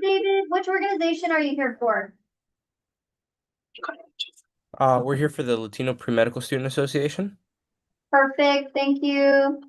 David, which organization are you here for? We're here for the Latino Pre-Medical Student Association. Perfect, thank you.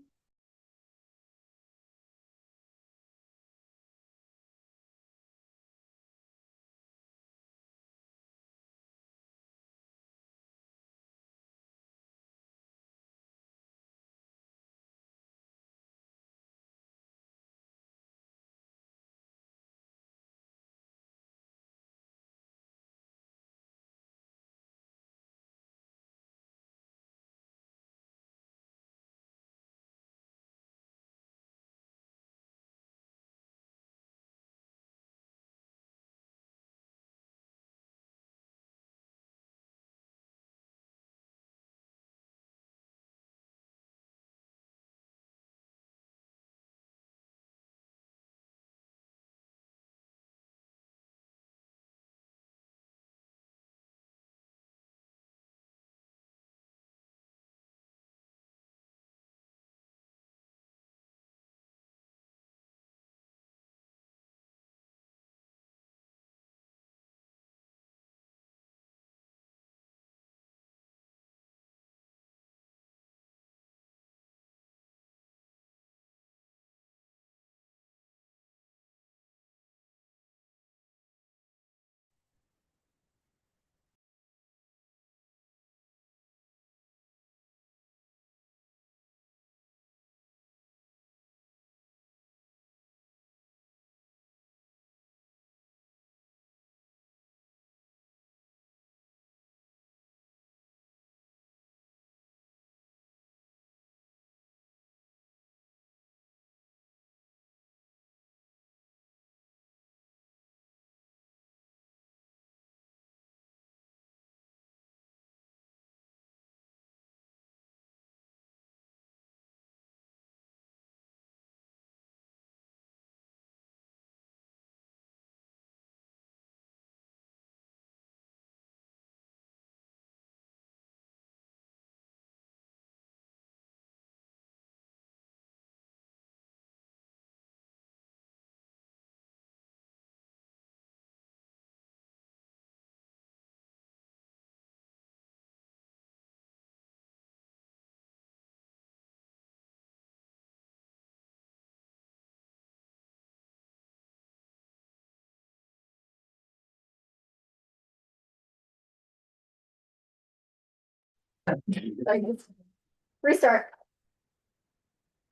Restart.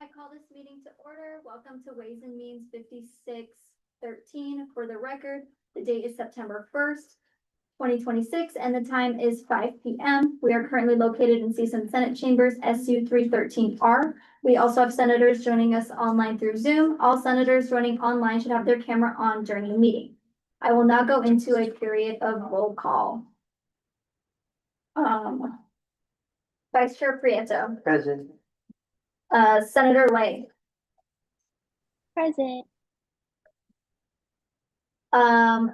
I call this meeting to order. Welcome to Ways and Means 5613. For the record, the date is September 1st, 2026, and the time is 5 p.m. We are currently located in CSUN Senate Chambers, SU 313R. We also have senators joining us online through Zoom. All senators joining online should have their camera on during the meeting. I will now go into a period of roll call. Vice Chair Prieto. Present. Senator Lay. Present.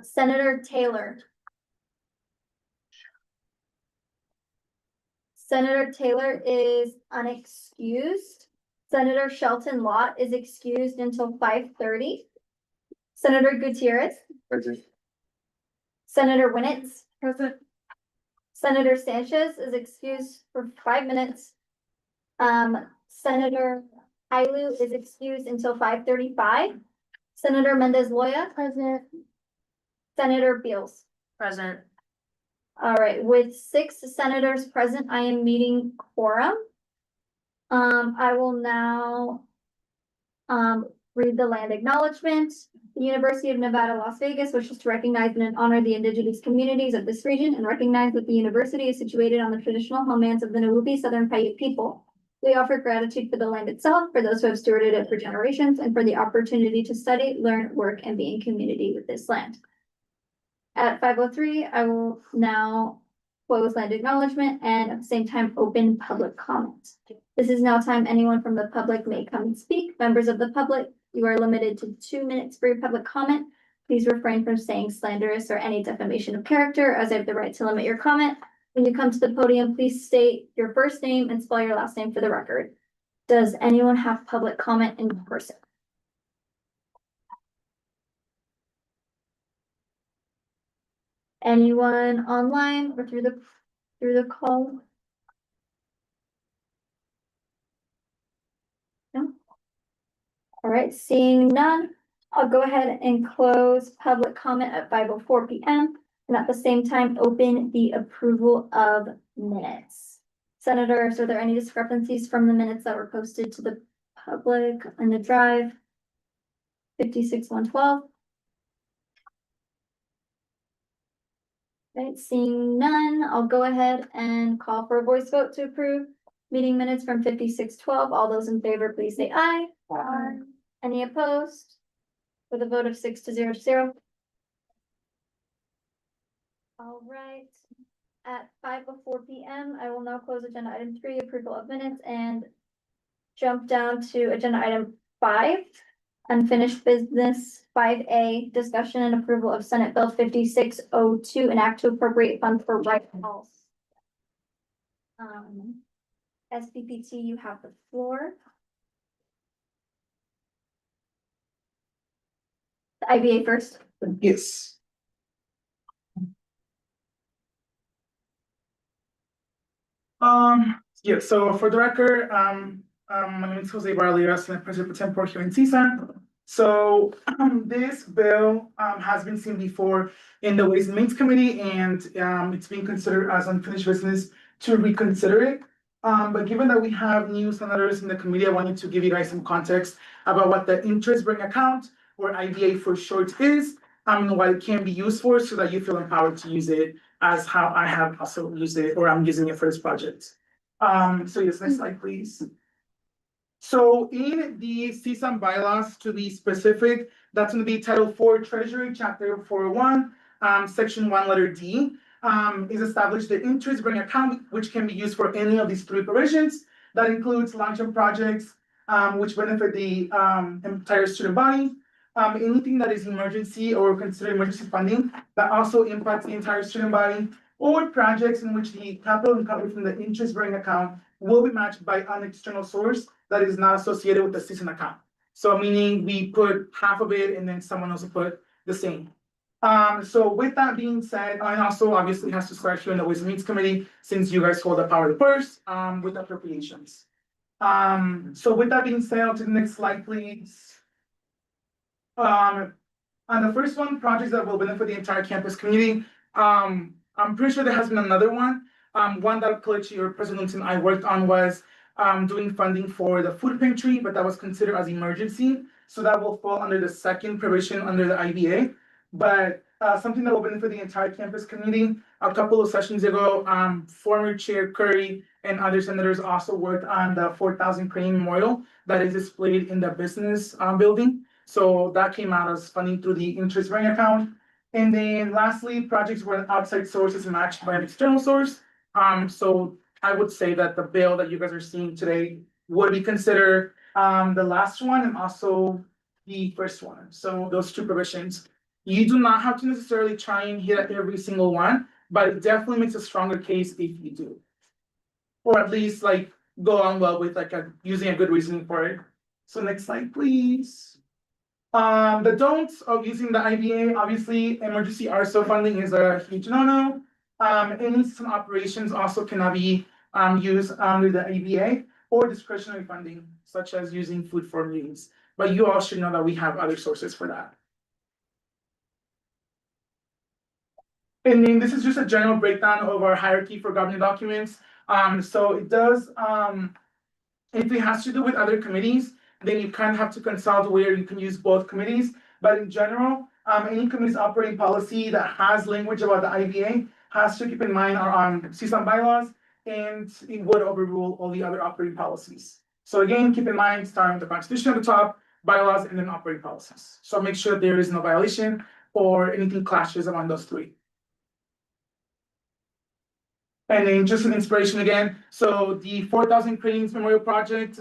Senator Taylor. Senator Taylor is unexcused. Senator Shelton Lott is excused until 5:30. Senator Gutierrez. Present. Senator Winnetts. Present. Senator Sanchez is excused for 5 minutes. Senator Ailu is excused until 5:35. Senator Mendez Loya. Present. Senator Beals. Present. All right, with 6 senators present, I am meeting quorum. I will now read the land acknowledgement. The University of Nevada, Las Vegas wishes to recognize and honor the indigenous communities of this region and recognize that the university is situated on the traditional homelands of the Nahupi Southern Paiute people. We offer gratitude for the land itself, for those who have stewarded it for generations, and for the opportunity to study, learn, work, and be in community with this land. At 5:03, I will now close land acknowledgement and at the same time open public comment. This is now time anyone from the public may come and speak. Members of the public, you are limited to 2 minutes for your public comment. Please refrain from saying slanderous or any defamation of character, as I have the right to limit your comment. When you come to the podium, please state your first name and spell your last name for the record. Does anyone have public comment in person? Anyone online or through the call? No? All right, seeing none, I'll go ahead and close public comment at 5:04 PM. And at the same time, open the approval of minutes. Senators, are there any discrepancies from the minutes that were posted to the public in the drive? 56-112. Okay, seeing none, I'll go ahead and call for a voice vote to approve meeting minutes from 56-12. All those in favor, please say aye. Aye. Any opposed? With a vote of 6-0. All right, at 5:04 PM, I will now close agenda item 3, approval of minutes, and jump down to agenda item 5, unfinished business. 5A, discussion and approval of Senate Bill 5602, an act to appropriate funds for right health. SPPT, you have the floor. The IBA first. Yes. Yeah, so for the record, my name is Jose Barlera, Senate President Pro Tempore here in CSUN. So, this bill, has been seen before in the Ways and Means Committee, and, it's being considered as unfinished business to reconsider it. But given that we have new senators in the committee, I wanted to give you guys some context about what the interest-bearing account, or IDA for short, is, and what it can be used for, so that you feel empowered to use it as how I have also used it, or I'm using it for this project. So yes, next slide, please. So in the CSUN bylaws, to be specific, that's gonna be Title 4 Treasury, Chapter 401, Section 1, letter D, is established the interest-bearing account, which can be used for any of these 3 provisions. That includes long-term projects, which benefit the entire student body. Anything that is emergency or considered emergency funding that also impacts the entire student body, or projects in which the capital income from the interest-bearing account will be matched by an external source that is not associated with the CSUN account. So meaning we put half of it and then someone else will put the same. So with that being said, and also obviously has to start here in the Ways and Means Committee, since you guys hold the power to purse, with appropriations. So with that being said, on to the next slide, please. On the first one, projects that will benefit the entire campus community. I'm pretty sure there has been another one. One that Kelechi or President and I worked on was doing funding for the food pantry, but that was considered as emergency. So that will fall under the second provision under the IBA. But something that will benefit the entire campus community. A couple of sessions ago, former Chair Curry and other senators also worked on the 4,000 crane memorial that is displayed in the business building. So that came out as funding through the interest-bearing account. And then lastly, projects where an outside source is matched by an external source. So I would say that the bill that you guys are seeing today would be considered the last one and also the first one. So those 2 provisions. You do not have to necessarily try and hit every single one, but it definitely makes a stronger case if you do. Or at least like go on well with like using a good reasoning for it. So next slide, please. The don'ts of using the IBA, obviously, emergency RSO funding is a huge no-no. Any system operations also cannot be used under the IBA, or discretionary funding, such as using food for meals. But you all should know that we have other sources for that. And then this is just a general breakdown of our hierarchy for governing documents. So it does, if it has to do with other committees, then you kind of have to consult where you can use both committees. But in general, any committee's operating policy that has language about the IBA has to keep in mind our CSUN bylaws, and it would overrule all the other operating policies. So again, keep in mind, starting with the Constitution at the top, bylaws, and then operating policies. So make sure there is no violation or anything clashes among those 3. And then just an inspiration again, so the 4,000 Cranes Memorial Project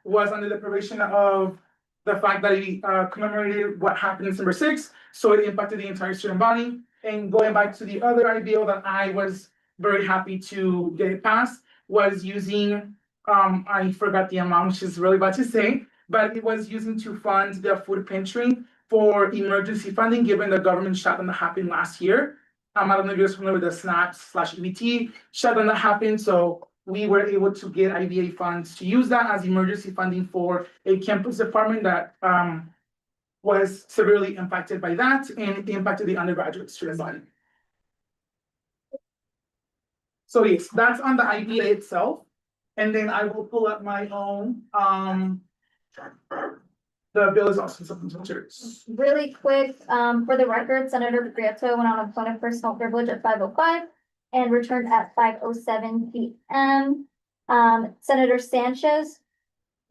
was under the provision of the fact that it commemorated what happened December 6th, so it impacted the entire student body. And going back to the other IBO that I was very happy to get it passed, was using, I forgot the amount, which is really bad to say, but it was using to fund the food pantry for emergency funding, given the government shutdown that happened last year. I don't know if you're familiar with the SNAP/EBT shutdown that happened, so we were able to get IBA funds to use that as emergency funding for a campus department that was severely impacted by that, and it impacted the undergraduate student body. So yes, that's on the IBA itself. And then I will pull up my own, the bill is also supplemental materials. Really quick, for the record, Senator Prieto went on a point of personal privilege at 5:05 and returned at 5:07 PM. Senator Sanchez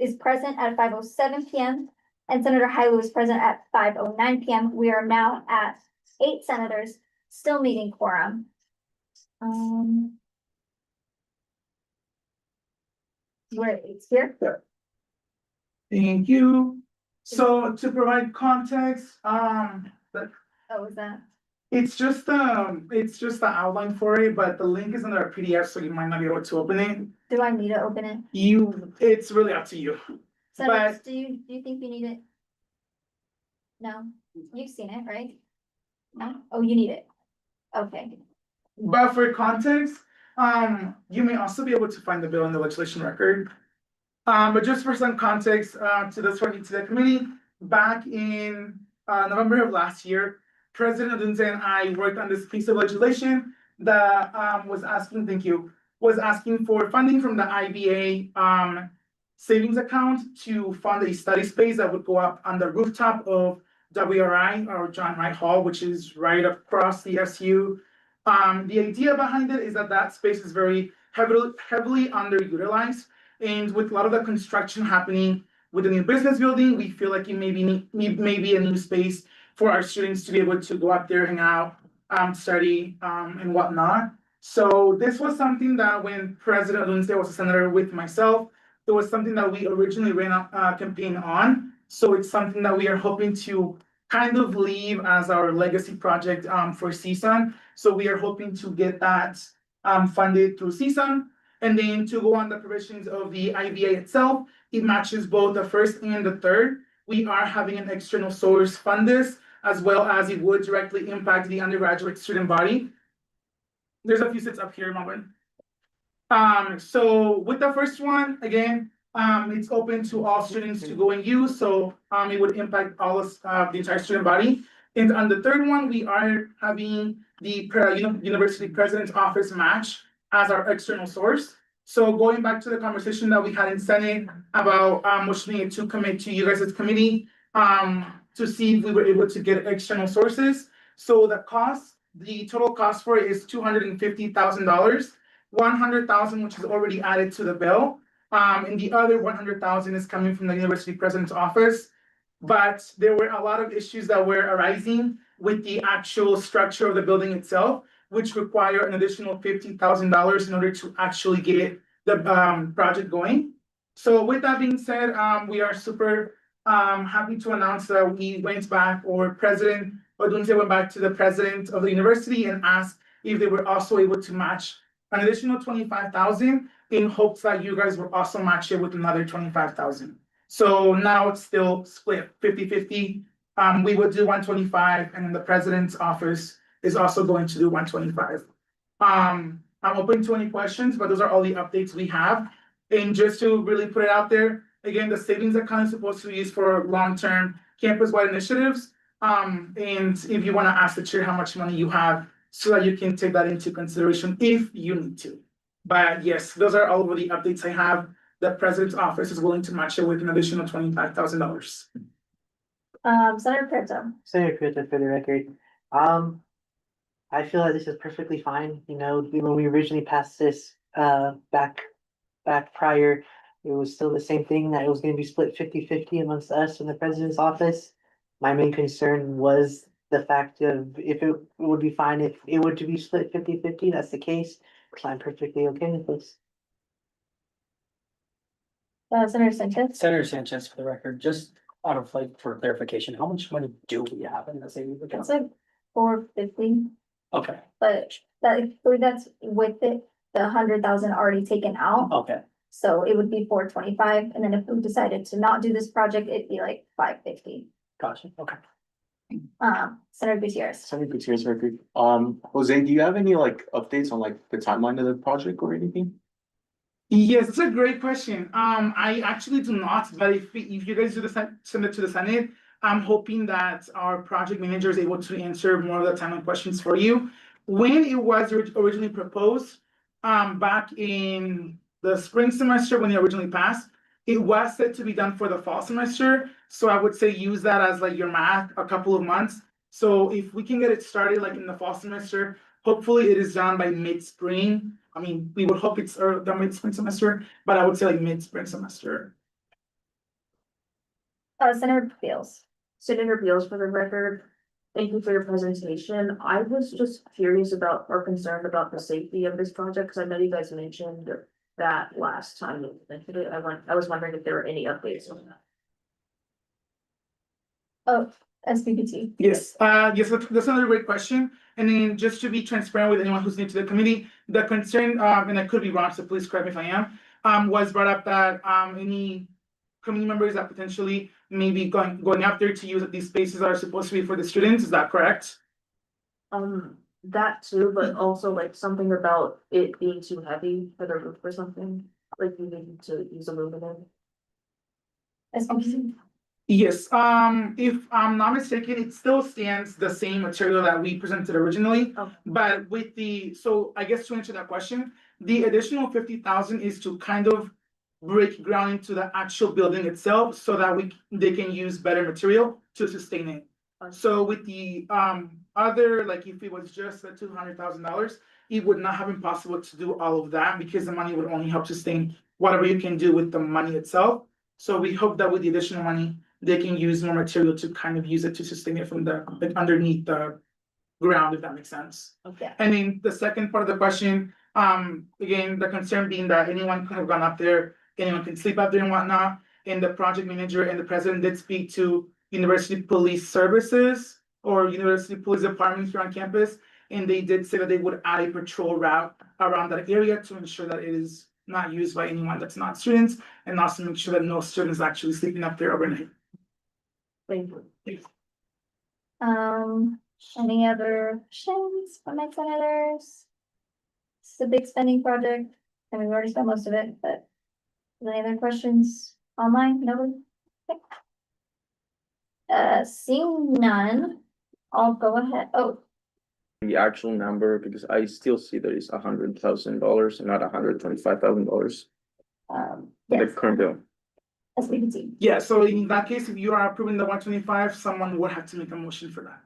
is present at 5:07 PM, and Senator Hailu is present at 5:09 PM. We are now at 8 senators, still meeting quorum. Where it's here. Thank you. So to provide context, Oh, is that? it's just the outline for it, but the link is under a PDF, so you might not be able to open it. Do I need to open it? It's really up to you. Senators, do you think we need it? No, you've seen it, right? No? Oh, you need it. Okay. But for context, you may also be able to find the bill in the legislation record. But just for some context, to the committee, back in November of last year, President Odunze and I worked on this piece of legislation that was asking for funding from the IBA savings account to fund a study space that would go up on the rooftop of WRI, or John Wright Hall, which is right across the SU. The idea behind it is that that space is very heavily underutilized. And with a lot of the construction happening with the new business building, we feel like it may be a new space for our students to be able to go out there, hang out, study, and whatnot. So this was something that when President Odunze was a senator with myself, it was something that we originally ran a campaign on. So it's something that we are hoping to kind of leave as our legacy project for CSUN. So we are hoping to get that funded through CSUN. And then to go on the provisions of the IBA itself, it matches both the first and the third. We are having an external source fund this, as well as it would directly impact the undergraduate student body. There's a few sits up here, Melvin. So with the first one, again, it's open to all students to go and use, so it would impact all of the entire student body. And on the third one, we are having the university president's office match as our external source. So going back to the conversation that we had in Senate about motioning to commit to you guys' committee to see if we were able to get external sources. So the total cost for it is $250,000, $100,000 which is already added to the bill. And the other $100,000 is coming from the university president's office. But there were a lot of issues that were arising with the actual structure of the building itself, which require an additional $50,000 in order to actually get the project going. So with that being said, we are super happy to announce that we went back, or President Odunze went back to the president of the university and asked if they were also able to match an additional $25,000 in hopes that you guys will also match it with another $25,000. So now it's still split 50-50. We would do 125, and then the president's office is also going to do 125. I'm open to any questions, but those are all the updates we have. And just to really put it out there, again, the savings account is supposed to be used for long-term campus-wide initiatives. And if you want to ask the chair how much money you have, so that you can take that into consideration if you need to. But yes, those are all of the updates I have. The president's office is willing to match it with an additional $25,000. Senator Prieto. Senator Prieto, for the record, I feel like this is perfectly fine. You know, when we originally passed this back prior, it was still the same thing, that it was going to be split 50-50 amongst us and the president's office. My main concern was the fact of if it would be fine if it were to be split 50-50. That's the case. I'm perfectly okay with this. Senator Sanchez. Senator Sanchez, for the record, just out of like for clarification, how much money do we have in the savings account? It's like $450, Okay, but that's with it, the $100,000 already taken out. okay, So it would be $425, and then if we decided to not do this project, it'd be like $550. gotcha, okay. Senator Gutierrez. Senator Gutierrez, record. Jose, do you have any like updates on like the timeline of the project or anything? Yes, it's a great question. I actually do not, but if you guys do send it to the Senate, I'm hoping that our project manager is able to answer more of the timeline questions for you. When it was originally proposed, back in the spring semester when it originally passed, it was said to be done for the fall semester. So I would say use that as like your math, a couple of months. So if we can get it started like in the fall semester, hopefully it is done by mid-spring. I mean, we would hope it's the mid-spring semester, but I would say like mid-spring semester. Senator Beals. Senator Beals, for the record, thank you for your presentation. I was just curious about or concerned about the safety of this project, because I know you guys mentioned that last time you mentioned it. I was wondering if there were any updates on that. Oh, SBPT. Yes, yes, that's another great question. And then just to be transparent with anyone who's new to the committee, the concern, and I could be wrong, so please correct me if I am, was brought up that any committee members that potentially maybe going out there to use these spaces that are supposed to be for the students, is that correct? That too, but also like something about it being too heavy for the roof or something, like you need to use aluminum. SBPT. Yes, if I'm not mistaken, it still stands the same material that we presented originally. Okay. But with so I guess to answer that question, the additional 50,000 is to kind of break ground into the actual building itself so that they can use better material to sustain it. So with the other, like if it was just the $200,000, it would not have been possible to do all of that because the money would only help sustain whatever you can do with the money itself. So we hope that with the additional money, they can use more material to kind of use it to sustain it from the like underneath the ground, if that makes sense. Okay. And then the second part of the question, again, the concern being that anyone could have gone up there, anyone can sleep up there and whatnot. And the project manager and the president did speak to University Police Services or University Police Departments here on campus. And they did say that they would add a patrol route around that area to ensure that it is not used by anyone that's not students, and also make sure that no students actually sleeping up there overnight. Thank you. Any other questions from my senators? It's a big spending project, and we've already spent most of it, but any other questions online? Nobody? Okay. Seeing none, I'll go ahead. Oh, The actual number, because I still see that it's $100,000 and not $125,000. The yes, current bill. SBPT. Yeah, so in that case, if you are approving the 125, someone would have to make a motion for that.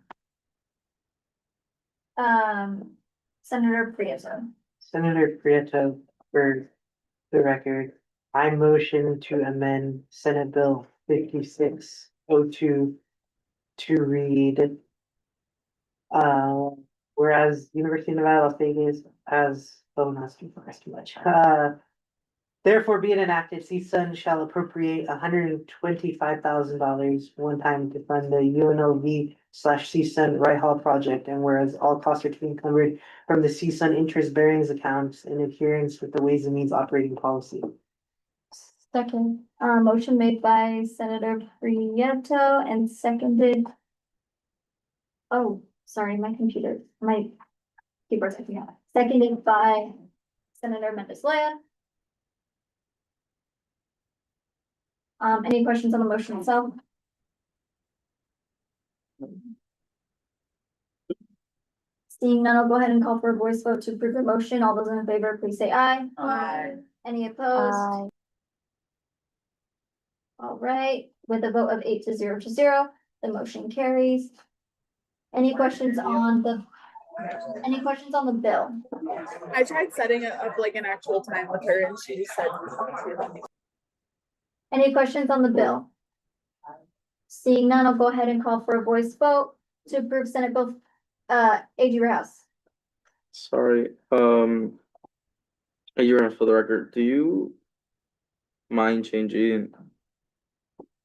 Senator Prieto. Senator Prieto, for the record, I motion to amend Senate Bill 5602 to read. Whereas University of Nevada, Las Vegas has, that's too much. Therefore, be it enacted, CSUN shall appropriate $125,000 one time to fund the UNLV/CSUN Right Hall project, and whereas all costs are to be covered from the CSUN interest bearings accounts in adherence with the Ways and Means operating policy. Second, motion made by Senator Prieto and seconded. Oh, sorry, my keyboard's acting out. Seconded by Senator Mendes-Loya. Any questions on the motion itself? Seeing none, I'll go ahead and call for a voice vote to approve the motion. All those in favor, please say aye. Aye. Any opposed? All right, with a vote of 8-0, the motion carries. Any questions on the bill? I tried setting it up like an actual time with her and she just said. Any questions on the bill? Seeing none, I'll go ahead and call for a voice vote to approve Senate Bill, AG Rouse. Sorry, you're for the record, do you mind changing?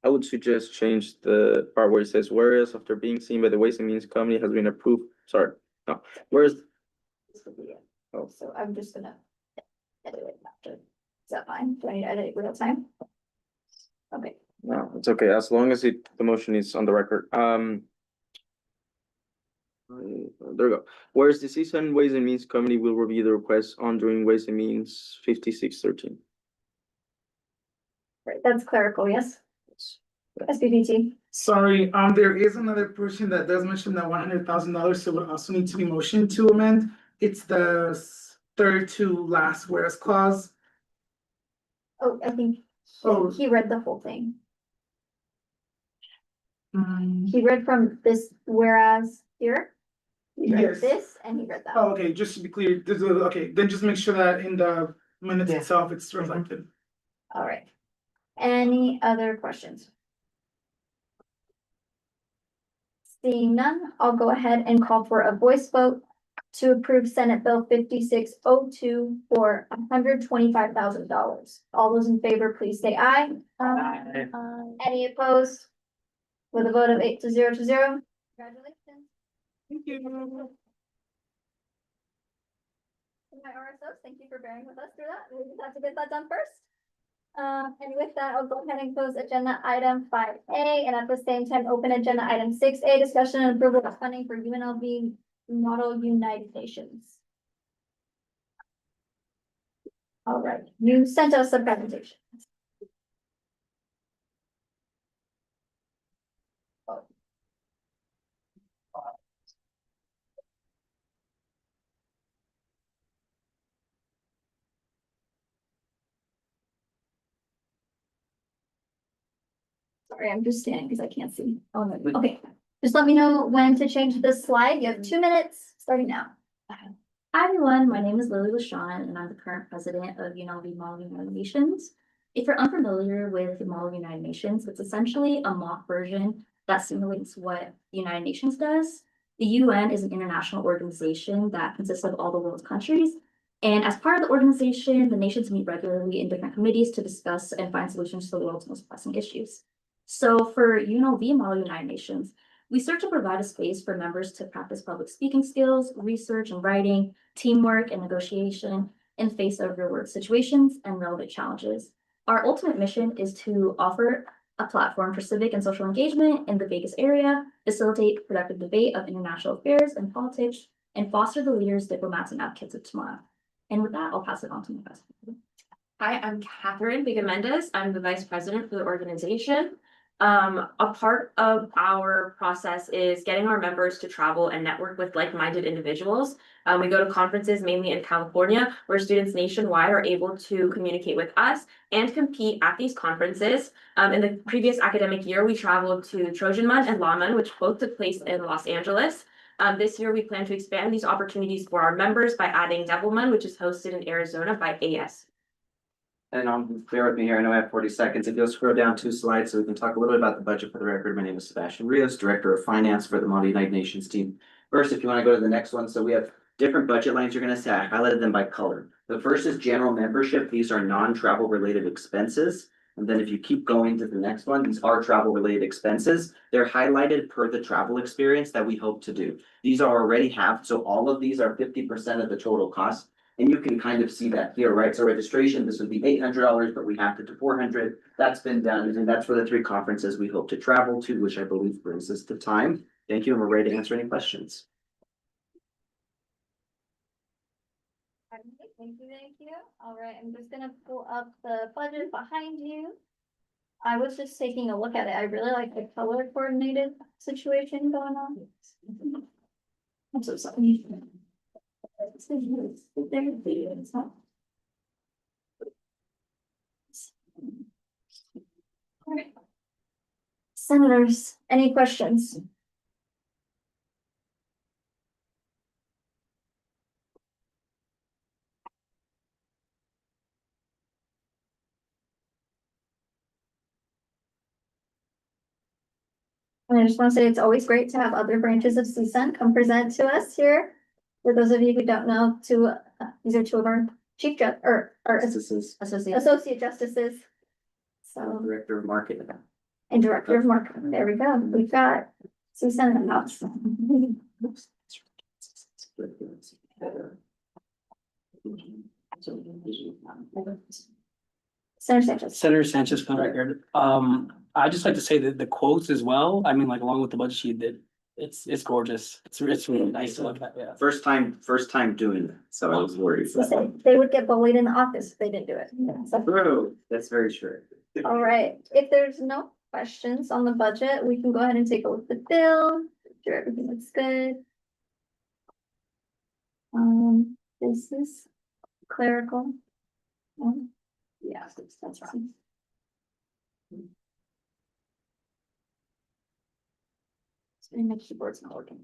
I would suggest change the part where it says, whereas after being seen by the Ways and Means Committee has been approved, sorry, no, whereas. This would be it. Oh. So I'm just gonna edit it after. Is that fine? Do I need to edit it real time? Okay. No, it's okay, as long as the motion is on the record. There we go. Whereas the CSUN Ways and Means Committee will review the request on during Ways and Means 5613. Right, that's clerical, yes? SBBT. Sorry, there is another portion that does mention that $100,000, so it would also need to be motioned to amend. It's the third to last whereas clause. Oh, I think Oh. he read the whole thing. Mm, He read from this whereas here. He read Yes. this and he read that. oh, okay, just to be clear, okay, then just make sure that in the minutes Yeah. itself, it's reflected. All right. Any other questions? Seeing none, I'll go ahead and call for a voice vote to approve Senate Bill 5602 for $125,000. All those in favor, please say aye. Aye. Any opposed? With a vote of 8 to 0 to 0. Congratulations. Thank you. My RSOs, thank you for bearing with us through that. We just have to get that done first. And with that, I'll go ahead and close agenda item 5A and at the same time, open agenda item 6A, discussion and approval of funding for UNLV Model United Nations. All right, you sent us a presentation. Sorry, I'm just standing because I can't see. Oh, no, okay. Just let me know when to change this slide. You have 2 minutes, starting now. Hi everyone, my name is Lily LaShawn and I'm the current president of UNLV Model United Nations. If you're unfamiliar with the Model United Nations, it's essentially a mock version that simulates what the United Nations does. The UN is an international organization that consists of all the world's countries. And as part of the organization, the nations meet regularly in different committees to discuss and find solutions to the world's most pressing issues. So for UNLV Model United Nations, we serve to provide a space for members to practice public speaking skills, research and writing, teamwork and negotiation in face of real world situations and relevant challenges. Our ultimate mission is to offer a platform for civic and social engagement in the Vegas area, facilitate productive debate of international affairs and politics, and foster the leaders, diplomats, and advocates of tomorrow. And with that, I'll pass it on to my vice president. Hi, I'm Catherine Bigamendez. I'm the vice president for the organization. A part of our process is getting our members to travel and network with like-minded individuals. We go to conferences mainly in California where students nationwide are able to communicate with us and compete at these conferences. In the previous academic year, we traveled to Trojanman and Lawman, which both took place in Los Angeles. This year, we plan to expand these opportunities for our members by adding Devilman, which is hosted in Arizona by AS. And bear with me here, I know I have 40 seconds. If you'll scroll down 2 slides so we can talk a little bit about the budget for the record. My name is Sebastian Rios, Director of Finance for the Model United Nations team. First, if you want to go to the next one, so we have different budget lines you're going to see. I highlighted them by color. The first is general membership. These are non-travel related expenses. And then if you keep going to the next one, these are travel related expenses. They're highlighted per the travel experience that we hope to do. These are already halved, so all of these are 50% of the total cost. And you can kind of see that here, right? So registration, this would be $800, but we have to do $400. That's been done, and that's for the 3 conferences we hope to travel to, which I believe brings us to time. Thank you, and we're ready to answer any questions. Thank you. All right, I'm just gonna pull up the budget behind you. I was just taking a look at it. I really like the color coordinated situation going on. I'm so sorry. All right. Senators, any questions? And I just want to say it's always great to have other branches of CSUN come present to us here. For those of you who don't know, these are 2 of our chief judge or associate justices. So Director of Marketing. and director of marketing. There we go. We've got CSUN in the house. Senator Sanchez. Senator Sanchez for the record. I'd just like to say that the quotes as well, I mean, like along with the budget sheet, that It's gorgeous. It's really nice to look at, yeah. First time doing it, so I was worried. They would get bullied in the office if they didn't do it. So, True, that's very true. all right, if there's no questions on the budget, we can go ahead and take a look at the bill, sure everything looks good. This is clerical. Yeah, that's right. My keyboard's not working.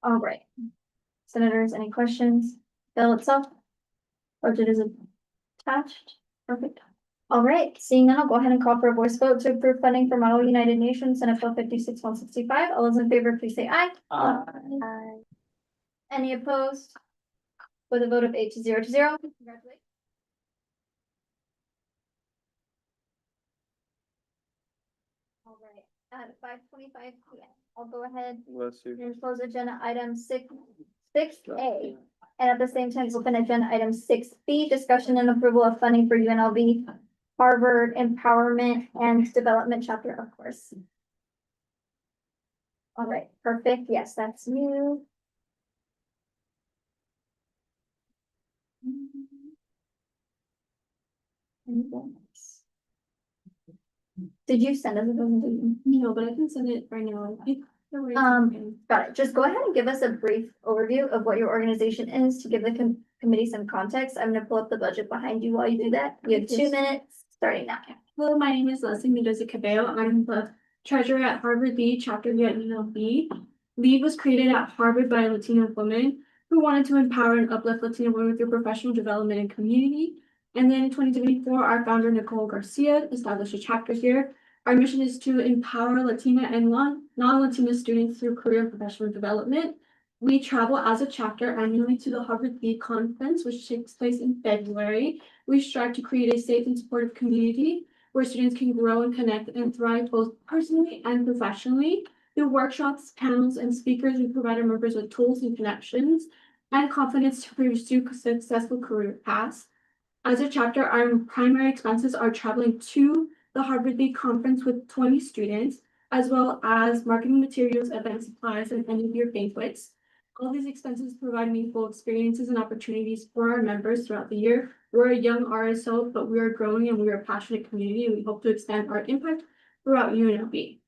All right. Senators, any questions? Bill itself? Budget is attached. Perfect. All right, seeing none, I'll go ahead and call for a voice vote to approve funding for Model United Nations, Senate Bill 56-165. All those in favor, please say aye. Aye. Any opposed? With a vote of 8 to 0 to 0. Congratulations. All right, at 5:25 p.m. I'll go ahead Bless you. and close agenda item 6A. And at the same time, open agenda item 6B, discussion and approval of funding for UNLV Harvard Empowerment and Development Chapter, of course. All right, perfect. Yes, that's you. Did you send us a presentation? No, but I can send it right now. Got it. Just go ahead and give us a brief overview of what your organization is to give the committee some context. I'm gonna pull up the budget behind you while you do that. You have 2 minutes, starting now. Hello, my name is Leslie Mendoza Cabello. I'm the treasurer at Harvard Lead, chapter lead at UNLV. Lead was created at Harvard by a Latino woman who wanted to empower and uplift Latino women through professional development and community. And then in 2024, our founder, Nicole Garcia, established a chapter here. Our mission is to empower Latina and non-Latina students through career and professional development. We travel as a chapter annually to the Harvard Lead Conference, which takes place in February. We strive to create a safe and supportive community where students can grow and connect and thrive both personally and professionally. Through workshops, panels, and speakers, we provide our members with tools and connections and confidence to pursue successful career paths. As a chapter, our primary expenses are traveling to the Harvard League Conference with 20 students, as well as marketing materials, event supplies, and end-of-year banquets. All these expenses provide meaningful experiences and opportunities for our members throughout the year. We're a young RSO, but we are growing and we are a passionate community, and we hope to expand our impact throughout UNLV.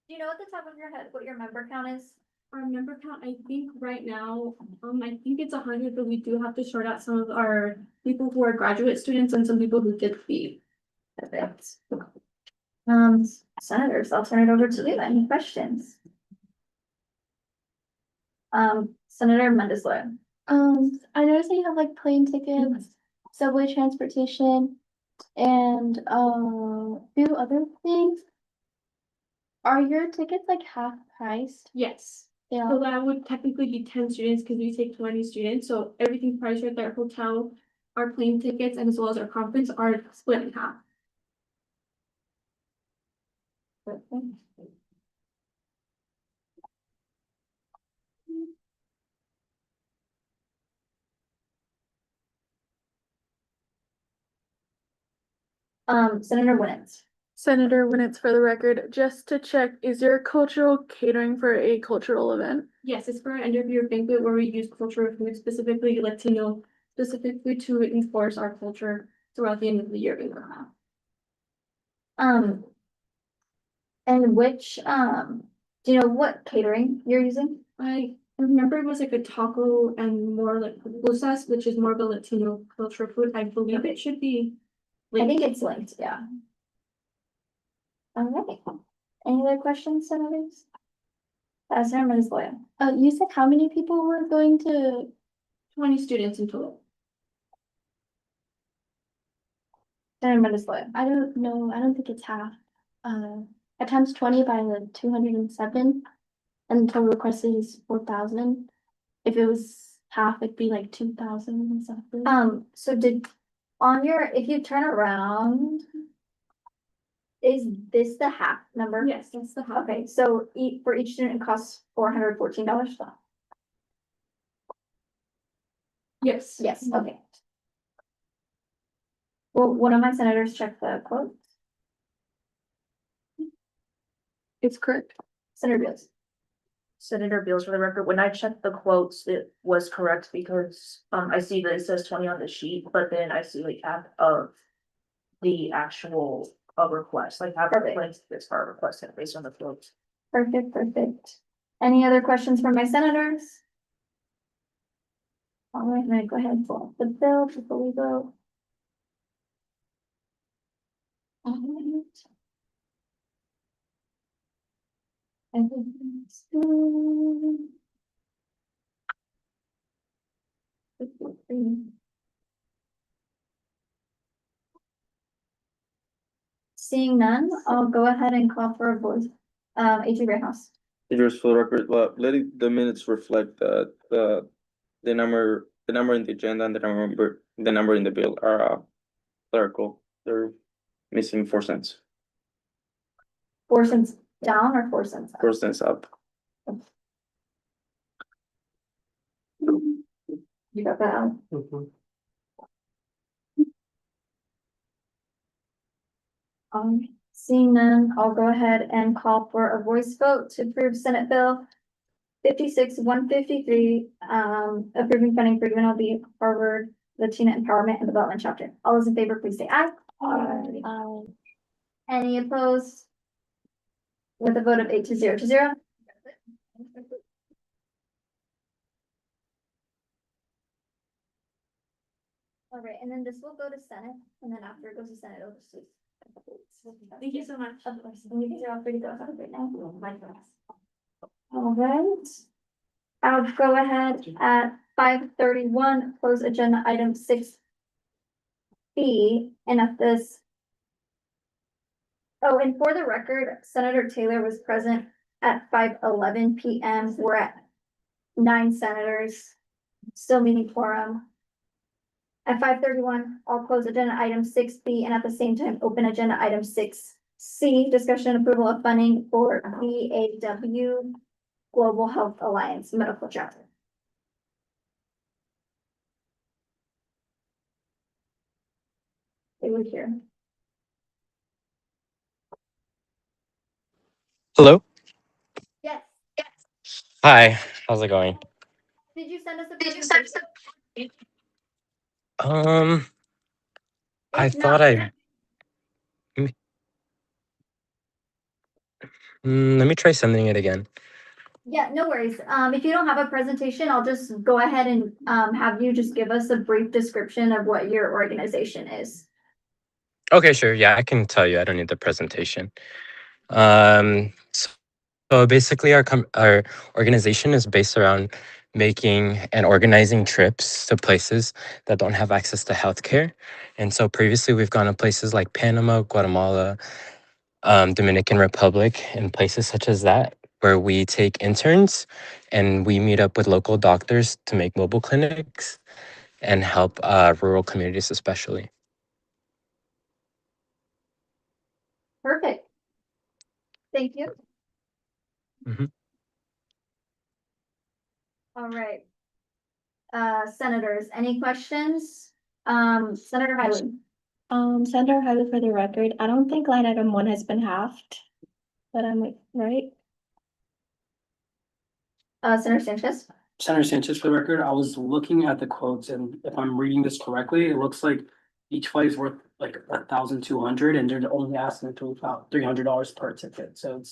Do you know at the top of your head what your member count is? Our member count, I think right now, I think it's 100, but we do have to sort out some of our people who are graduate students and some people who did leave. Perfect. Senators, I'll turn it over to you. Any questions? Senator Mendes-Loya. I noticed that you have like plane tickets, subway transportation, and a few other things. Are your tickets like half priced? Yes. Yeah. So that would technically be 10 students because we take 20 students. So everything priced right there, hotel, our plane tickets, and as well as our conference are split in half. Senator Winnett. Senator, when it's for the record, just to check, is your cultural catering for a cultural event? Yes, it's for our end of year banquet where we use cultural food, specifically Latino, specifically to enforce our culture throughout the end of the year. And which, do you know what catering you're using? I remember it was like a taco and more like pupusas, which is more of a Latino cultural food. I believe it should be. I think it's linked, yeah. All right. Any other questions, senators? Senator Mendes-Loya. You said how many people were going to? 20 students in total. Senator Mendes-Loya. I don't know. I don't think it's half. At times 20 by the 207, and the total request is 4,000. If it was half, it'd be like 2,000 and something. So if you turn around. Is this the half number? Yes, that's the half. Okay, so for each student, it costs $414. Yes. Yes, okay. Well, one of my senators checked the quote. It's correct. Senator Beals. Senator Beals, for the record, when I checked the quotes, it was correct because, I see that it says 20 on the sheet, but then I see like half of the actual, request, like half of Perfect. like this part requested based on the quotes. Perfect. Any other questions from my senators? All right, I'm gonna go ahead and pull up the bill before we go. All right. Everything's good. Seeing none, I'll go ahead and call for a voice. A.J. Greenhouse. Just for the record, letting the minutes reflect that the number in the agenda and the number in the bill are clerical. They're missing 4 cents. 4 cents down or 4 cents up? 4 cents up. You got that out? Mhm. Seeing none, I'll go ahead and call for a voice vote to approve Senate Bill 56-153, approving funding for UNLV Harvard Latina Empowerment and Development Chapter. All those in favor, please say aye. Aye. Any opposed? With a vote of 8 to 0 to 0. All right, and then this will go to Senate, and then after it goes to Senate, it'll just. Thank you so much. Of course, and you guys are all free to go have a great night. All right. I'll go ahead at 5:31, close agenda item 6B, and at this. Oh, and for the record, Senator Taylor was present at 5:11 PM. We're at 9 senators, still meeting quorum. At 5:31, I'll close agenda item 6B and at the same time, open agenda item 6C, discussion and approval of funding for VAW Global Health Alliance Medical Chapter. They were here. Hello. Yes. Hi. How's it going? Did you send us a presentation? I If thought not, let me try sending it again. yeah, no worries. If you don't have a presentation, I'll just go ahead and have you just give us a brief description of what your organization is. Okay, sure. Yeah, I can tell you. I don't need the presentation. So basically, our organization is based around making and organizing trips to places that don't have access to healthcare. And so previously, we've gone to places like Panama, Guatemala, Dominican Republic, and places such as that, where we take interns and we meet up with local doctors to make mobile clinics and help rural communities especially. Perfect. Thank you. Mhm. All right. Senators, any questions? Senator Hyland. Senator Hyde, for the record, I don't think line item 1 has been halved, but I'm like, right? Senator Sanchez. Senator Sanchez, for the record, I was looking at the quotes and if I'm reading this correctly, it looks like each flight is worth like 1,200 and they're only asking to about $300 per ticket. So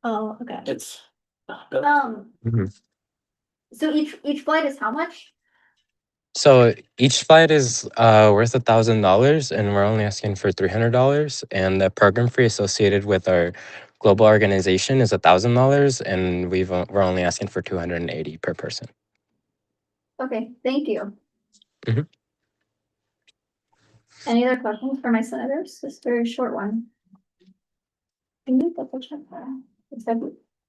Oh, okay. it's. Mhm. So each flight is how much? So each flight is worth $1,000, and we're only asking for $300. And the program fee associated with our global organization is $1,000, and we're only asking for $280 per person. Okay, thank you. Mhm. Any other questions for my senators? This very short one. Can you double check that? It's like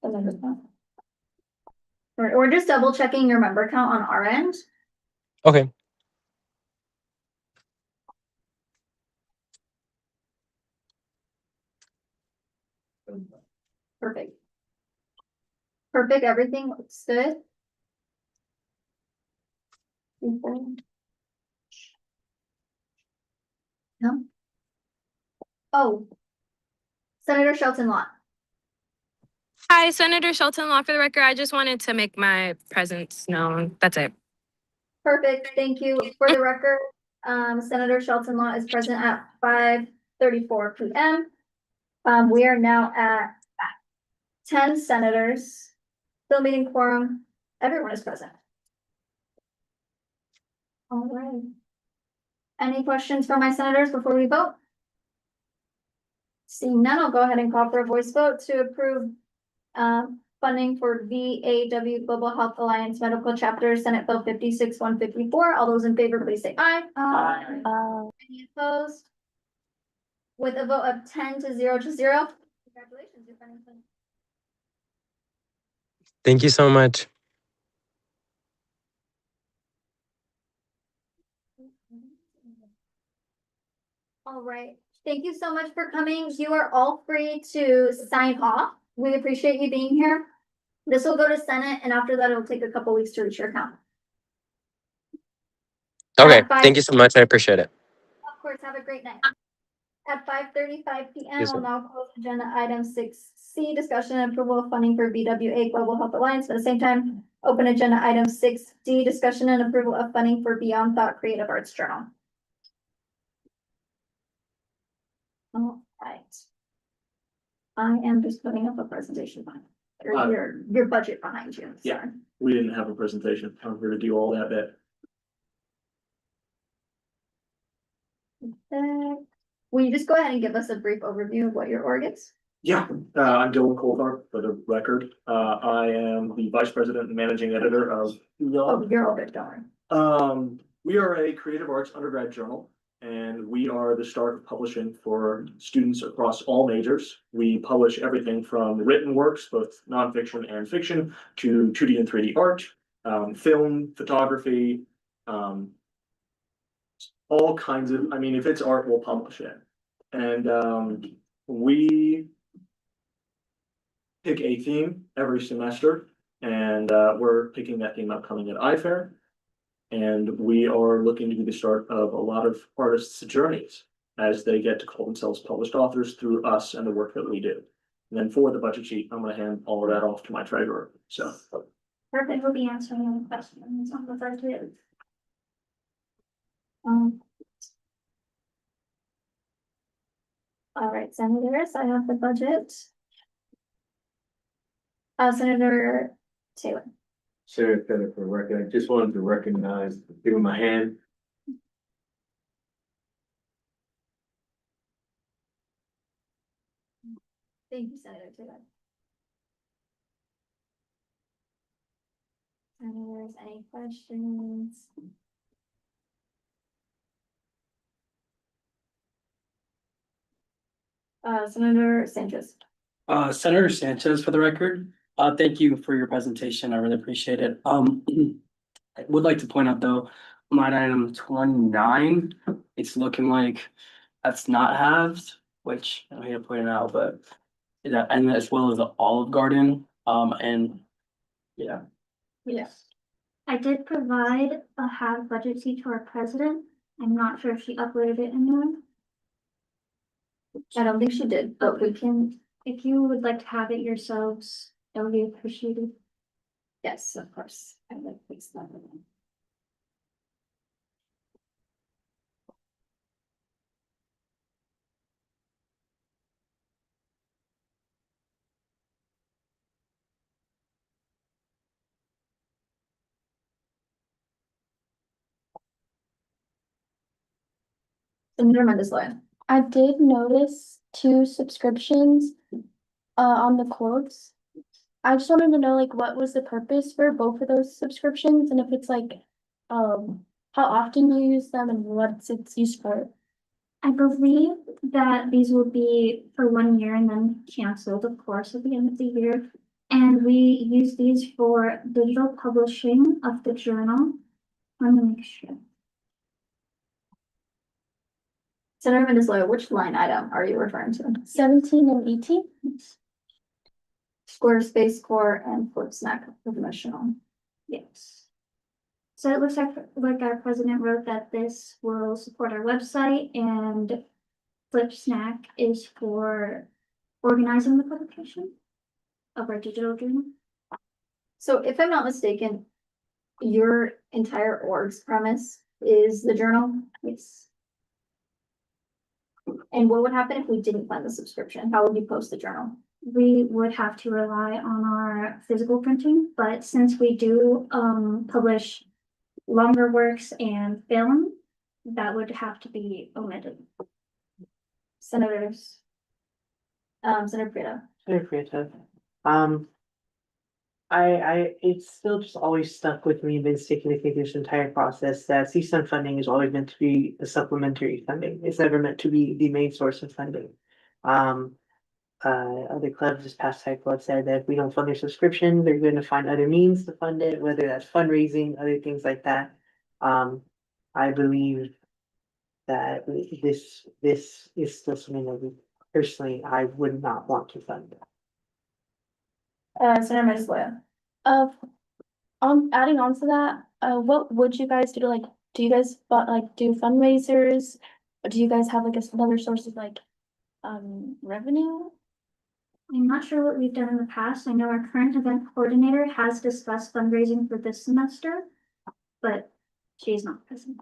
the member count. We're just double checking your member count on our end. Okay. Perfect. Perfect, everything looks good. No? Oh. Senator Shelton Lott. Hi, Senator Shelton Law for the record. I just wanted to make my presence known. That's it. Perfect, thank you. For the record, Senator Shelton Lott is present at 5:34 p.m. We are now at 10 senators. Still meeting quorum. Everyone is present. All right. Any questions from my senators before we vote? Seeing none, I'll go ahead and call for a voice vote to approve funding for VAW Global Health Alliance Medical Chapter, Senate Bill 56-154. All those in favor, please say aye. Aye. Any opposed? With a vote of 10 to 0 to 0. Congratulations, you're funding. Thank you so much. All right, thank you so much for coming. You are all free to sign off. We appreciate you being here. This will go to Senate, and after that, it'll take a couple weeks to reach your account. Okay. Thank you so much. I appreciate it. Of course, have a great night. At 5:35 p.m., Yes, we'll sir. now close agenda item 6C, discussion and approval of funding for BWA Global Health Alliance. At the same time, open agenda item 6D, discussion and approval of funding for Beyond Thought Creative Arts Journal. All right. I am just putting up a presentation behind, or your budget behind you. Yeah. Sorry. We didn't have a presentation. I'm here to do all that bit. Will you just go ahead and give us a brief overview of what your org is? Yeah, I'm Dylan Coulthard for the record. I am the vice president and managing editor of Oh, you're all good, don't worry. We are a creative arts undergrad journal, and we are the start of publishing for students across all majors. We publish everything from written works, both nonfiction and fiction, to 2D and 3D art, film, photography, all kinds of, I mean, if it's art, we'll publish it. And we pick a theme every semester, and we're picking that theme upcoming at iFair. And we are looking to be the start of a lot of artists' journeys as they get to call themselves published authors through us and the work that we do. And then for the budget sheet, I'm gonna hand all of that off to my treasurer, so. Perfect, we'll be answering any questions on the budget. All right, senators, I have the budget. Senator Taylor. Senator Taylor, for the record, I just wanted to recognize, give him a hand. Thank you, Senator Taylor. Senators, any questions? Senator Sanchez. Senator Sanchez for the record, thank you for your presentation. I really appreciate it. I would like to point out though, line item 29, it's looking like that's not halved, which I hate to point it out, but that, and as well as the Olive Garden, and yeah. Yes. I did provide a half budget sheet to our president. I'm not sure if she uploaded it in there. I don't think she did, but we can, If you would like to have it yourselves, that would be appreciated. yes, of course. I would fix that. Senator Mendes-Loya. I did notice 2 subscriptions on the quotes. I just wanted to know like what was the purpose for both of those subscriptions and if it's like how often you use them and what it's used for. I believe that these will be for 1 year and then canceled, of course, at the end of the year. And we use these for digital publishing of the journal. Let me make sure. Senator Mendes-Loya, which line item are you referring to? 17 and 18. Squarespace Core and Flip Snack promotional. Yes. So it looks like our president wrote that this will support our website and Flip Snack is for organizing the publication of our digital journal. So if I'm not mistaken, your entire org's premise is the journal? Yes. And what would happen if we didn't fund the subscription? How would you post the journal? We would have to rely on our physical printing, but since we do publish longer works and film, that would have to be omitted. Senators. Senator Prieto. Senator Prieto. It's still just always stuck with me, been sticking with me this entire process, that CSUN funding is always meant to be a supplementary funding. It's never meant to be the main source of funding. Other clubs this past cycle have said that if we don't fund their subscription, they're going to find other means to fund it, whether that's fundraising, other things like that. I believe that this is still something that personally, I would not want to fund. Senator Mendes-Loya. Adding on to that, what would you guys do to like, do you guys do fundraisers? Or do you guys have like another source of like, revenue? I'm not sure what we've done in the past. I know our current event coordinator has discussed fundraising for this semester, but she's not present.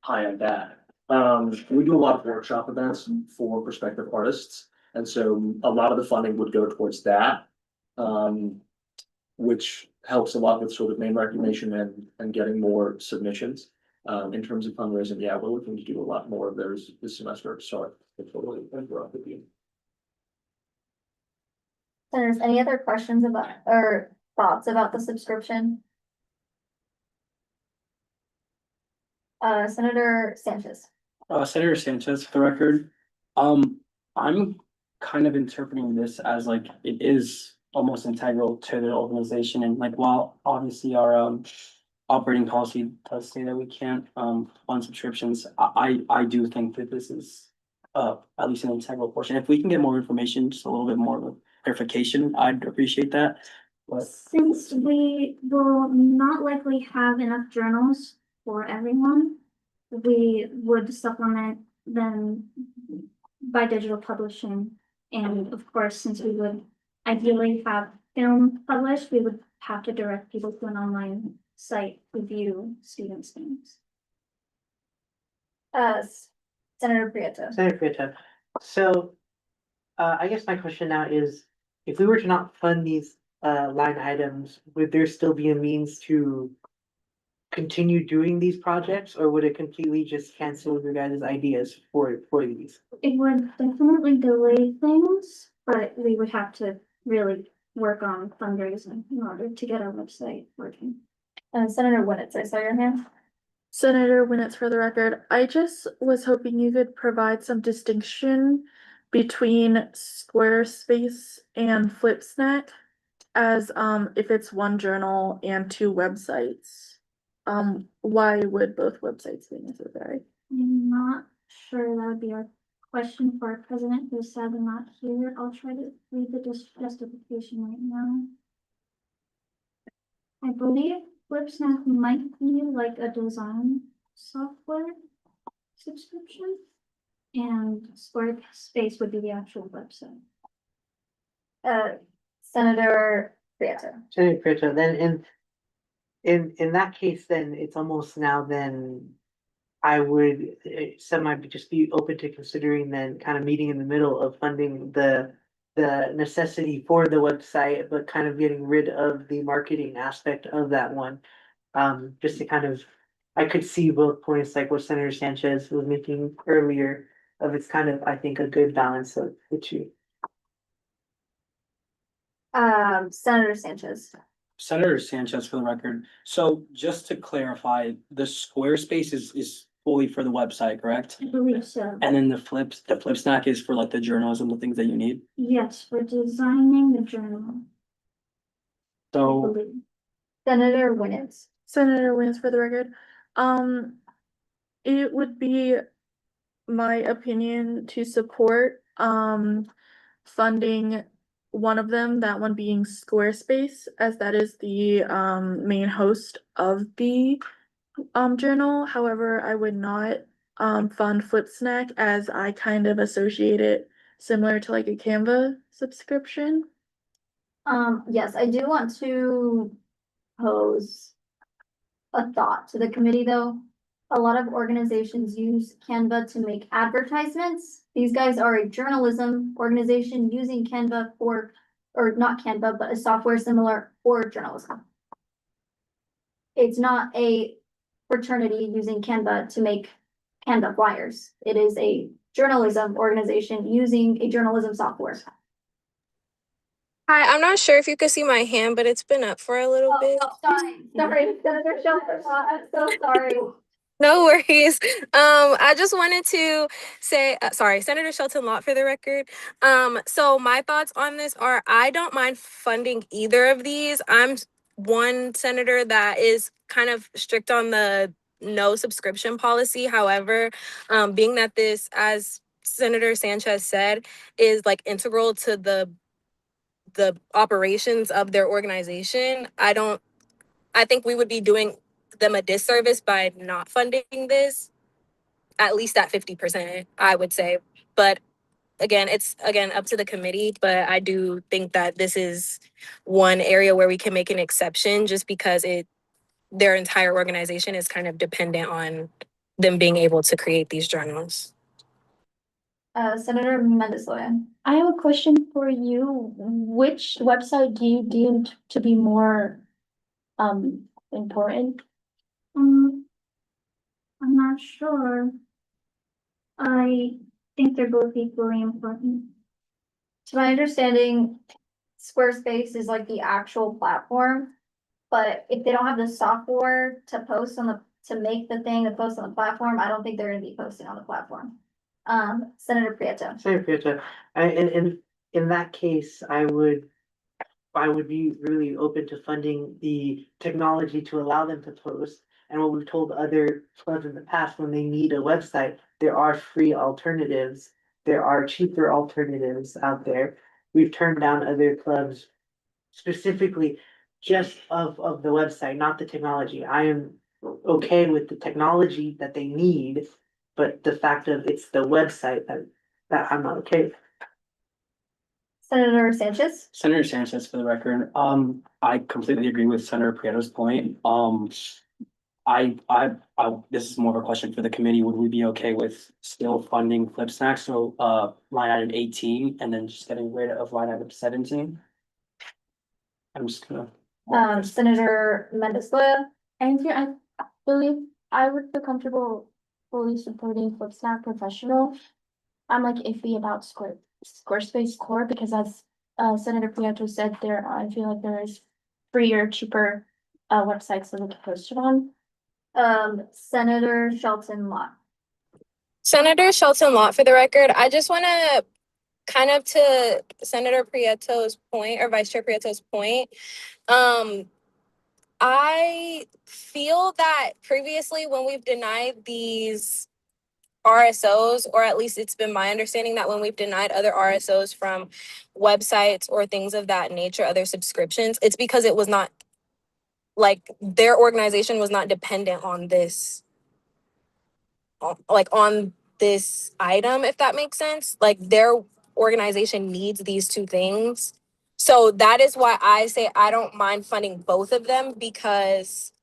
Hi, I'm Dad. We do a lot of workshop events for prospective artists, and so a lot of the funding would go towards that. Which helps a lot with sort of name recognition and getting more submissions. In terms of fundraising, yeah, we're looking to do a lot more of those this semester, so I totally interrupt with you. Senators, any other questions about or thoughts about the subscription? Senator Sanchez. Senator Sanchez, for the record, I'm kind of interpreting this as like it is almost integral to the organization, and like while obviously our operating policy does say that we can't fund subscriptions, I do think that this is at least an integral portion. If we can get more information, just a little bit more of a clarification, I'd appreciate that. But Since we will not likely have enough journals for everyone, we would supplement them by digital publishing. And of course, since we would ideally have film published, we would have to direct people to an online site to view students' things. Senator Prieto. Senator Prieto. So, I guess my question now is, if we were to not fund these line items, would there still be a means to continue doing these projects, or would it completely just cancel your guys' ideas for these? It would definitely delay things, but we would have to really work on fundraising in order to get our website working. Senator Winnetz, I saw your hand. Senator Winnetz, for the record, I just was hoping you could provide some distinction between Squarespace and Flip Snack, as if it's one journal and two websites. Why would both websites be necessary? I'm not sure that would be our question for our president, who's sadly not here. I'll try to read the justification right now. I believe FlipSnap might be like a design software subscription, and Squarespace would be the actual website. Senator Prieto. Senator Prieto, then in that case, then it's almost now then I would just be open to considering then kind of meeting in the middle of funding the necessity for the website, but kind of getting rid of the marketing aspect of that one. Just to kind of, I could see both points, like what Senator Sanchez was making earlier, of it's kind of, I think, a good balance of the two. Senator Sanchez. Senator Sanchez, for the record, so just to clarify, the Squarespace is fully for the website, correct? I believe so. And then the Flip Snack is for like the journalism, the things that you need. Yes, for designing the journal. So Senator Winnetz. Senator Williams for the record. It would be my opinion to support funding one of them, that one being Squarespace, as that is the main host of the journal. However, I would not fund FlipSnack, as I kind of associate it similar to like a Canva subscription. Yes, I do want to pose a thought to the committee, though. A lot of organizations use Canva to make advertisements. These guys are a journalism organization using Canva for, or not Canva, but a software similar for journalism. It's not a fraternity using Canva to make Canva flyers. It is a journalism organization using a journalism software. Hi, I'm not sure if you could see my hand, but it's been up for a little bit. Sorry, Senator Shelton, I'm so sorry. No worries. I just wanted to say, sorry, Senator Shelton Lott for the record. So my thoughts on this are, I don't mind funding either of these. I'm one senator that is kind of strict on the no subscription policy. However, being that this, as Senator Sanchez said, is like integral to the operations of their organization, I think we would be doing them a disservice by not funding this, at least at 50%, I would say. But again, it's up to the committee, but I do think that this is one area where we can make an exception, just because their entire organization is kind of dependent on them being able to create these journals. Senator Mendez-Loya. I have a question for you. Which website do you deem to be more important? I'm not sure. I think they're both equally important. To my understanding, Squarespace is like the actual platform. But if they don't have the software to post on to make the thing to post on the platform, I don't think they're gonna be posting on the platform. Senator Prieto. Senator Prieto, in that case, I would be really open to funding the technology to allow them to post. And what we've told other clubs in the past, when they need a website, there are free alternatives. There are cheaper alternatives out there. We've turned down other clubs specifically just of the website, not the technology. I am okay with the technology that they need, but the fact of it's the website that I'm not okay with. Senator Sanchez. Senator Sanchez for the record. I completely agree with Senator Prieto's point. This is more of a question for the committee. Would we be okay with still funding FlipSnack? So, line item 18, and then just getting rid of line item 17? I'm just gonna. Senator Mendez-Loya. And here, I believe I would feel comfortable fully supporting FlipSnap Professional. I'm like iffy about Squarespace Core, because as Senator Prieto said, I feel like there is freer, cheaper websites that we can post it on. Senator Shelton Lott. Senator Shelton Lott for the record. I just want to kind of to Senator Prieto's point, or Vice Chair Prieto's point. I feel that previously when we've denied these RSOs, or at least it's been my understanding that when we've denied other RSOs from websites or things of that nature, other subscriptions, it's because it was not, like, their organization was not dependent on this, like on this item, if that makes sense. Like, their organization needs these two things. So that is why I say I don't mind funding both of them, because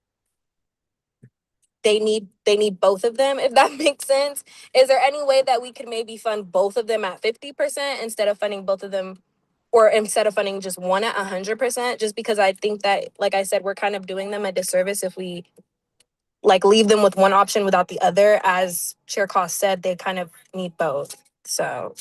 they need both of them, if that makes sense. Is there any way that we could maybe fund both of them at 50% instead of funding both of them, or instead of funding just one at 100%? Just because I think that, like I said, we're kind of doing them a disservice if we like leave them with one option without the other. As Chair Cost said, they kind of need both. So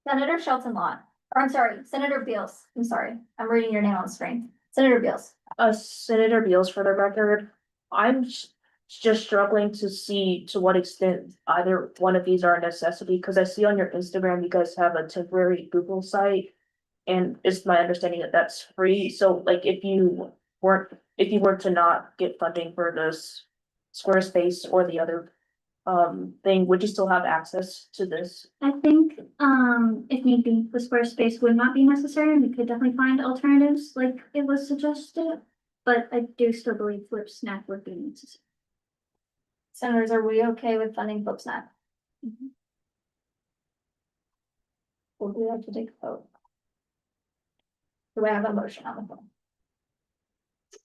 Senator Shelton Lott. Or I'm sorry, Senator Beals. I'm sorry. I'm reading your name on the screen. Senator Beals. Senator Beals for the record. I'm just struggling to see to what extent either one of these are a necessity, because I see on your Instagram you guys have a temporary Google site, and it's my understanding that that's free. So like if you weren't if you were to not get funding for this Squarespace or the other thing, would you still have access to this? I think, if need be, the Squarespace would not be necessary, and we could definitely find alternatives like it was suggested. But I do still believe Flip Snack would be necessary. Senators, are we okay with funding Flip Snack? Would we have to take a vote? Do we have a motion on the phone?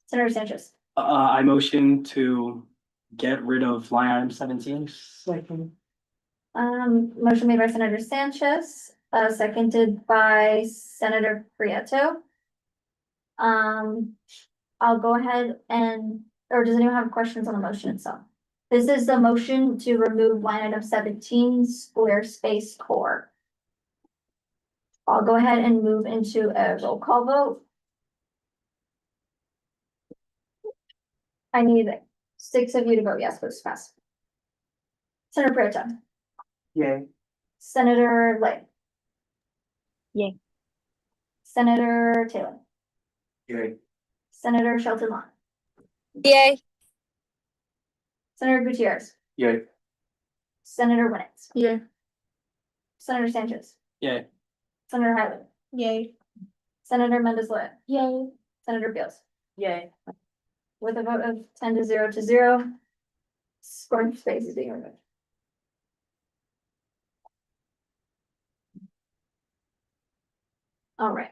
Senator Sanchez, I motion to get rid of line item 17. motion made by Senator Sanchez, seconded by Senator Prieto. I'll go ahead and, or does anyone have questions on the motion itself? This is the motion to remove line item 17, Squarespace core. I'll go ahead and move into a roll call vote. I need 6 of you to vote yes for this pass. Senator Prieto. Yay. Senator Lay. Yay. Senator Taylor. Yay. Senator Shelton Long. Yay. Senator Gutierrez. Yay. Senator Winnett. Yay. Senator Sanchez. Yay. Senator Hyland. Yay. Senator Mendez Loya. Yay. Senator Beals. Yay. With a vote of 10 to 0, Squarespace is being removed. All right.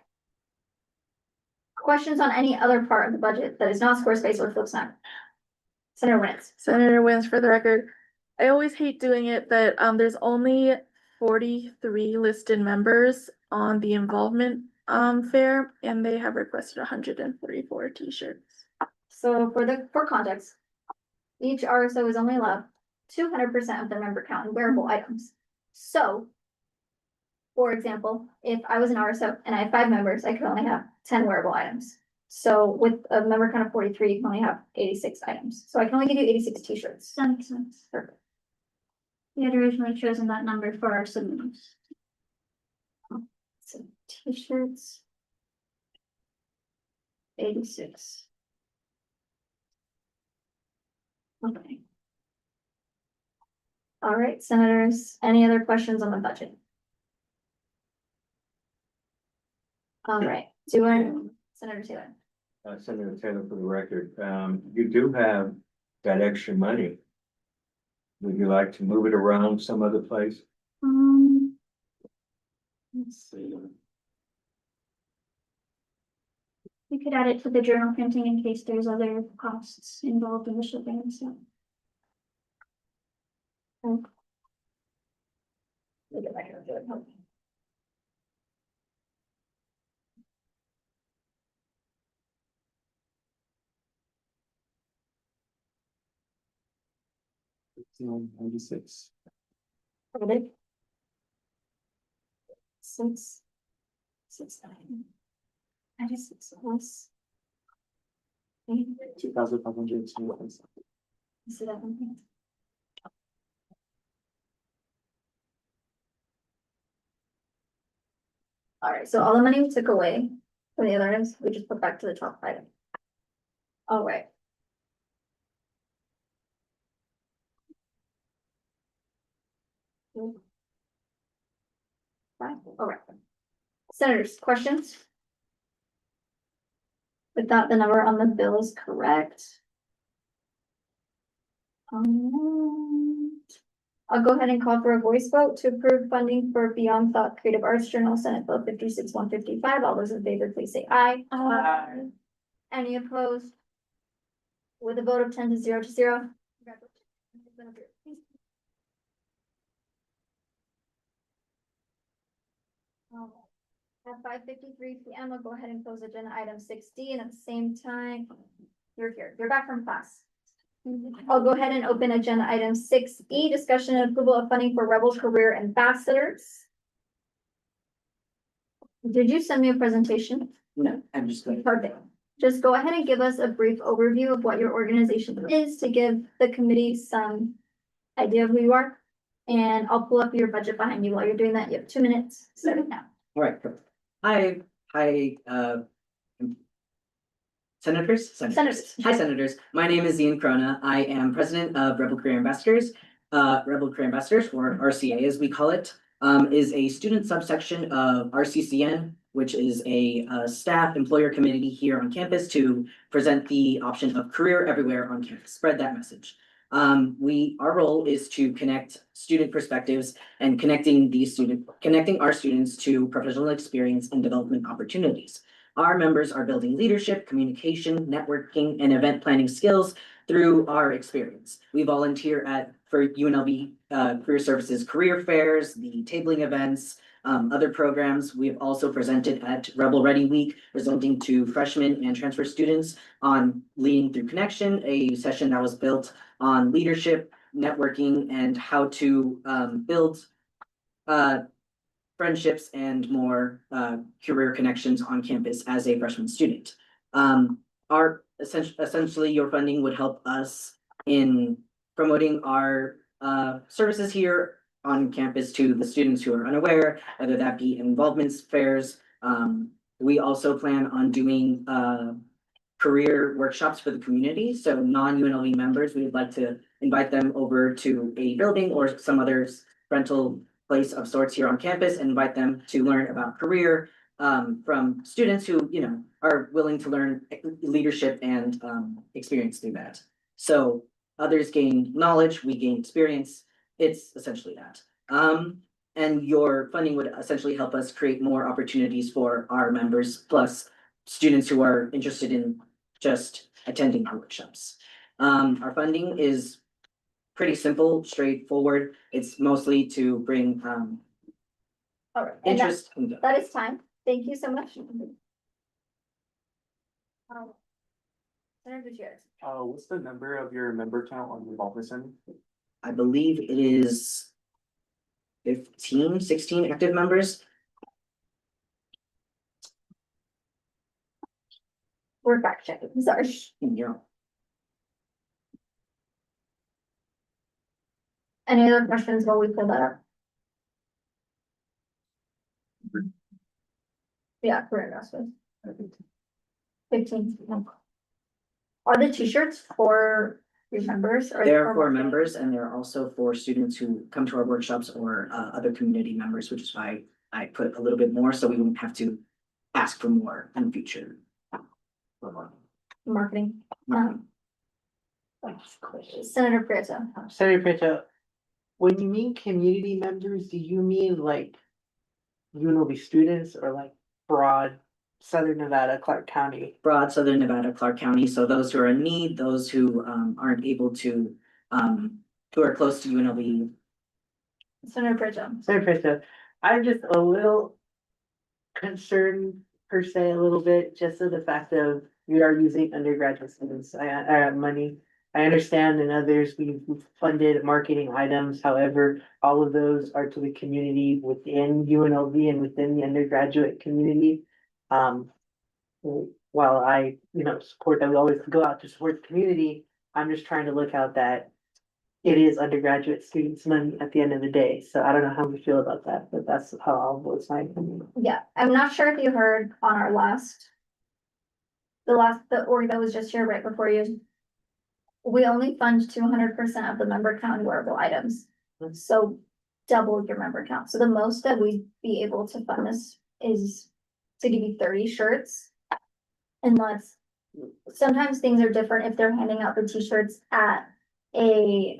Questions on any other part of the budget that is not Squarespace or FlipSnap? Senator Winnett. Senator wins for the record. I always hate doing it, but there's only 43 listed members on the involvement fair, and they have requested 144 t-shirts. So for context, each RSO is only allowed 200% of their member count in wearable items. So, for example, if I was an RSO and I had 5 members, I could only have 10 wearable items. So with a member count of 43, you can only have 86 items. So I can only give you 86 t-shirts. That makes sense. Perfect. We had originally chosen that number for our submittals. So t-shirts. 86. Okay. All right, senators, any other questions on the budget? All right, Senator Taylor. Senator Taylor, for the record, you do have that extra money. Would you like to move it around some other place? Let's see. We could add it to the journal printing in case there's other costs involved in the shipping and stuff. Look at my calculator. $96. Okay. 6, 9. I just 6 plus. 2,500. So that one. All right, so all the money we took away from the other items, we just put back to the top item. All right. Right, all right. Senators, questions? We thought the number on the bill is correct. I'll go ahead and call for a voice vote to approve funding for Beyond Thought Creative Arts Journal, Senate Bill 56-155. All those in favor, please say aye. Aye. Any opposed? With a vote of 10 to 0. At 5:53 p.m., I'll go ahead and close agenda item 6D, and at the same time, you're here, you're back from class. I'll go ahead and open agenda item 6E, discussion and approval of funding for Rebel Career Ambassadors. Did you send me a presentation? No, I'm just going. Perfect. Just go ahead and give us a brief overview of what your organization is to give the committee some idea of who you are. And I'll pull up your budget behind you while you're doing that. You have 2 minutes. Start it now. All right. Hi, Senators. Hi, Senators. My name is Ian Crona. I am president of Rebel Career Ambassadors. Rebel Career Ambassadors, or RCA as we call it, is a student subsection of RCCN, which is a staff employer community here on campus to present the option of career everywhere on campus, spread that message. Our role is to connect student perspectives and connecting our students to professional experience and development opportunities. Our members are building leadership, communication, networking, and event planning skills through our experience. We volunteer for UNLV Career Services career fairs, the tabling events, other programs. We have also presented at Rebel Ready Week, presenting to freshmen and transfer students on Leading Through Connection, a session that was built on leadership, networking, and how to build friendships and more career connections on campus as a freshman student. Essentially, your funding would help us in promoting our services here on campus to the students who are unaware, whether that be involvements fairs. We also plan on doing career workshops for the community. So non-UNLV members, we would like to invite them over to a building or some other rental place of sorts here on campus and invite them to learn about career from students who, are willing to learn leadership and experience through that. So others gain knowledge, we gain experience. It's essentially that. And your funding would essentially help us create more opportunities for our members, plus students who are interested in just attending our workshops. Our funding is pretty simple, straightforward. It's mostly to bring All right, and interest. that is time. Thank you so much. Senator Gutierrez. What's the number of your member count on the Involvement Center? I believe it is 15, 16 active members. We're fact checking, sorry. Yeah. Any other questions while we pull that up? Yeah, career investment. 15. Are the t-shirts for your members? Or They're for marketing? members and they're also for students who come to our workshops or other community members, which is why I put a little bit more so we wouldn't have to ask for more in the future. Marketing. Senator Prieto. Senator Prieto, when you mean community members, do you mean like UNLV students or like broad Southern Nevada, Clark County? Broad Southern Nevada, Clark County. So those who are in need, those who aren't able to, who are close to UNLV. Senator Prieto. Senator Prieto, I'm just a little concerned per se, a little bit, just of the fact of we are using undergraduate students money. I understand in others we've funded marketing items, however, all of those are to the community within UNLV and within the undergraduate community. While I, support that we always go out to support the community, I'm just trying to look out that it is undergraduate students' money at the end of the day. So I don't know how we feel about that, but that's how I'll voice my opinion. Yeah, I'm not sure if you heard on our the org that was just here right before you. We only fund 200% of the member count in wearable items. So double your member count. So the most that we'd be able to fund this is to give you 30 shirts. Unless sometimes things are different if they're handing out the t-shirts at a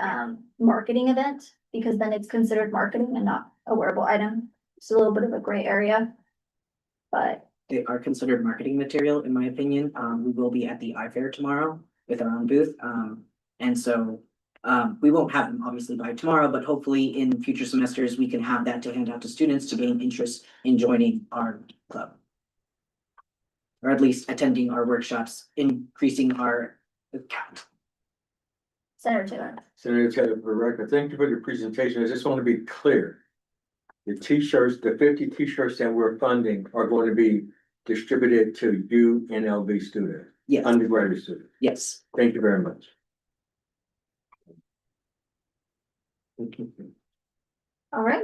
marketing event, because then it's considered marketing and not a wearable item. It's a little bit of a gray area. But They are considered marketing material, in my opinion. We will be at the iFair tomorrow with our own booth. And so we won't have them obviously by tomorrow, but hopefully in future semesters, we can have that to hand out to students to gain interest in joining our club. Or at least attending our workshops, increasing our count. Senator Taylor. Senator Taylor, for the record, thank you for your presentation. I just want to be clear. The t-shirts, the 50 t-shirts that we're funding are going to be distributed to UNLV students. Yes. Undergraduate students. Yes. Thank you very much. All right.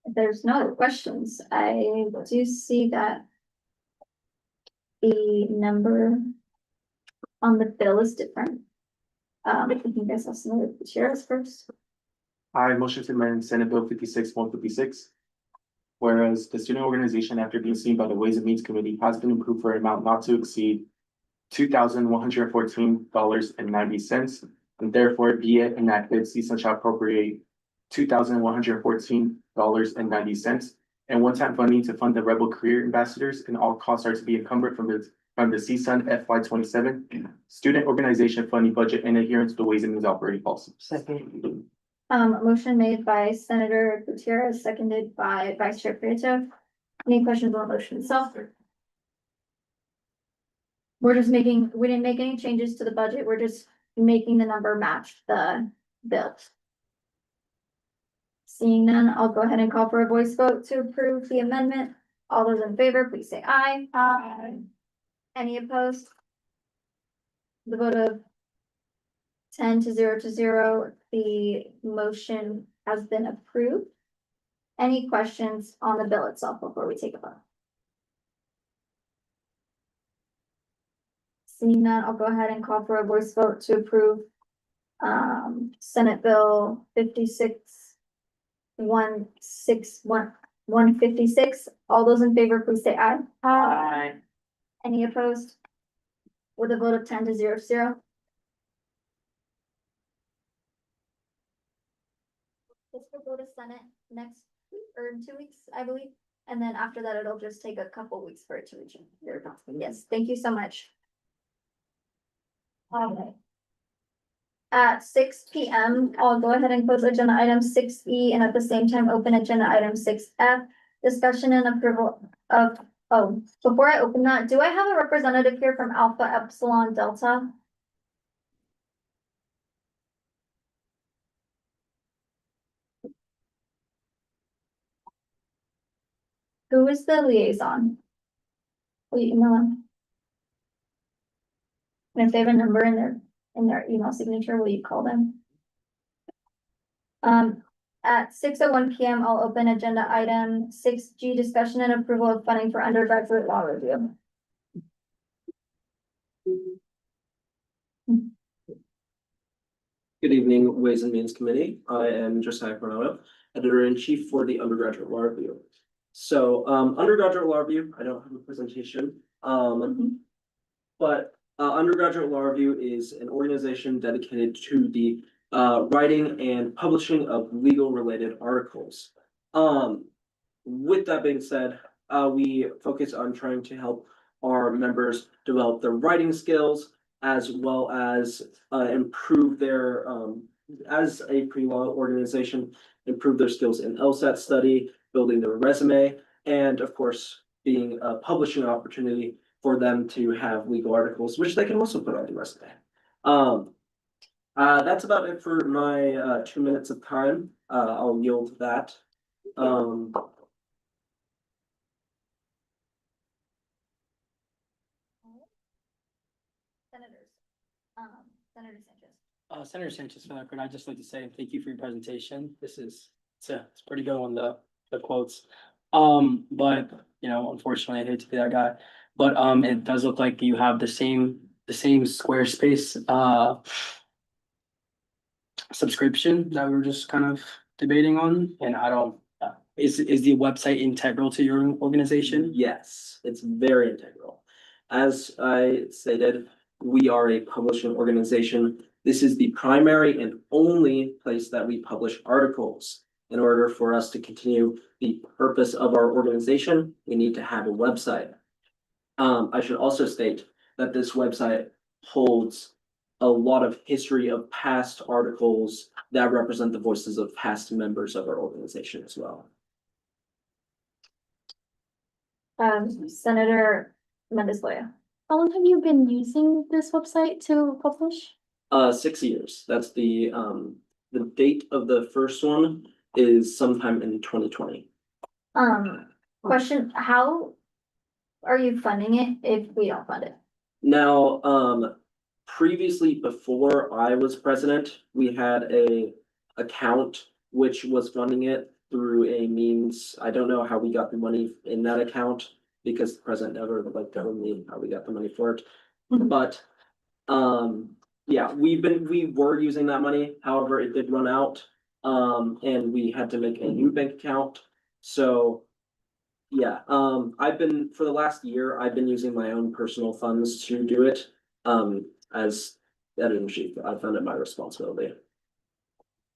If there's no other questions, I do see that the number on the bill is different. I think you guys have some of the materials first. I motion to amend Senate Bill 56-156. Whereas the student organization, after being seen by the Ways and Means Committee, has been approved for an amount not to exceed $2,114.90, and therefore be it enacted, CSUN shall appropriate $2,114.90 and one-time funding to fund the Rebel Career Ambassadors, and all costs are to be encumbered from the CSUN FY27 student organization funding budget in adherence to the Ways and Means operating policy. Second. Motion made by Senator Gutierrez, seconded by Vice Chair Prieto. Any questions on the motion itself? We didn't make any changes to the budget. We're just making the number match the bill. Seeing none, I'll go ahead and call for a voice vote to approve the amendment. All those in favor, please say aye. Aye. Any opposed? The vote of 10-0, the motion has been approved. Any questions on the bill itself before we take a vote? Seeing none, I'll go ahead and call for a voice vote to approve Senate Bill 156. All those in favor, please say aye. Aye. Any opposed? With a vote of 10-0. This will go to Senate next week or in 2 weeks, I believe. And then after that, it'll just take a couple weeks for it to reach your council. Yes, thank you so much. Okay. At 6 p.m., I'll go ahead and close agenda item 6E and at the same time open agenda item 6F. Discussion and approval of, before I open that, do I have a representative here from Alpha Epsilon Delta? Who is the liaison? Will you email them? And if they have a number in their email signature, will you call them? At 6:01 p.m., I'll open agenda item 6G, discussion and approval of funding for undergraduate law review. Good evening, Ways and Means Committee. I am Josiah Coronado, Editor-in-Chief for the Undergraduate Law Review. So, undergraduate law review, I don't have a presentation, but Undergraduate Law Review is an organization dedicated to the writing and publishing of legal related articles. With that being said, we focus on trying to help our members develop their writing skills as well as improve their, as a pre-law organization, improve their skills in LSAT study, building their resume, and of course, being a publishing opportunity for them to have legal articles, which they can also put on the resume. That's about it for my 2 minutes of time. I'll yield that. Senators, Senator Sanchez. Senator Sanchez, for the record, I'd just like to say thank you for your presentation. It's pretty good on the quotes. But you know, unfortunately, I hate to be that guy. But it does look like you have the same Squarespace subscription that we were just kind of debating on, and I don't. Is the website integral to your organization? Yes, it's very integral. As I stated, we are a publishing organization. This is the primary and only place that we publish articles. In order for us to continue the purpose of our organization, we need to have a website. I should also state that this website holds a lot of history of past articles that represent the voices of past members of our organization as well. Senator Mendez-Loya. How long have you been using this website to publish? 6 years. That's the date of the first one is sometime in 2020. Question, how are you funding it if we don't fund it? Now, previously, before I was president, we had a account which was funding it through a means. I don't know how we got the money in that account because the president never told me how we got the money for it. But Yeah, we were using that money, however, it did run out. And we had to make a new bank account, so. Yeah, for the last year, I've been using my own personal funds to do it, as editor-in-chief, I found it my responsibility.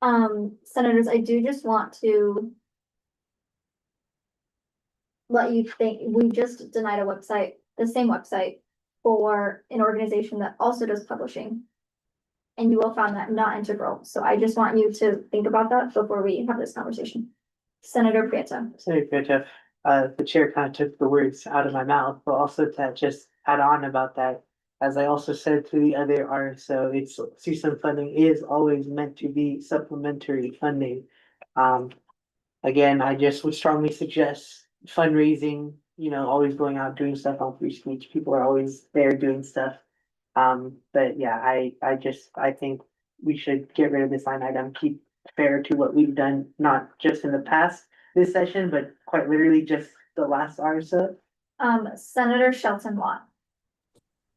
Senators, I do just want to let you think, we just denied a website, the same website, for an organization that also does publishing. And you will find that not integral, so I just want you to think about that before we have this conversation. Senator Prieto. Sorry, Petra. The chair kind of took the words out of my mouth, but also to just add on about that, as I also said to the other RSO, it's CSUN funding is always meant to be supplementary funding. Again, I just would strongly suggest fundraising, always going out doing stuff on free speech. People are always there doing stuff. But yeah, I think we should get rid of this line item, keep fair to what we've done, not just in the past this session, but quite literally just the last RSO. Senator Shelton Watt.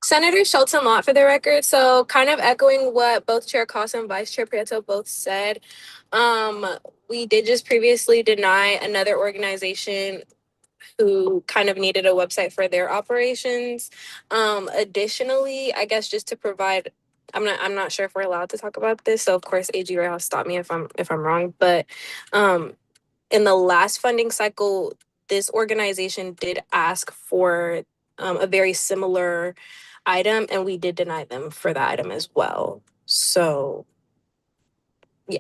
Senator Shelton Lott for the record. So kind of echoing what both Chair Costa and Vice Chair Prieto both said. We did just previously deny another organization who kind of needed a website for their operations. Additionally, I guess just to provide, I'm not sure if we're allowed to talk about this. So of course AG Ray will stop me if I'm wrong. But in the last funding cycle, this organization did ask for a very similar item, and we did deny them for that item as well. So, yeah.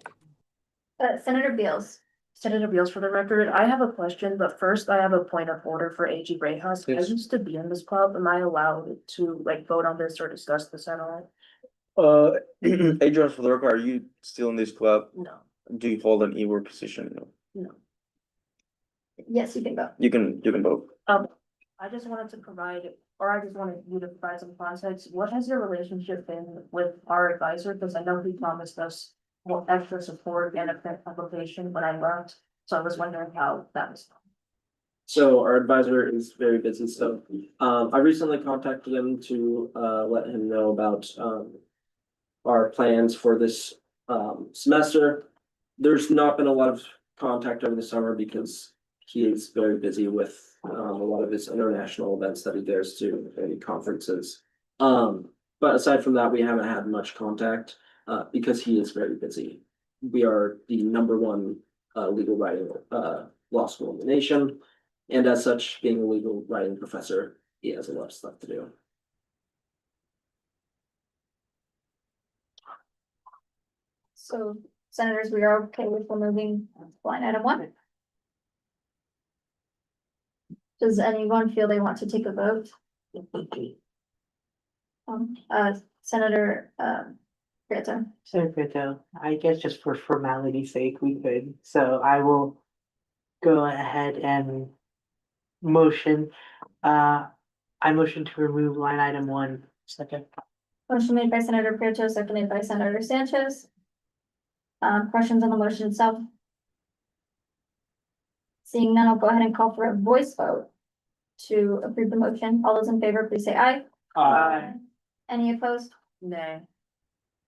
Senator Beals. Senator Beals, for the record, I have a question, but first I have a point of order for AG Rehas. I Yes. used to be in this club. Am I allowed to vote on this or discuss this at all? Adrian, for the record, are you still in this club? No, Do you hold an EWOR position? No. no. Yes, you can vote. You can vote. I just wanted to provide, or I just wanted you to provide some context. What has your relationship been with our advisor? Because I know he promised us more extra support and a application when I left. So I was wondering how that was. So our advisor is very busy, so I recently contacted him to let him know about our plans for this semester. There's not been a lot of contact over the summer because he is very busy with a lot of his international events that he goes to, any conferences. But aside from that, we haven't had much contact because he is very busy. We are the #1 legal writing law school in the nation. And as such, being a legal writing professor, he has a lot of stuff to do. So senators, we are okay with removing line item 1. Does anyone feel they want to take a vote? Senator, Prieto. Senator Prieto, I guess just for formality's sake, we could, so I will go ahead and motion, I motion to remove line item 1. Second. Motion made by Senator Prieto, seconded by Senator Sanchez. Questions on the motion itself? Seeing none, I'll go ahead and call for a voice vote to approve the motion. All those in favor, please say aye. Aye. Any opposed? Nay.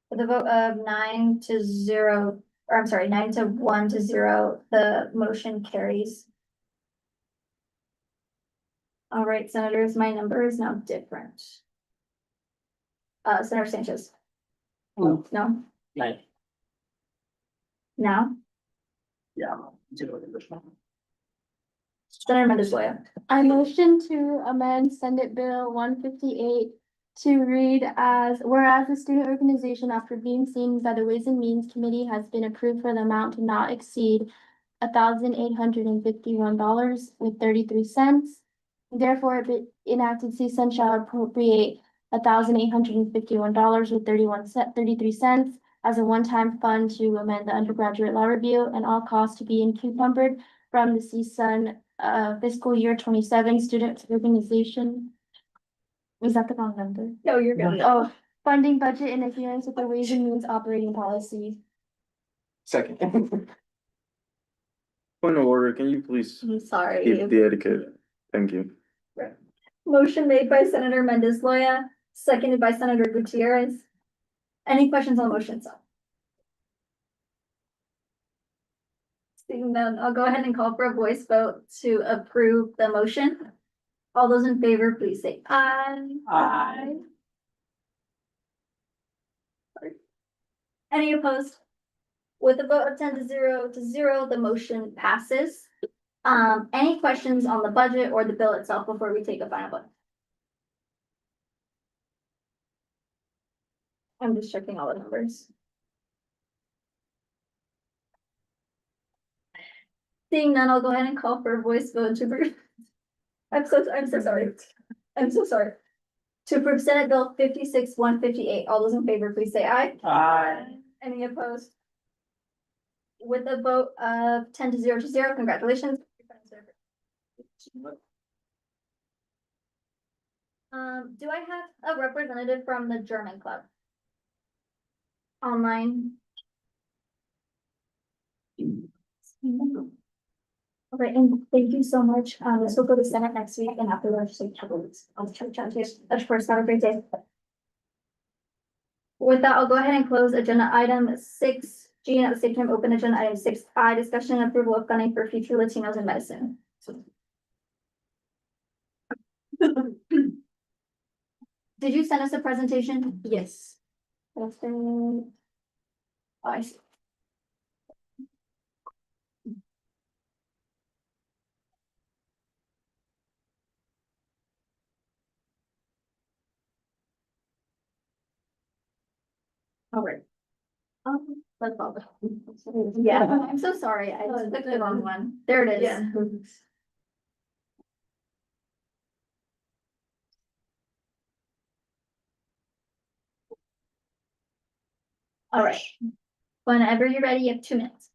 With a vote of 9-0, or I'm sorry, 9-1-0, the motion carries. All right, senators, my number is now different. Senator Sanchez. No. No? Nay. Now? Yeah. Senator Mendez-Loya. I motion to amend Senate Bill 158 to read as, whereas the student organization, after being seen by the Ways and Means Committee, has been approved for the amount to not exceed $1,851.33. Therefore, it be enacted, CSUN shall appropriate $1,851.33 as a one-time fund to amend the undergraduate law review, and all costs to be encumbered from the CSUN fiscal year 27 student organization. Was that the wrong number? No, you're good. Oh, funding budget in adherence with the Ways and Means operating policy. Second. Point of order, can you please I'm sorry. keep the etiquette? Thank you. Motion made by Senator Mendez-Loya, seconded by Senator Gutierrez. Any questions on the motion itself? Seeing none, I'll go ahead and call for a voice vote to approve the motion. All those in favor, please say aye. Aye. Any opposed? With a vote of 10-0, the motion passes. Any questions on the budget or the bill itself before we take a final vote? I'm just checking all the numbers. Seeing none, I'll go ahead and call for a voice vote to approve. I'm so sorry. I'm so sorry. To approve Senate Bill 56-158. All those in favor, please say aye. Aye. Any opposed? With a vote of 10-0, congratulations. Do I have a representative from the German club? Online. Okay, and thank you so much. This will go to Senate next week and after legislature. I'll chat to you. Of course, have a great day. With that, I'll go ahead and close agenda item 6G and at the same time open agenda item 6I, discussion and approval of funding for future Latinos in medicine. Did you send us a presentation? Yes. That's been. I see. All right. That's all. Yeah, I'm so sorry. I clicked the wrong one. There it is. Yeah. All right. Whenever you're ready, you have 2 minutes.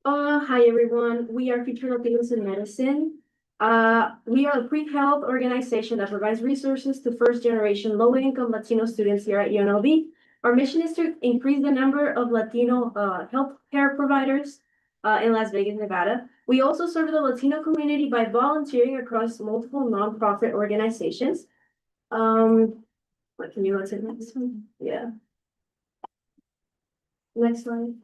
Hi everyone, we are Future Latinos in Medicine. We are a pre-health organization that provides resources to first-generation low-income Latino students here at UNLV. Our mission is to increase the number of Latino healthcare providers in Las Vegas, Nevada. We also serve the Latino community by volunteering across multiple nonprofit organizations. What can you go to the next one? Yeah. Next slide.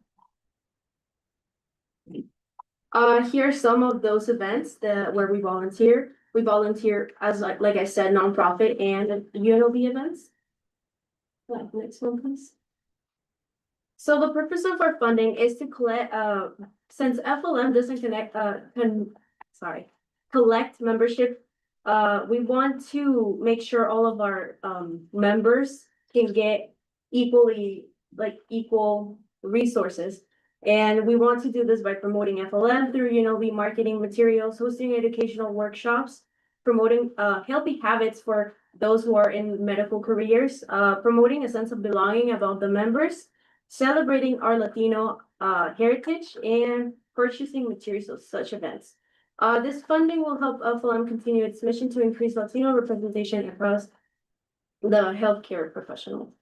Here are some of those events where we volunteer. We volunteer as like I said, nonprofit and UNLV events. Next one, please. So the purpose of our funding is to collect, since FLM doesn't collect membership, we want to make sure all of our members can get equal resources. And we want to do this by promoting FLM through UNLV marketing materials, hosting educational workshops, promoting healthy habits for those who are in medical careers, promoting a sense of belonging about the members, celebrating our Latino heritage, and purchasing materials of such events. This funding will help FLM continue its mission to increase Latino representation across the healthcare professionals.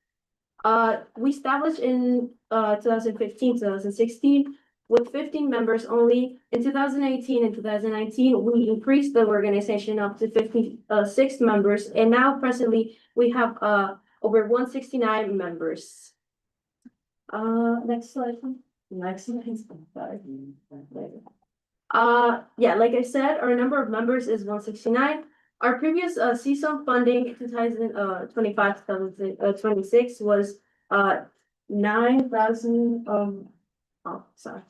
We established in 2015, 2016 with 15 members only. In 2018 and 2019, we increased the organization up to 56 members, and now presently we have over 169 members. Next slide. Next slide. Yeah, like I said, our number of members is 169. Our previous CSUN funding in 2025, 2026 was 9,000 sorry.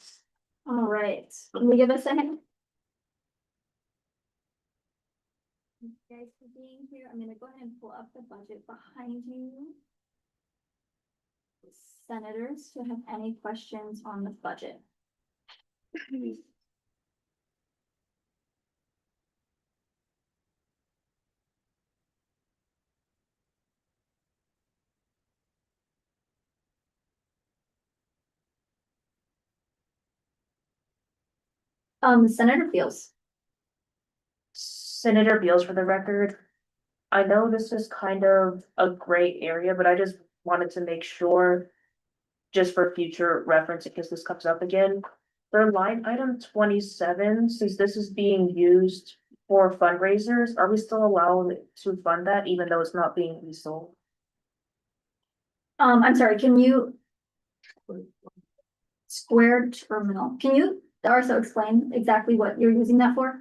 All right, can we give us a second? Thank you guys for being here. I'm gonna go ahead and pull up the budget behind you. Senators, do you have any questions on the budget? Senator Beals. Senator Beals, for the record, I know this is kind of a gray area, but I just wanted to make sure, just for future reference, in case this comes up again, for line item 27, since this is being used for fundraisers, are we still allowed to fund that even though it's not being resold? I'm sorry, can you? Square terminal, can you also explain exactly what you're using that for?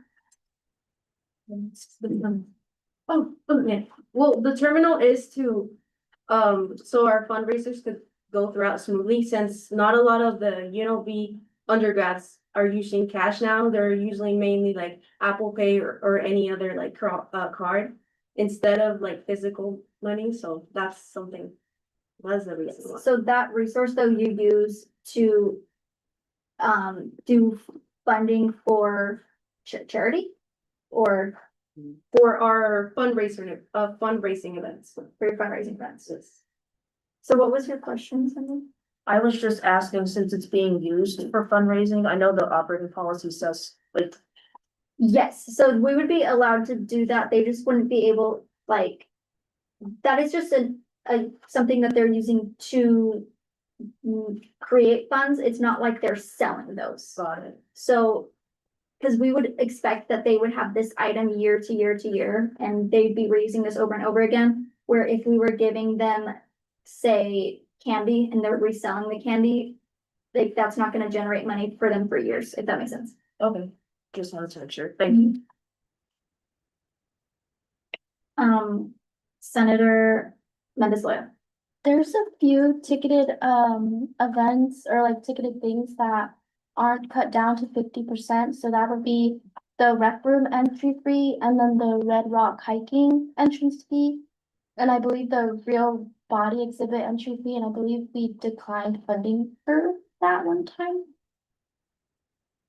Oh, okay, well, the terminal is to, so our fundraisers could go throughout smoothly, since not a lot of the UNLV undergrads are using cash now, they're usually mainly like Apple Pay or any other like card instead of like physical money, so that's something, that's the reason why. So that resource though you use to do funding for charity or For our fundraising events. for your fundraising events? So what was your question, Cindy? I was just asking, since it's being used for fundraising, I know the operating policy says, like, Yes, so we would be allowed to do that. They just wouldn't be able, like, that is just something that they're using to create funds. It's not like they're selling those. got it. So, because we would expect that they would have this item year to year to year, and they'd be reusing this over and over again. Where if we were giving them, say, candy and they're reselling the candy, like that's not gonna generate money for them for years, if that makes sense. Okay, just wanted to make sure. Thank you. Senator Mendes Loyo. There's a few ticketed events or like ticketed things that aren't cut down to 50%. So that would be the rec room entry fee and then the Red Rock hiking entrance fee. And I believe the real body exhibit entry fee, and I believe we declined funding for that one time.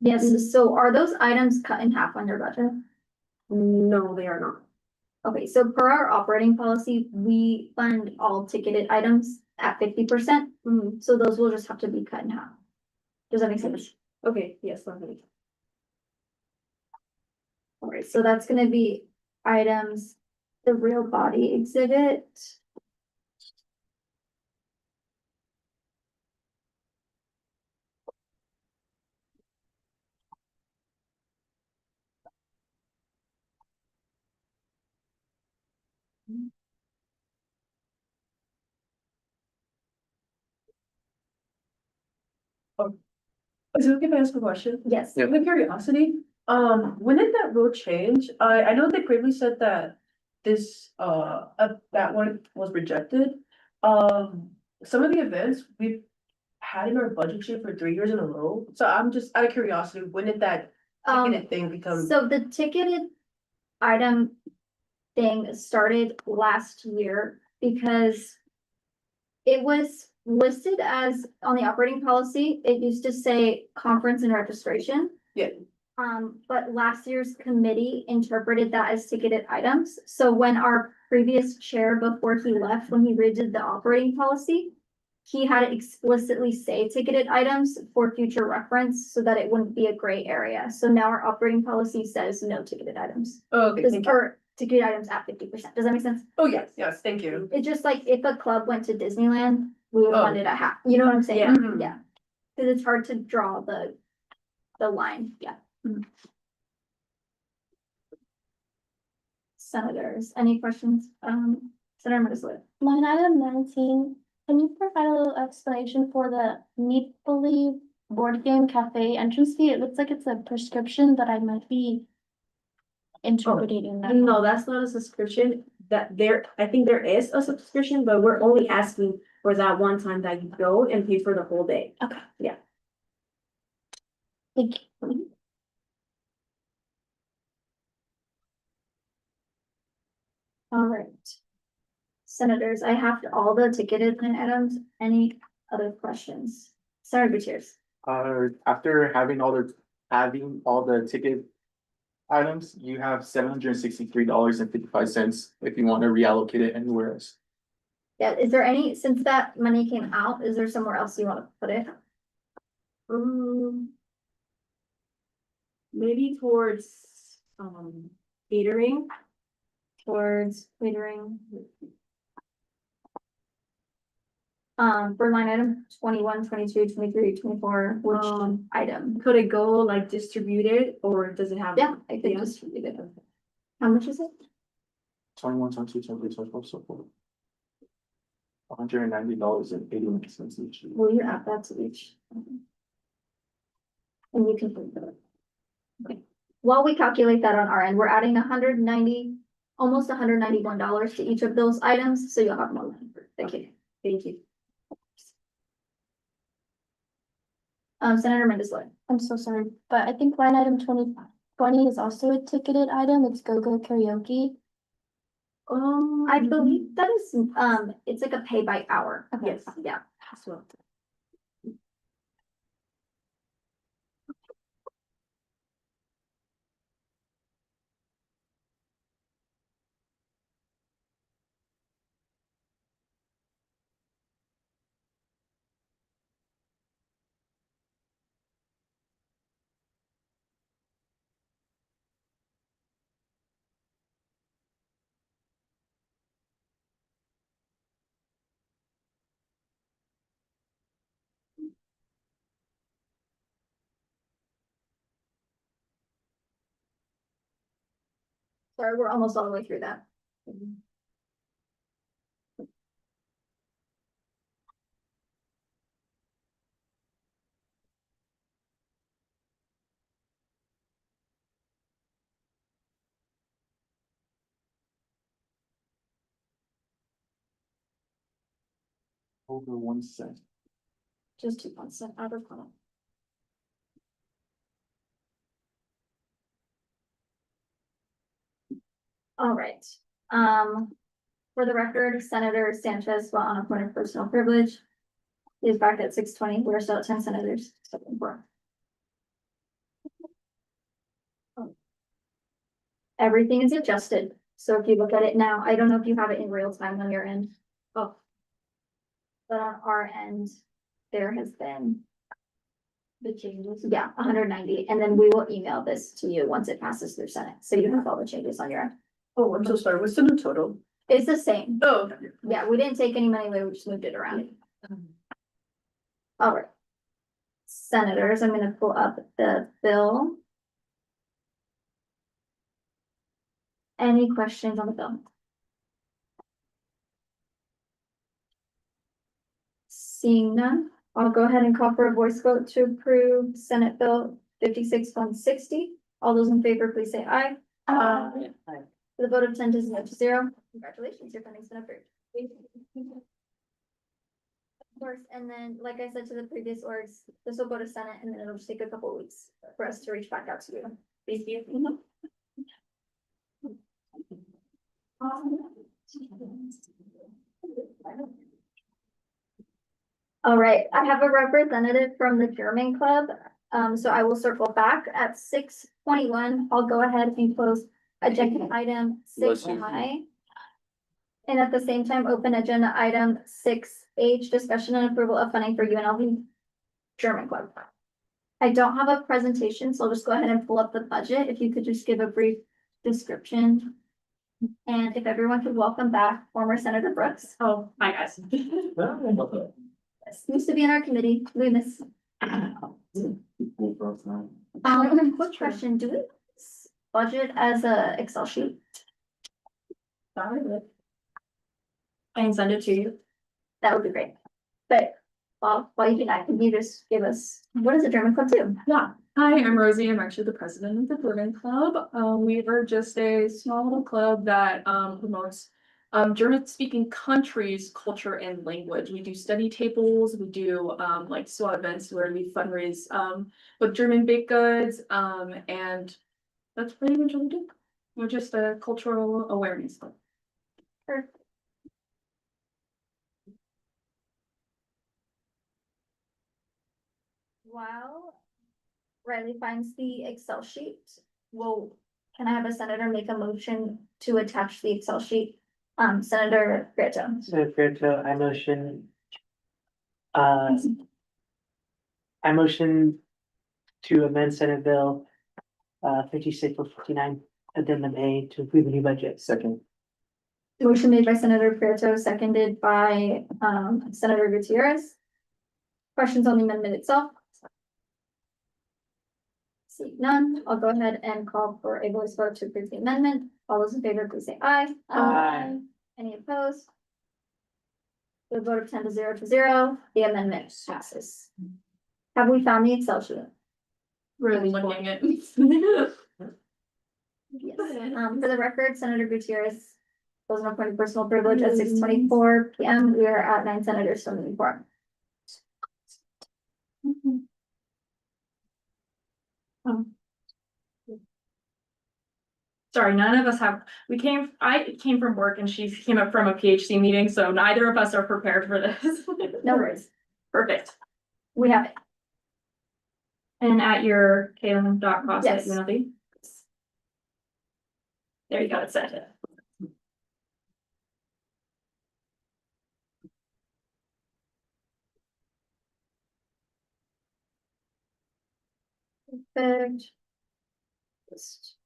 Yes, so are those items cut in half on your budget? No, they are not. Okay, so per our operating policy, we fund all ticketed items at 50%. So those will just have to be cut in half. Does that make sense? Okay, yes, lovely. All right, so that's gonna be items, the real body exhibit. So can I ask a question? Yes. Out of curiosity, when did that rule change? I know they previously said that this, that one was rejected. Some of the events we've had in our budget sheet for 3 years in a row. So I'm just out of curiosity, when did that ticketed thing become? So the ticketed item thing started last year because it was listed as on the operating policy, it used to say conference and registration. Yeah. But last year's committee interpreted that as ticketed items. So when our previous chair, before he left, when he redid the operating policy, he had it explicitly say ticketed items for future reference so that it wouldn't be a gray area. So now our operating policy says no ticketed items. Oh, okay, thank you. Or ticketed items at 50%. Does that make sense? Oh, yes, yes, thank you. It's just like if a club went to Disneyland, we would Oh. fund it at half. You know what I'm saying? Yeah. Mhm. Yeah. Cause it's hard to draw the line. Yeah. Senators, any questions? Senator Mendes-Loyo. Line item 19, can you provide a little explanation for the Meet Believe board game cafe entrance fee? It looks like it's a prescription, but I might be interpreting that. No, that's not a subscription, I think there is a subscription, but we're only asking for that one time that you go and pay for the whole day. Okay. Yeah. Thank you. All right. Senators, I have all the ticketed line items. Any other questions? Senator Gutierrez. After having all the ticket items, you have $763.55 if you want to reallocate it anywhere else. Yeah, is there any, since that money came out, is there somewhere else you want to put it? Maybe towards, catering. Towards catering. For line item 21, 22, 23, 24, which item? Could it go like distributed or does it have? Yeah, I could distribute it. How much is it? 21, 22, 23, 24, so forth. $190.81 each. Will you add that to each? And you can. put that. Okay, while we calculate that on our end, we're adding almost $191 to each of those items, so you'll have more money. Thank you. Thank you. Senator Mendes-Lloyd. I'm so sorry, but I think line item 2020 is also a ticketed item. It's go-go karaoke. I believe that is, it's like a pay by hour. Okay. Yes, yeah. So, Sorry, we're almost all the way through that. Over 1 cent. Just 2 out of column. All right, for the record, Senator Sanchez, while on a point of personal privilege, is back at 6:20. We're still at 10 senators. Everything is adjusted, so if you look at it now, I don't know if you have it in real time on your end. Oh. But on our end, there has been. The changes, yeah, 190, and then we will email this to you once it passes through Senate, so you have all the changes on your end. oh, I'm so sorry. What's the new total? It's the same. Oh, okay. Yeah, we didn't take any money away, we just moved it around. All right. Senators, I'm gonna pull up the bill. Any questions on the bill? Seeing none, I'll go ahead and call for a voice vote to approve Senate Bill 56-160. All those in favor, please say aye. Aye. The vote of 10 to 0. Congratulations, your funding's been approved. Of course, and then, like I said to the previous orgs, this will go to Senate and then it'll just take a couple of weeks for us to reach back out to you. Thank you. All right, I have a representative from the German club. So I will circle back at 6:21. I'll go ahead and close agenda item 6I. And at the same time, open agenda item 6H, discussion and approval of funding for UNLV German club. I don't have a presentation, so I'll just go ahead and pull up the budget. If you could just give a brief description. And if everyone could welcome back former Senator Brooks. Oh, hi guys. Yes, used to be in our committee. We miss. Quick question, do we budget as a Excel sheet? I can send it to you. That would be great. But while you do that, can you just give us, what does a German club do? Yeah. Hi, I'm Rosie. I'm actually the president of the German Club. We are just a small little club that promotes German-speaking countries, culture, and language. We do study tables. We do like SWAT events where we fundraise with German baked goods, and that's pretty much what we do. We're just a cultural awareness club. Perfect. While Riley finds the Excel sheet, can I have a senator make a motion to attach the Excel sheet? Senator Greta. Senator Greta, I motion to amend Senate Bill 56-59, addendum A to approve the new budget. Second. Motion made by Senator Prieto, seconded by Senator Gutierrez. Questions on the amendment itself? See none, I'll go ahead and call for a voice vote to approve the amendment. All those in favor, please say aye. Aye. Any opposed? With a vote of 10 to 0, the amendment passes. Have we found the Excel sheet? Really looking at. Yes. For the record, Senator Gutierrez was an appointed personal privilege at 6:24 PM. We are at 9 senators from the quorum. Sorry, none of us have, I came from work and she came up from a PhD meeting, so neither of us are prepared for this. No worries. Perfect. We have it. And at your Kalen.cost at Yes. UNLV. There you go, it said it. Perfect. Just-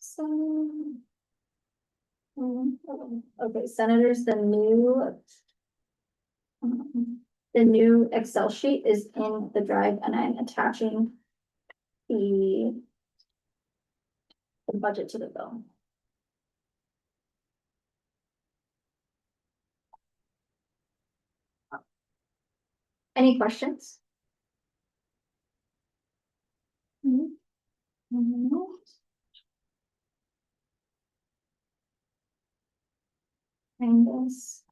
So. Okay, senators, the new Excel sheet is in the drive and I'm attaching the budget to the bill. Any questions? Angus.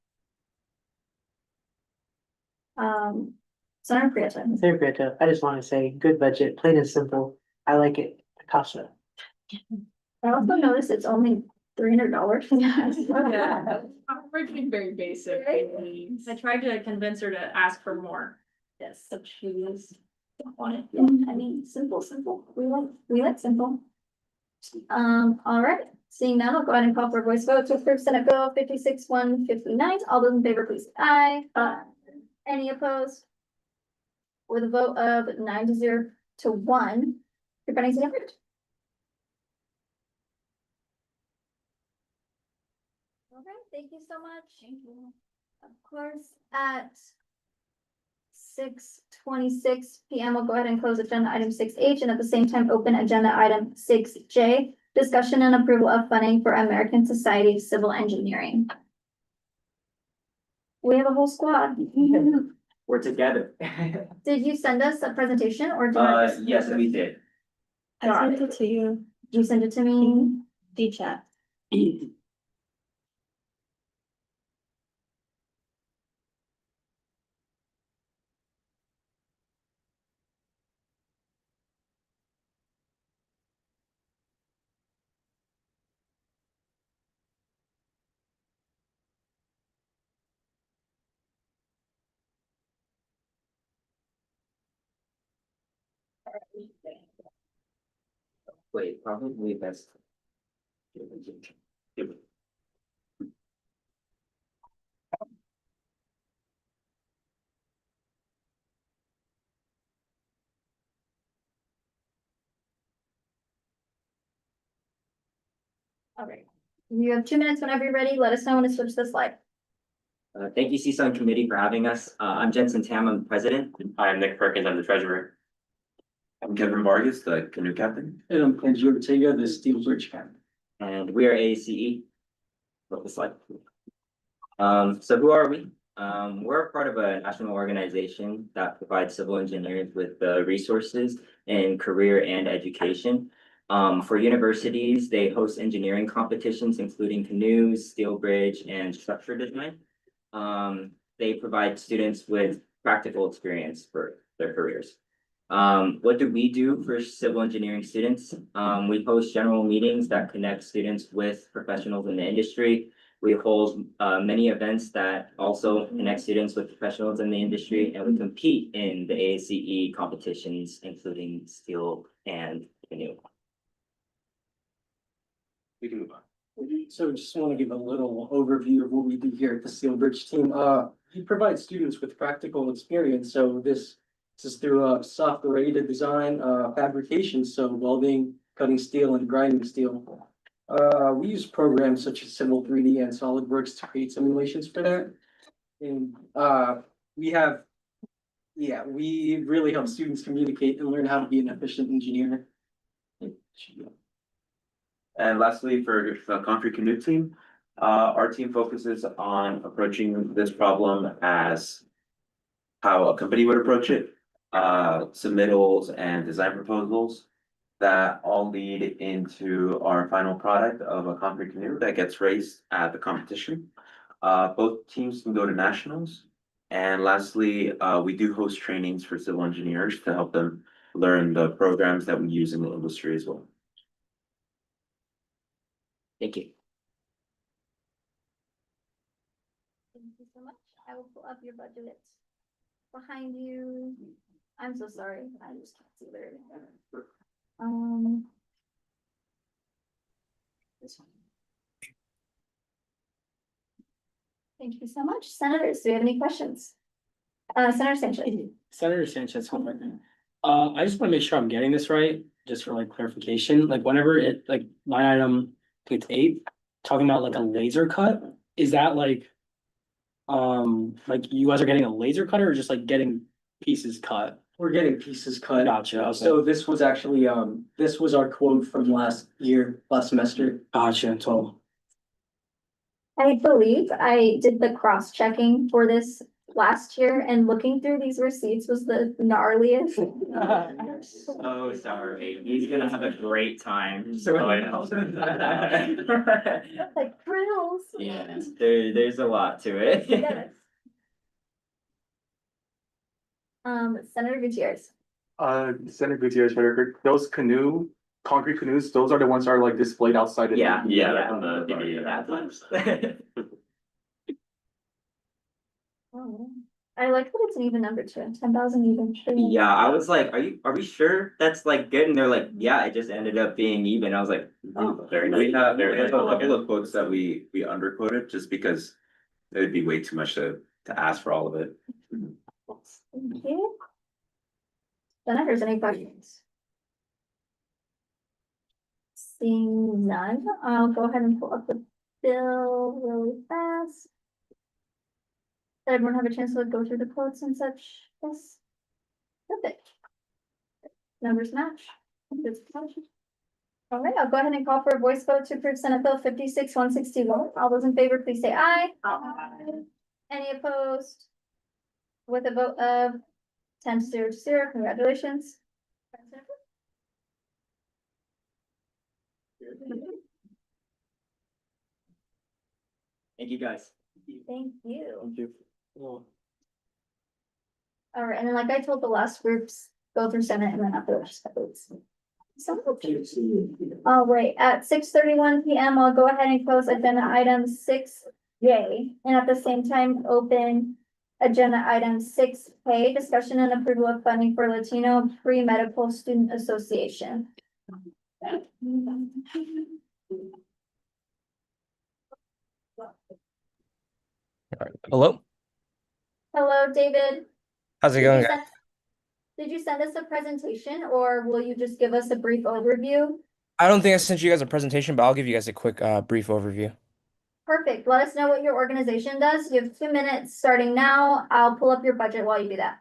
Senator Prieto. Senator Prieto, I just want to say, good budget, plain and simple. I like it. Picasso. I also noticed it's only $300. Yeah. We're getting very basic. I tried to convince her to ask for more. Yes. So she was, don't want it. Yeah, I mean, simple. We like simple. All right, seeing none, I'll go ahead and call for a voice vote to approve Senate Bill 56-159. All those in favor, please say aye. Any opposed? With a vote of 9 to 0 to 1, your findings are approved. All right, thank you so much. Thank you. Of course, at 6:26 PM, we'll go ahead and close agenda item 6H and at the same time open agenda item 6J. Discussion and approval of funding for American Society of Civil Engineering. We have a whole squad. We're together. Did you send us a presentation or? Do you want us- Yes, we did. I sent it to you. You sent it to me? The chat. Wait, probably best. All right. You have 2 minutes whenever you're ready. Let us know when to switch the slide. Thank you, CSUN committee, for having us. I'm Jensen Tam, I'm the president. I'm Nick Perkins, I'm the treasurer. I'm Kevin Vargas, the canoe captain. And I'm Kenji Ortega, the Steel Bridge captain. And we are AACE. Flip the slide. So who are we? We're a part of a national organization that provides civil engineers with the resources in career and education. For universities, they host engineering competitions, including canoes, steel bridge, and structure design. They provide students with practical experience for their careers. What do we do for civil engineering students? We host general meetings that connect students with professionals in the industry. We hold many events that also connect students with professionals in the industry, and we compete in the AACE competitions, including steel and canoe. We can move on. So just want to give a little overview of what we do here at the Steel Bridge team. We provide students with practical experience. So this is through software aided design, fabrication, so welding, cutting steel and grinding steel. We use programs such as Civil 3D and SolidWorks to create simulations for that. And we really help students communicate and learn how to be an efficient engineer. And lastly, for the concrete canoe team, our team focuses on approaching this problem as how a company would approach it, submittals and design proposals that all lead into our final product of a concrete canoe that gets raced at the competition. Both teams can go to nationals. And lastly, we do host trainings for civil engineers to help them learn the programs that we use in the industry as well. Thank you. Thank you so much. I will pull up your budget behind you. I'm so sorry. I just can't see there. This one. Thank you so much. Senators, do you have any questions? Senator Sanchez. Senator Sanchez, hold on. I just wanna make sure I'm getting this right, just for like clarification, like whenever it, like line item, I think it's 8, talking about like a laser cut, is that like you guys are getting a laser cutter or just like getting pieces cut? We're getting pieces cut. Gotcha, okay. So this was actually, this was our quote from last semester. Gotcha, so. I believe I did the cross-checking for this last year, and looking through these receipts was the gnarliest. So sorry. He's gonna have a great time. Like grills. Yeah, there's a lot to it. Yes. Senator Gutierrez. Senator Gutierrez, for the record, those concrete canoes, those are the ones that are like displayed outside. Yeah, Yeah. on the video. Oh, I like that it's an even number too, 10,000 even. Yeah, I was like, are we sure that's like good? And they're like, yeah, it just ended up being even. I was like, oh, very nice. We have, there's a couple of quotes that we underquoted just because it would be way too much to ask for all of it. Thank you. Senators, any questions? Seeing none, I'll go ahead and pull up the bill really fast. Did everyone have a chance to go through the quotes and such? Yes. Perfect. Numbers match. All right, I'll go ahead and call for a voice vote to approve Senate Bill 56-161. All those in favor, please say aye. Aye. Any opposed? With a vote of 10-0, congratulations. Thank you, guys. Thank you. Thank you. All right, and then like I told the last groups, go through Senate and then after votes. All right, at 6:31 p.m., I'll go ahead and close agenda item 6J, and at the same time, open agenda item 6K, discussion and approval of funding for Latino Pre-Medical Student Association. Hello, Hello, David. how's it Did going, you guys? send- Did you send us a presentation or will you just give us a brief overview? I don't think I sent you guys a presentation, but I'll give you guys a quick brief overview. Perfect. Let us know what your organization does. You have 2 minutes starting now. I'll pull up your budget while you do that.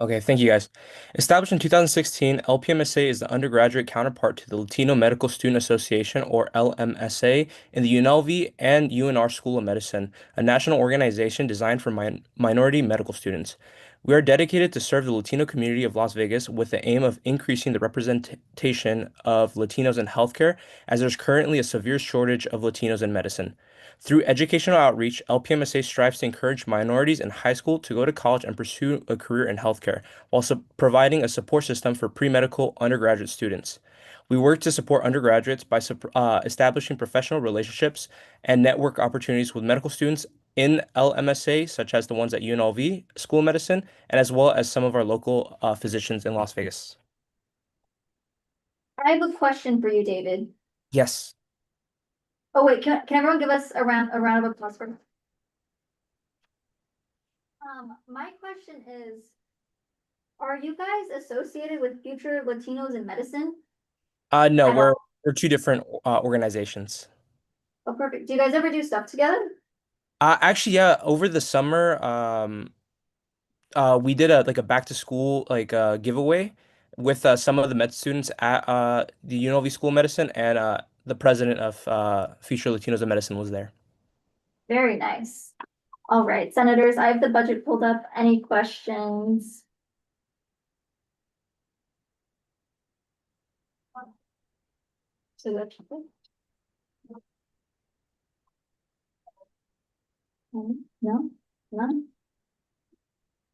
Okay, thank you guys. Established in 2016, LPMSA is the undergraduate counterpart to the Latino Medical Student Association, or LMSA, in the UNLV and UNR School of Medicine, a national organization designed for minority medical students. We are dedicated to serve the Latino community of Las Vegas with the aim of increasing the representation of Latinos in healthcare, as there's currently a severe shortage of Latinos in medicine. Through educational outreach, LPMSA strives to encourage minorities in high school to go to college and pursue a career in healthcare, while providing a support system for pre-medical undergraduate students. We work to support undergraduates by establishing professional relationships and network opportunities with medical students in LMSA, such as the ones at UNLV School of Medicine, and as well as some of our local physicians in Las Vegas. I have a question for you, David. Yes. Oh, wait, can everyone give us a round of applause for? My question is, are you guys associated with Future Latinos in Medicine? No, At we're two different organizations. Oh, perfect. Do you guys ever do stuff together? Actually, yeah, over the summer, we did a back to school giveaway with some of the med students at the UNLV School of Medicine, and the president of Future Latinos in Medicine was there. Very nice. All right, senators, I have the budget pulled up. Any questions? So that's no, none.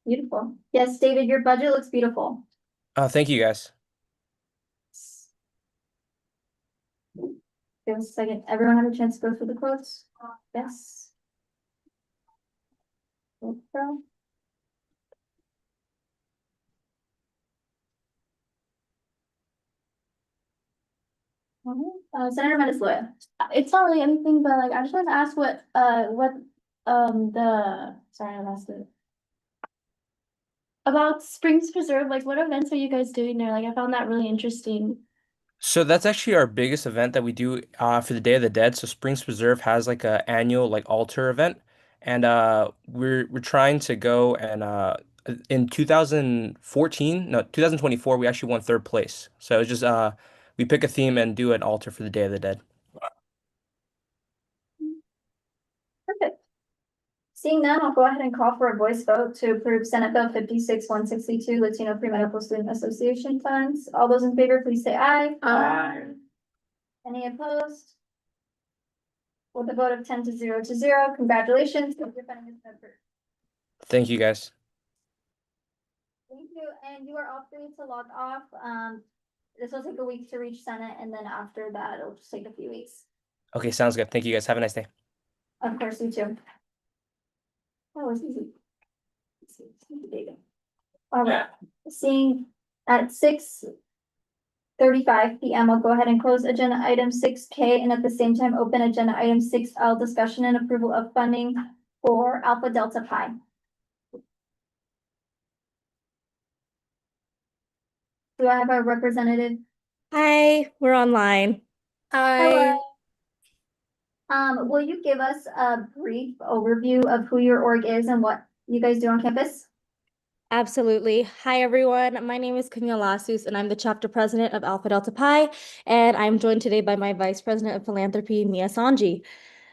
Beautiful. Yes, David, your budget looks beautiful. Thank you guys. Give us a second. Everyone had a chance to go through the quotes? Yes. So. Senator Mendes-Loya. It's not really anything, but like, I just wanted to ask what, sorry, I lost it. About Springs Preserve, like what events are you guys doing there? Like, I found that really interesting. So that's actually our biggest event that we do for the Day of the Dead. So Springs Preserve has like a annual like altar event, and we're trying to go and in 2014, no 2024, we actually won third place. So it's just we pick a theme and do an altar for the Day of the Dead. Perfect. Seeing none, I'll go ahead and call for a voice vote to approve Senate Bill 56-162 Latino Pre-Medical Student Association funds. All those in favor, please say aye. Aye. Any opposed? With a vote of 10 to 0, congratulations. Your funding has been approved. Thank you guys. Thank you, and you are all free to log off. This will take a week to reach Senate, and then after that, it'll just take a few weeks. Okay, sounds good. Thank you guys. Have a nice day. Of course, you too. That was easy. All right, seeing at 6:35 PM, I'll go ahead and close agenda item 6K and at the same time open agenda item 6L, discussion and approval of funding for Alpha Delta Pi. Do I have a representative? Hi, we're online. Hello. Will you give us a brief overview of who your org is and what you guys do on campus? Absolutely. Hi, everyone. My name is Camille Lasus, and I'm the chapter president of Alpha Delta Pi, and I'm joined today by my vice president of philanthropy, Mia Sanji.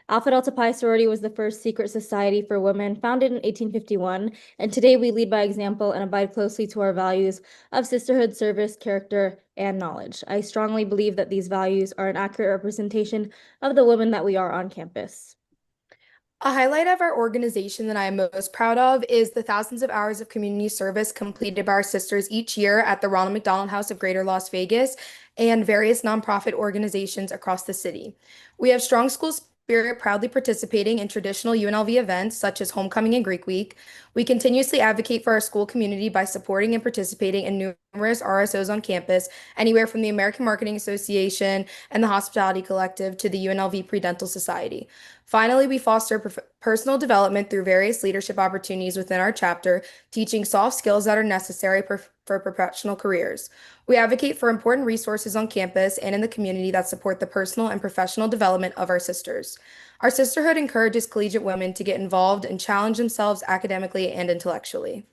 Alpha Delta Pi sorority was the first secret society for women founded in 1851, and today we lead by example and abide closely to our values of sisterhood, service, character, and knowledge. I strongly believe that these values are an accurate representation of the women that we are on campus. A highlight of our organization that I am most proud of is the thousands of hours of community service completed by our sisters each year at the Ronald McDonald House of Greater Las Vegas and various nonprofit organizations across the city. We have strong school spirit, proudly participating in traditional UNLV events such as Homecoming and Greek Week. We continuously advocate for our school community by supporting and participating in numerous RSOs on campus, anywhere from the American Marketing Association and the Hospitality Collective to the UNLV Pre-Dental Society. Finally, we foster personal development through various leadership opportunities within our chapter, teaching soft skills that are necessary for professional careers. We advocate for important resources on campus and in the community that support the personal and professional development of our sisters. Our sisterhood encourages collegiate women to get involved and challenge themselves academically and intellectually.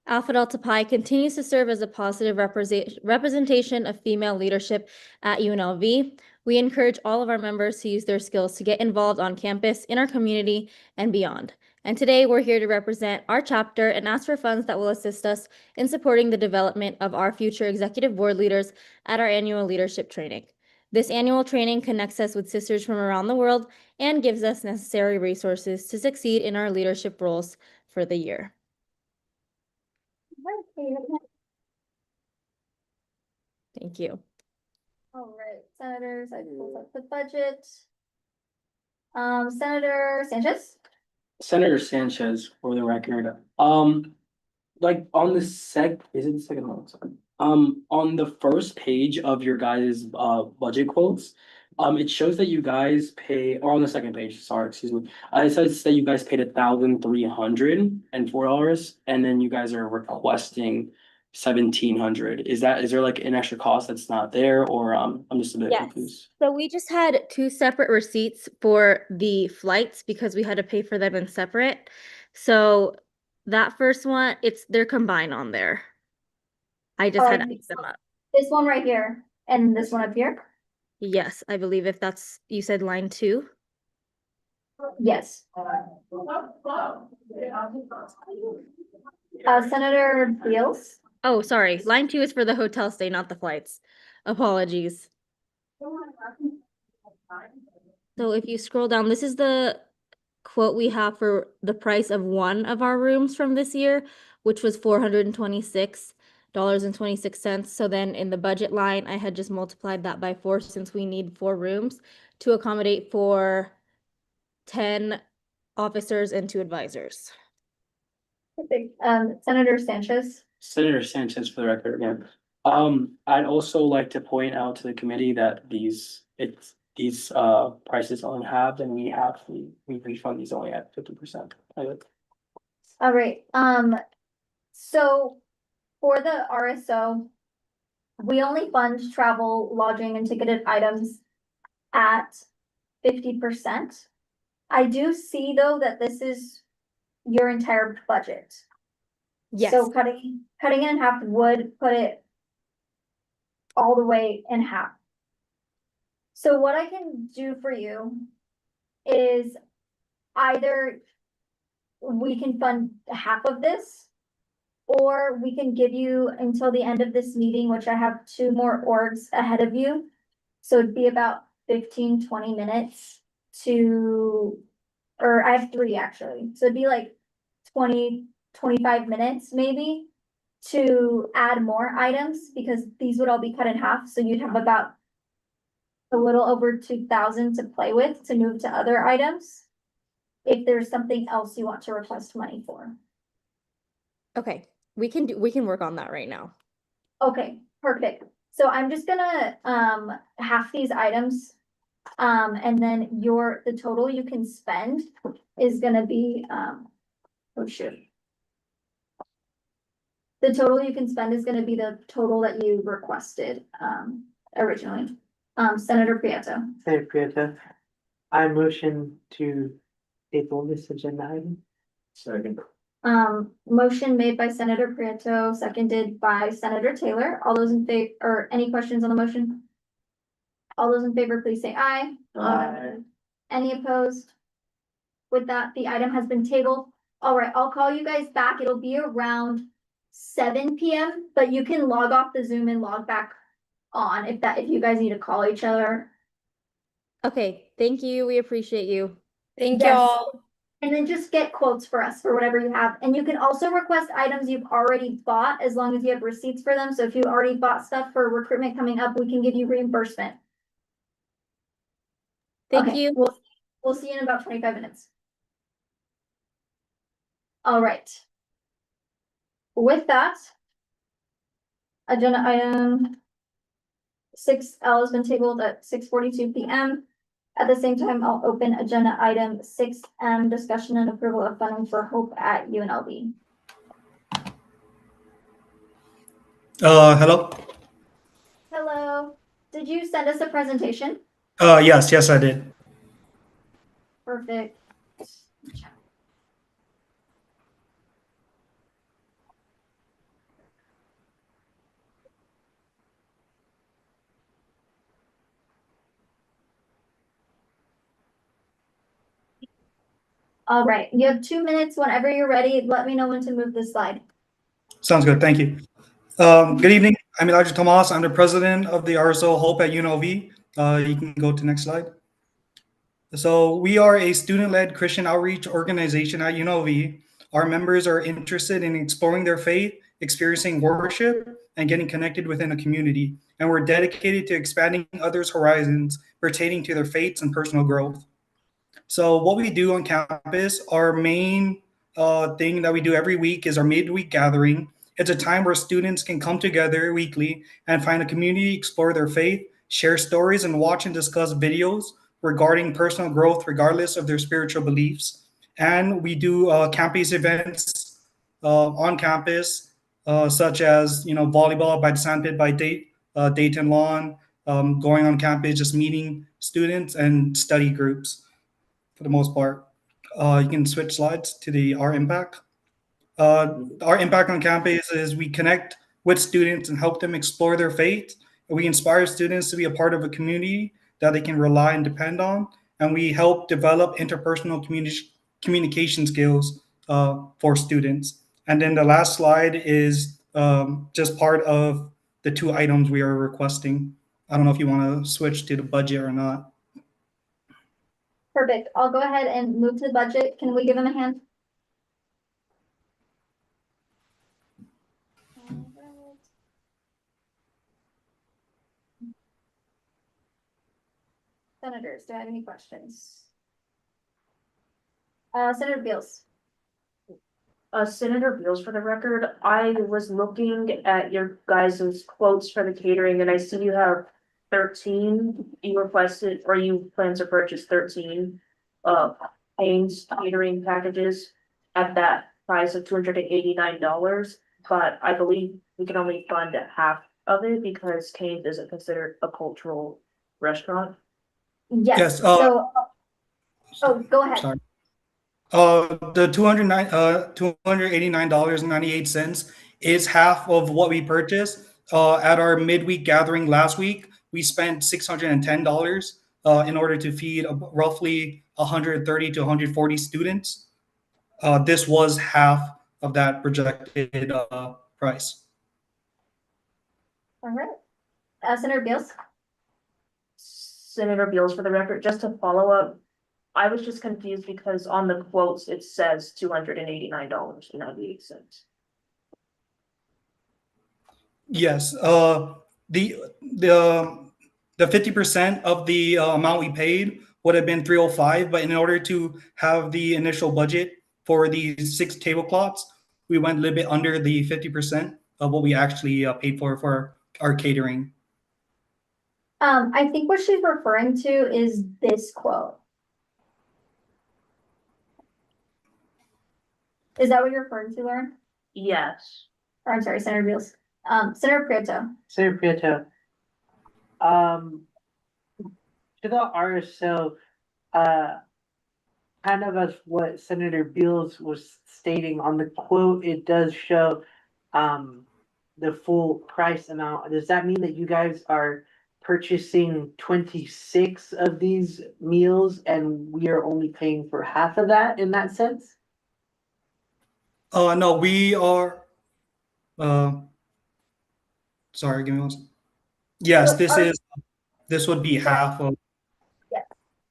Alpha Delta Pi continues to serve as a positive representation of female leadership at UNLV. We encourage all of our members to use their skills to get involved on campus, in our community, and beyond. And today we're here to represent our chapter and ask for funds that will assist us in supporting the development of our future executive board leaders at our annual leadership training. This annual training connects us with sisters from around the world and gives us necessary resources to succeed in our leadership roles for the year. Thank you. All right, senators, I pulled up the budget. Senator Sanchez? Senator Sanchez, for the record, like on the is it the second one? Sorry. On the first page of your guys' budget quotes, it shows that you guys pay, or on the second page, sorry, excuse me. It says that you guys paid $1,304, and then you guys are requesting 1,700. Is there like an extra cost that's not there, or I'm just a bit confused? So we just had two separate receipts for the flights because we had to pay for them in separate. So that first one, they're combined on there. I just had to pick them up. This one right here and this one up here? Yes, I believe if that's, you said line 2. Yes. Senator Beals? Oh, sorry. Line 2 is for the hotel stay, not the flights. Apologies. So if you scroll down, this is the quote we have for the price of one of our rooms from this year, which was $426.26. So then in the budget line, I had just multiplied that by 4 since we need 4 rooms to accommodate for 10 officers and 2 advisors. Senator Sanchez? Senator Sanchez for the record again. I'd also like to point out to the committee that these prices only halved and we refund these only at 50%. All right, so for the RSO, we only fund travel, lodging, and ticketed items at 50%. I do see though that this is your entire budget. Yes. So cutting it in half would put it all the way in half. So what I can do for you is either we can fund half of this, or we can give you until the end of this meeting, which I have 2 more orgs ahead of you. So it'd be about 15-20 minutes or I have 3 actually. So it'd be like 20-25 minutes maybe to add more items, because these would all be cut in half. So you'd have about a little over 2,000 to play with to move to other items. If there's something else you want to request money for. Okay, we can work on that right now. Okay, perfect. So I'm just gonna half these items. And then the total you can spend is gonna be oh shit. The total you can spend is gonna be the total that you requested originally. Senator Prieto. Senator Prieto, I motion to table this agenda item. Second. Motion made by Senator Prieto, seconded by Senator Taylor. All those in favor, or any questions on the motion? All those in favor, please say aye. Aye. Any opposed? With that, the item has been tabled. All right, I'll call you guys back. It'll be around 7 p.m., but you can log off the Zoom and log back on if you guys need to call each other. Okay, thank you. We appreciate you. Thank Yes. y'all. And then just get quotes for us for whatever you have. And you can also request items you've already bought as long as you have receipts for them. So if you already bought stuff for recruitment coming up, we can give you reimbursement. Thank Okay, you. We'll see you in about 25 minutes. All right. With that, agenda item 6L has been tabled at 6:42 p.m. At the same time, I'll open agenda item 6M, discussion and approval of funding for Hope at UNLV. Hello. Hello, did you send us a presentation? Yes, I did. Perfect. All right, you have 2 minutes. Whenever you're ready, let me know when to move this slide. Sounds good. Thank you. Good evening. I'm Elijah Tomas. I'm the president of the RSO Hope at UNLV. You can go to next slide. So we are a student-led Christian outreach organization at UNLV. Our members are interested in exploring their faith, experiencing worship, and getting connected within a community. And we're dedicated to expanding others' horizons pertaining to their faiths and personal growth. So what we do on campus, our main thing that we do every week is our midweek gathering. It's a time where students can come together weekly and find a community, explore their faith, share stories, and watch and discuss videos regarding personal growth, regardless of their spiritual beliefs. And we do campus events on campus, such as volleyball by the sandpit by Dayton Lawn, going on campus, just meeting students and study groups for the most part. You can switch slides to our impact. Our impact on campus is we connect with students and help them explore their faith We inspire students to be a part of a community that they can rely and depend on, and we help develop interpersonal communication skills for students. And then the last slide is just part of the 2 items we are requesting. I don't know if you want to switch to the budget or not. Perfect. I'll go ahead and move to the budget. Can we give him a hand? Senators, do I have any questions? Senator Beals. Senator Beals, for the record, I was looking at your guys' quotes for the catering and I see you have 13. You requested, or you plan to purchase 13 Hanes catering packages at that price of $289. But I believe we can only fund half of it because Cane's isn't considered a cultural restaurant. Yes, so, oh, go ahead. Sorry. The $289.98 is half of what we purchased. At our midweek gathering last week, we spent $610 in order to feed roughly 130 to 140 students. This was half of that projected price. All right. Senator Beals. Senator Beals, for the record, just to follow up, I was just confused because on the quotes, it says $289.98. Yes, the 50% of the amount we paid would have been 305, but in order to have the initial budget for these 6 tablecloths, we went a little bit under the 50% of what we actually paid for our catering. I think what she's referring to is this quote. Is that what you're referring to, Lauren? Yes. Or I'm sorry, Senator Beals. Senator Prieto. Senator Prieto. To the RSO, kind of as what Senator Beals was stating on the quote, it does show the full price amount. Does that mean that you guys are purchasing 26 of these meals and we are only paying for half of that in that sense? No, we are. Sorry, give me one second. Yes, this would be half of. Yes.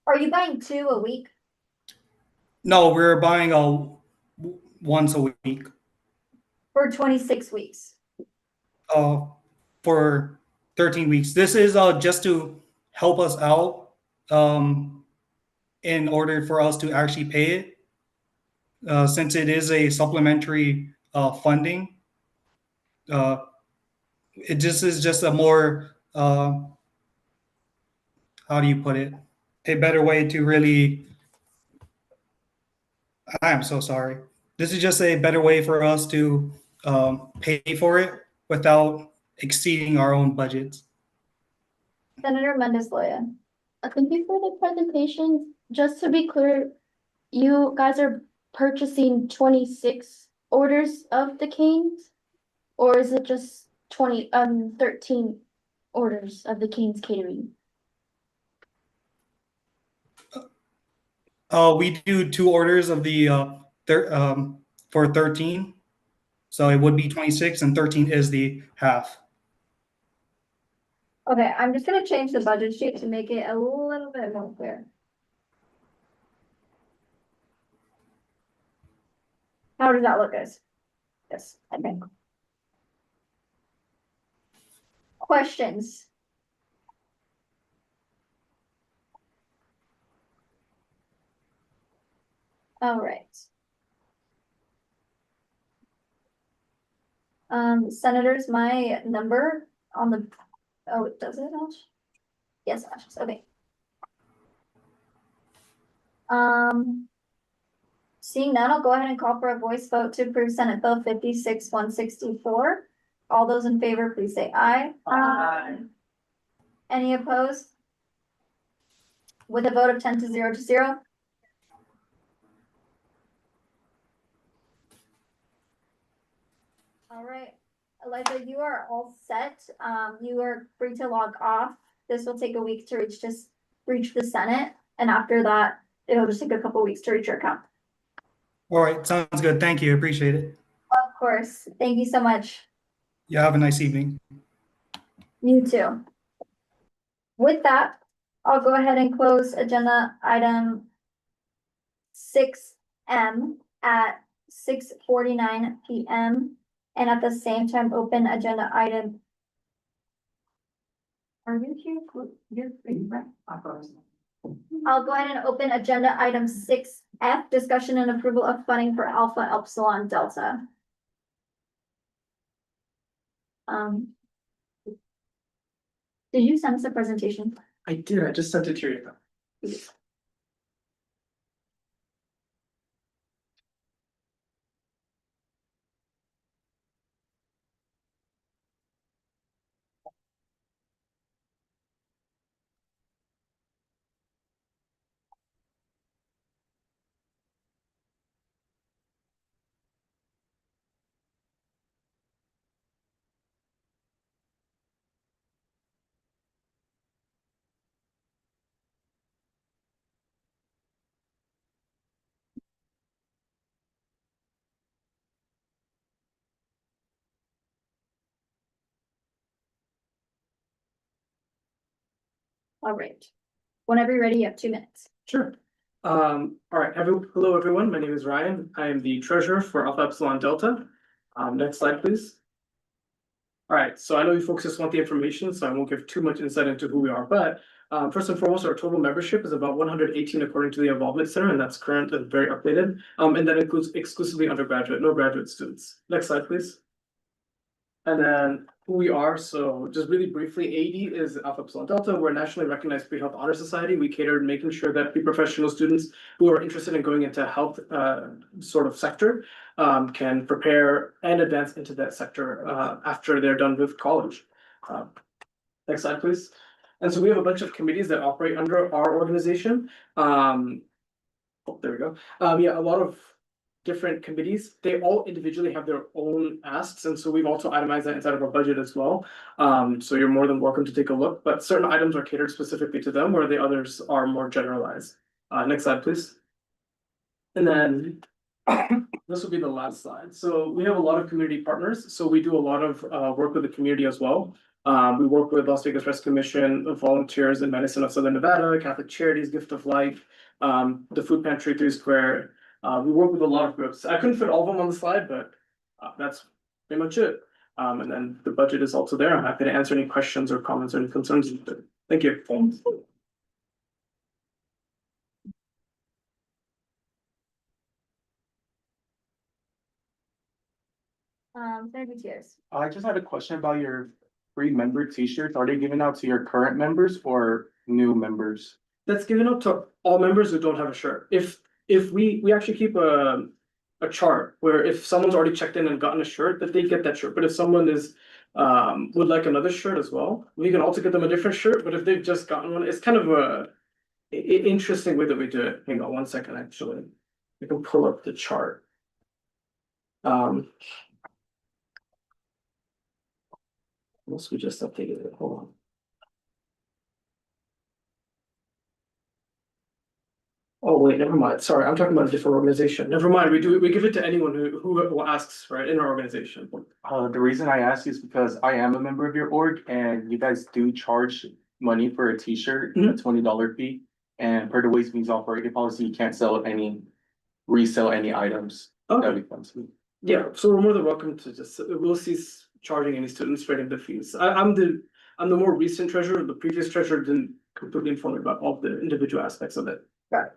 Are you buying 2 a week? No, we're buying once a week. For 26 weeks. For 13 weeks. This is just to help us out in order for us to actually pay it. Since it is a supplementary funding, it just is just a more, how do you put it? A better way to really, I am so sorry. This is just a better way for us to pay for it without exceeding our own budgets. Senator Mendez-Loya. Thank you for the presentation. Just to be clear, you guys are purchasing 26 orders of the canes? Or is it just 13 orders of the Cane's catering? We do 2 orders of the for 13. So it would be 26 and 13 is the half. Okay, I'm just gonna change the budget sheet to make it a little bit more clear. How does that look, guys? Yes, okay. Questions? All right. Senators, my number on the, oh, does it, Ash? Yes, Ash, okay. Seeing none, I'll go ahead and call for a voice vote to approve Senate Bill 56-164. All those in favor, please say aye. Aye. Any opposed? With a vote of 10-0. All right, Eliza, you are all set. You are free to log off. This will take a week to reach the Senate, and after that, it'll just take a couple weeks to reach your account. All right, sounds good. Thank you. Appreciate it. Of course. Thank you so much. You have a nice evening. You too. With that, I'll go ahead and close agenda item 6M at 6:49 PM. And at the same time, open agenda item. Are you here? You're free, right? I'll go ahead and open agenda item 6F, discussion and approval of funding for Alpha Epsilon Delta. Did you send us a presentation? I did, I just sent it to you. All right. Whenever you're ready, you have 2 minutes. Sure. All right, hello, everyone. My name is Ryan. I am the treasurer for Alpha Epsilon Delta. Next slide, please. All right, so I know you folks just want the information, so I won't give too much insight into who we are, but first and foremost, our total membership is about 118 according to the Involvement Center, and that's current and very updated. And that includes exclusively undergraduate, no graduate students. Next slide, please. And then who we are, so just really briefly, AD is Alpha Epsilon Delta. We're a nationally recognized pre-health honor society. We cater to making sure that pre-professional students who are interested in going into health sort of sector can prepare and advance into that sector after they're done with college. Next slide, please. And so we have a bunch of committees that operate under our organization. Oh, there we go. Yeah, a lot of different committees. They all individually have their own asks, and so we've also itemized that inside of our budget as well. So you're more than welcome to take a look, but certain items are catered specifically to them, where the others are more generalized. Next slide, please. And then this will be the last slide. So we have a lot of community partners. So we do a lot of work with the community as well. We work with Las Vegas Rescue Mission, Volunteers in Medicine of Southern Nevada, Catholic Charities, Gift of Life, the Food Pantry 3 Square. We work with a lot of groups. I couldn't fit all of them on the slide, but that's pretty much it. And then the budget is also there. I'm happy to answer any questions or comments or any concerns. Thank you. Senator Gutierrez. I just had a question about your free member t-shirts. Are they given out to your current members or new members? That's given out to all members who don't have a shirt. If we actually keep a chart where if someone's already checked in and gotten a shirt, that they get that shirt. But if someone is would like another shirt as well, we can also get them a different shirt. But if they've just gotten one, it's kind of a interesting way that we do it. Hang on 1 second, actually. We can pull up the chart. Unless we just updated it. Hold on. Oh, wait, never mind. Sorry, I'm talking about a different organization. Never mind. We give it to anyone who asks for it in our organization. The reason I ask is because I am a member of your org and you guys do charge money for a t-shirt, a $20 fee. And per the Waste Means Operating Policy, you can't resell any items. Okay. That'd be fun to me. Yeah, so we're more than welcome to just, we'll cease charging any students for any of the fees. I'm the more recent treasurer. The previous treasurer didn't completely inform me about all the individual aspects of it. Right.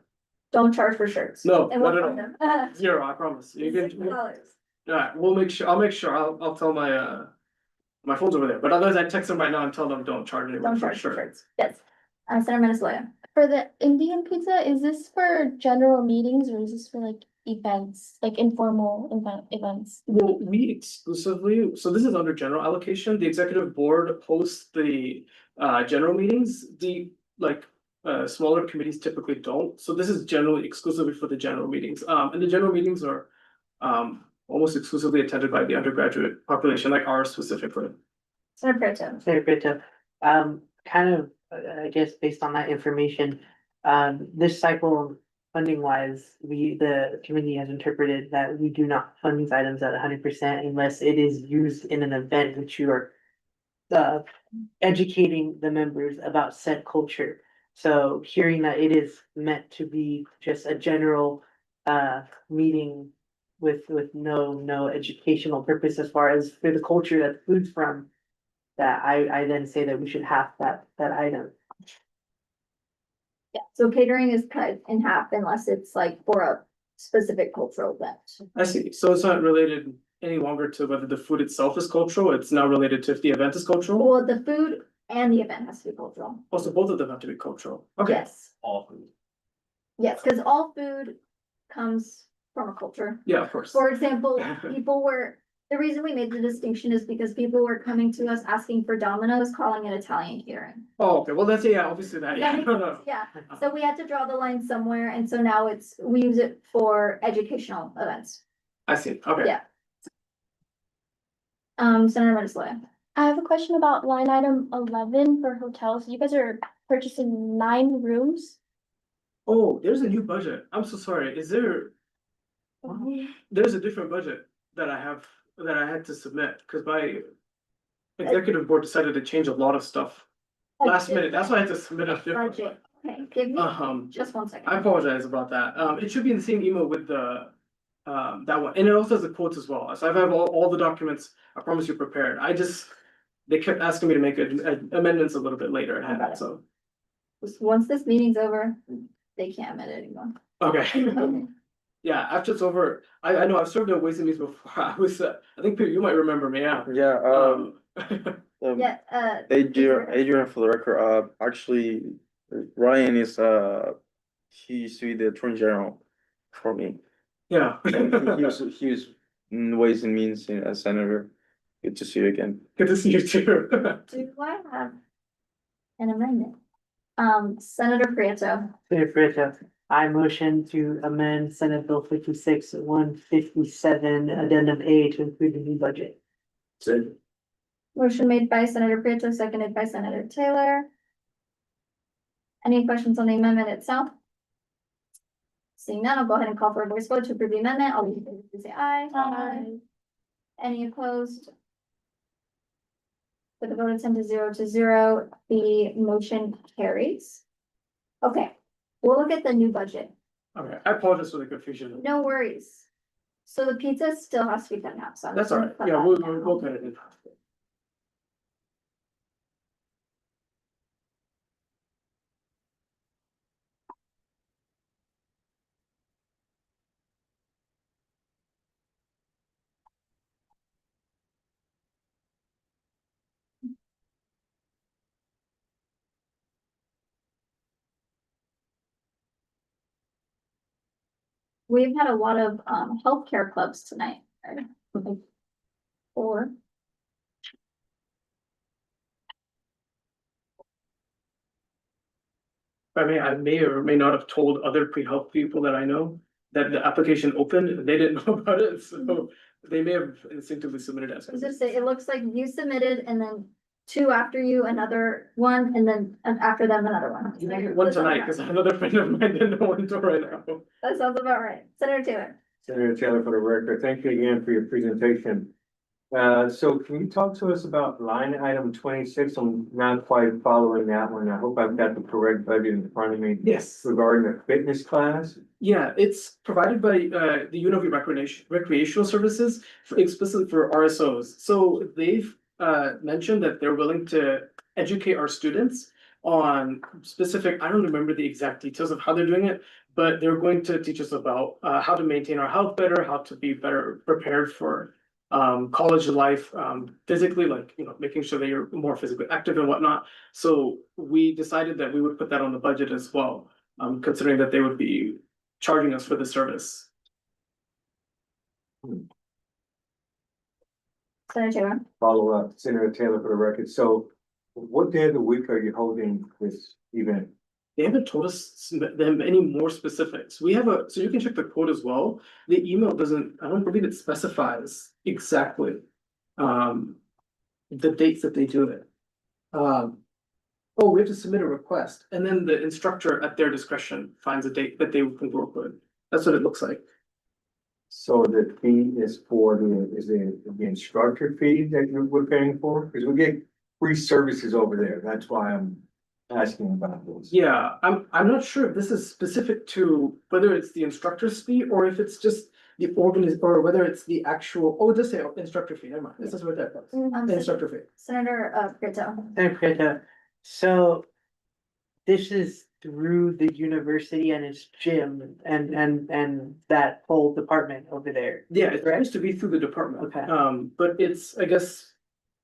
Don't charge for shirts. No, And not we'll at fund all. them. Zero, I promise. You can. $6. Yeah, I'll make sure, I'll tell my phone's over there, but otherwise I text them right now and tell them don't charge anyone Don't for a charge for shirt. shirts. Yes. Senator Minnesota. For the Indian pizza, is this for general meetings or is this for like events, like informal events? Well, we exclusively, so this is under general allocation. The executive board hosts the general meetings. The smaller committees typically don't. So this is generally exclusively for the general meetings. And the general meetings are almost exclusively attended by the undergraduate population, like ours specifically. Senator Proto. Senator Brito, kind of, I guess based on that information, this cycle funding wise, the committee has interpreted that we do not fund these items at 100% unless it is used in an event which you are educating the members about said culture. So hearing that it is meant to be just a general meeting with no educational purpose as far as for the culture that the food's from, that I then say that we should have that item. Yeah, so catering is cut in half unless it's like for a specific cultural event. I see. So it's not related any longer to whether the food itself is cultural. It's now related to if the event is cultural. Well, the food and the event has to be cultural. Also, both of them have to be cultural. Okay. Yes, All food. yes, because all food comes from a culture. Yeah, of course. For example, the reason we made the distinction is because people were coming to us asking for Domino's, calling it Italian catering. Oh, okay. Well, that's, yeah, obviously that. Yeah, no, no. Yeah, so we had to draw the line somewhere, and so now we use it for educational events. I see. Okay. Yeah. Senator Mendes-Loya. I have a question about line item 11 for hotels. You guys are purchasing 9 rooms. Oh, there's a new budget. I'm so sorry. Is there? There's a different budget that I had to submit because my executive board decided to change a lot of stuff last minute. That's why I had to submit a different. Budget. Okay, give me just 1 second. I apologize about that. It should be in the same email with the that one, and it also has the quotes as well. So I have all the documents. I promise you prepared. They kept asking me to make amendments a little bit later. So Once this meeting's over, they can't amend it anymore. okay. Yeah, after it's over, I know I've served at Ways and Means before. I think Peter, you might remember me. Yeah. Yeah, Yeah, Adrian, for the record, actually, Ryan is, he used to be the Attorney General for me. Yeah. He was in Ways and Means as Senator. Good to see you again. Good to see you too. do I have an amendment? Senator Prieto. Senator Brito, I motion to amend Senate Bill 56-157 Addendum A to include the new budget. Motion made by Senator Prieto, seconded by Senator Taylor. Any questions on the amendment itself? Seeing none, I'll go ahead and call for a voice vote to approve the amendment. All those in favor, please say aye. Aye. Any opposed? With a vote of 10 to 0, the motion carries. Okay, we'll look at the new budget. Okay, I apologize for the confusion. No worries. So the pizza still has to be cut in half, so I'm That's just all gonna right. cut Yeah, that we'll down. cut it in half. We've had a lot of healthcare clubs tonight, right? Like 4. I may or may not have told other pre-health people that I know that the application opened, they didn't know about it, so they may have instinctively submitted as. I was just say, it looks like you submitted and then 2 after you, another one, and then after them, another one. You can get one tonight, because another friend of mine didn't know one to right now. That sounds about right. Senator Taylor. Senator Taylor, for the record, thank you again for your presentation. So can you talk to us about line item 26? I'm not quite following that one. I hope I've got the correct budget in front of me. Yes. Regarding the fitness class? Yeah, it's provided by the UNLV recreational services explicitly for RSOs. So they've mentioned that they're willing to educate our students on specific, I don't remember the exact details of how they're doing it, but they're going to teach us about how to maintain our health better, how to be better prepared for college life, physically, like, making sure that you're more physically active and whatnot. So we decided that we would put that on the budget as well, considering that they would be charging us for the service. Senator Taylor. Follow up, Senator Taylor, for the record. So what day of the week are you holding this event? they haven't told us them any more specifics. We have so you can check the code as well. The email doesn't, I don't believe it specifies exactly the dates that they do it. Oh, we have to submit a request, and then the instructor at their discretion finds a date that they can work with. That's what it looks like. So the fee is for is the instructor fee that we're paying for? Because we get free services over there. That's why I'm asking about this. Yeah, I'm not sure if this is specific to whether it's the instructor's fee or if it's just the or whether it's the actual, oh, it does say instructor fee, never mind, this is what that was, the instructor fee. Senator, Prieto. Senator Prieto, so this is through the university and its gym and that whole department over there. Yeah, it used to be through the department. Okay. But it's, I guess,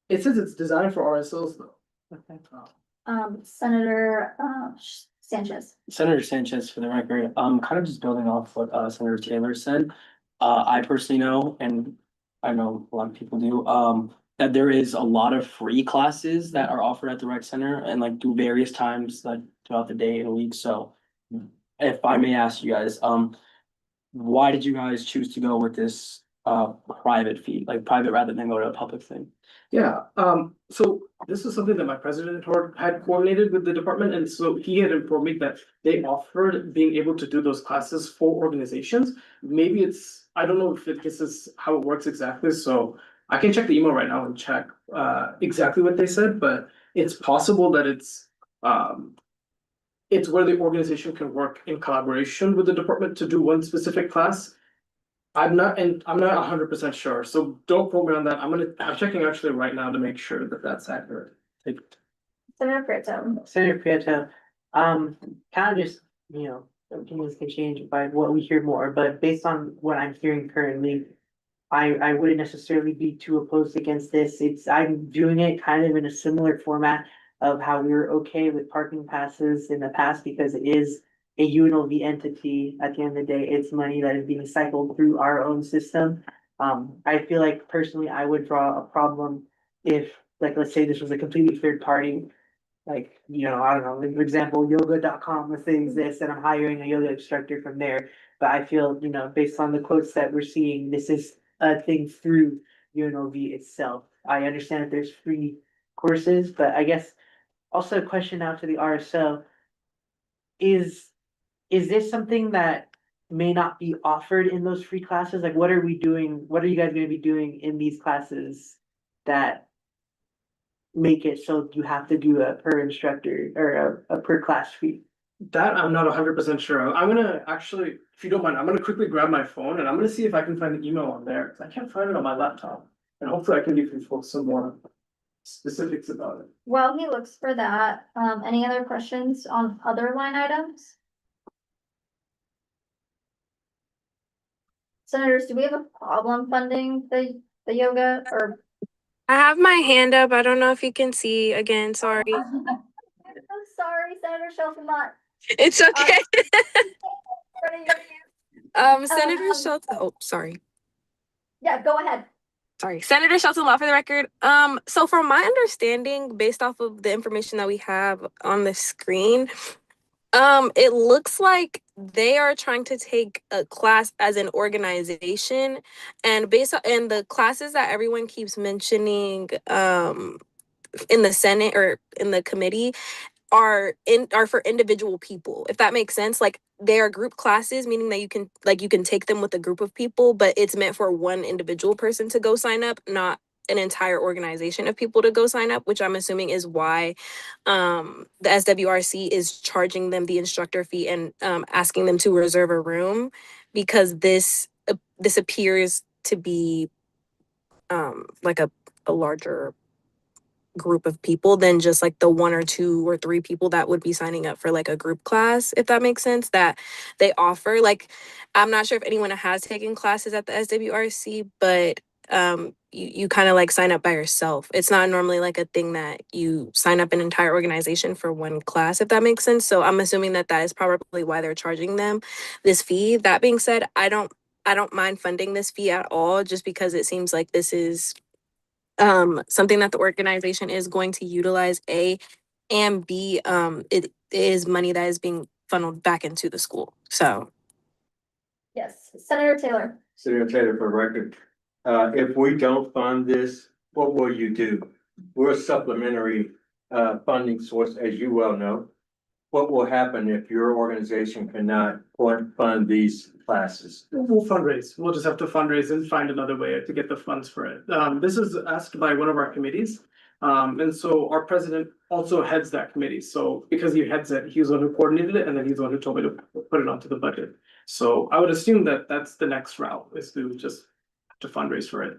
it says it's designed for RSOs though. Okay. Senator, Sanchez. Senator Sanchez, for the record, kind of just building off what Senator Taylor said. I personally know, and I know a lot of people do, that there is a lot of free classes that are offered at the rec center and like do various times like throughout the day and a week. So if I may ask you guys, why did you guys choose to go with this private fee, like private rather than go to a public thing? Yeah, so this is something that my president had coordinated with the department, and so he had informed me that they offered being able to do those classes for organizations. Maybe it's, I don't know if this is how it works exactly, so I can check the email right now and check exactly what they said, but it's possible that it's where the organization can work in collaboration with the department to do one specific class. I'm not 100% sure, so don't quote me on that. I'm checking actually right now to make sure that that's accurate. Senator Prieto. Senator Prieto, kind of just, opinions can change by what we hear more, but based on what I'm hearing currently, I wouldn't necessarily be too opposed against this. I'm doing it kind of in a similar format of how we were okay with parking passes in the past because it is a UNLV entity. At the end of the day, it's money that is being cycled through our own system. I feel like personally, I would draw a problem if, like, let's say this was a completely third party. Like, I don't know, for example, yoga.com, let's say exists and I'm hiring a yoga instructor from there. But I feel, based on the quotes that we're seeing, this is a thing through UNLV itself. I understand that there's free courses, but I guess also a question now to the RSO. Is this something that may not be offered in those free classes? Like, what are we doing? What are you guys gonna be doing in these classes that make it so you have to do a per instructor or a per class fee? That I'm not 100% sure. I'm gonna actually, if you don't mind, I'm gonna quickly grab my phone and I'm gonna see if I can find the email on there, because I can't find it on my laptop. And hopefully I can give you folks some more specifics about it. While he looks for that, any other questions on other line items? Senators, do we have a problem funding the yoga or? I have my hand up. I don't know if you can see again. Sorry. I'm sorry, Senator Shelton. It's okay. Senator Shelton. Oh, sorry. Yeah, go ahead. Sorry, Senator Shelton Law for the record. So from my understanding, based off of the information that we have on the screen, it looks like they are trying to take a class as an organization, and based on the classes that everyone keeps mentioning, in the Senate or in the committee, are for individual people, if that makes sense. Like, they are group classes, meaning that you can take them with a group of people, but it's meant for one individual person to go sign up, not an entire organization of people to go sign up, which I'm assuming is why the SWRC is charging them the instructor fee and asking them to reserve a room, because this appears to be like a larger group of people than just like the 1 or 2 or 3 people that would be signing up for like a group class, if that makes sense, that they offer. Like, I'm not sure if anyone has taken classes at the SWRC, but you kind of like sign up by yourself. It's not normally like a thing that you sign up an entire organization for one class, if that makes sense. So I'm assuming that is probably why they're charging them this fee. That being said, I don't mind funding this fee at all, just because it seems like this is something that the organization is going to utilize, A, and B, it is money that is being funneled back into the school. So Yes, Senator Taylor. Senator Taylor, for the record, if we don't fund this, what will you do? We're a supplementary funding source, as you well know. What will happen if your organization cannot fund these classes? We'll fundraise. We'll just have to fundraise and find another way to get the funds for it. This is asked by one of our committees. And so our president also heads that committee. So because he heads it, he's the one who coordinated it, and then he's the one who told me to put it onto the budget. So I would assume that that's the next route, is to just have to fundraise for it.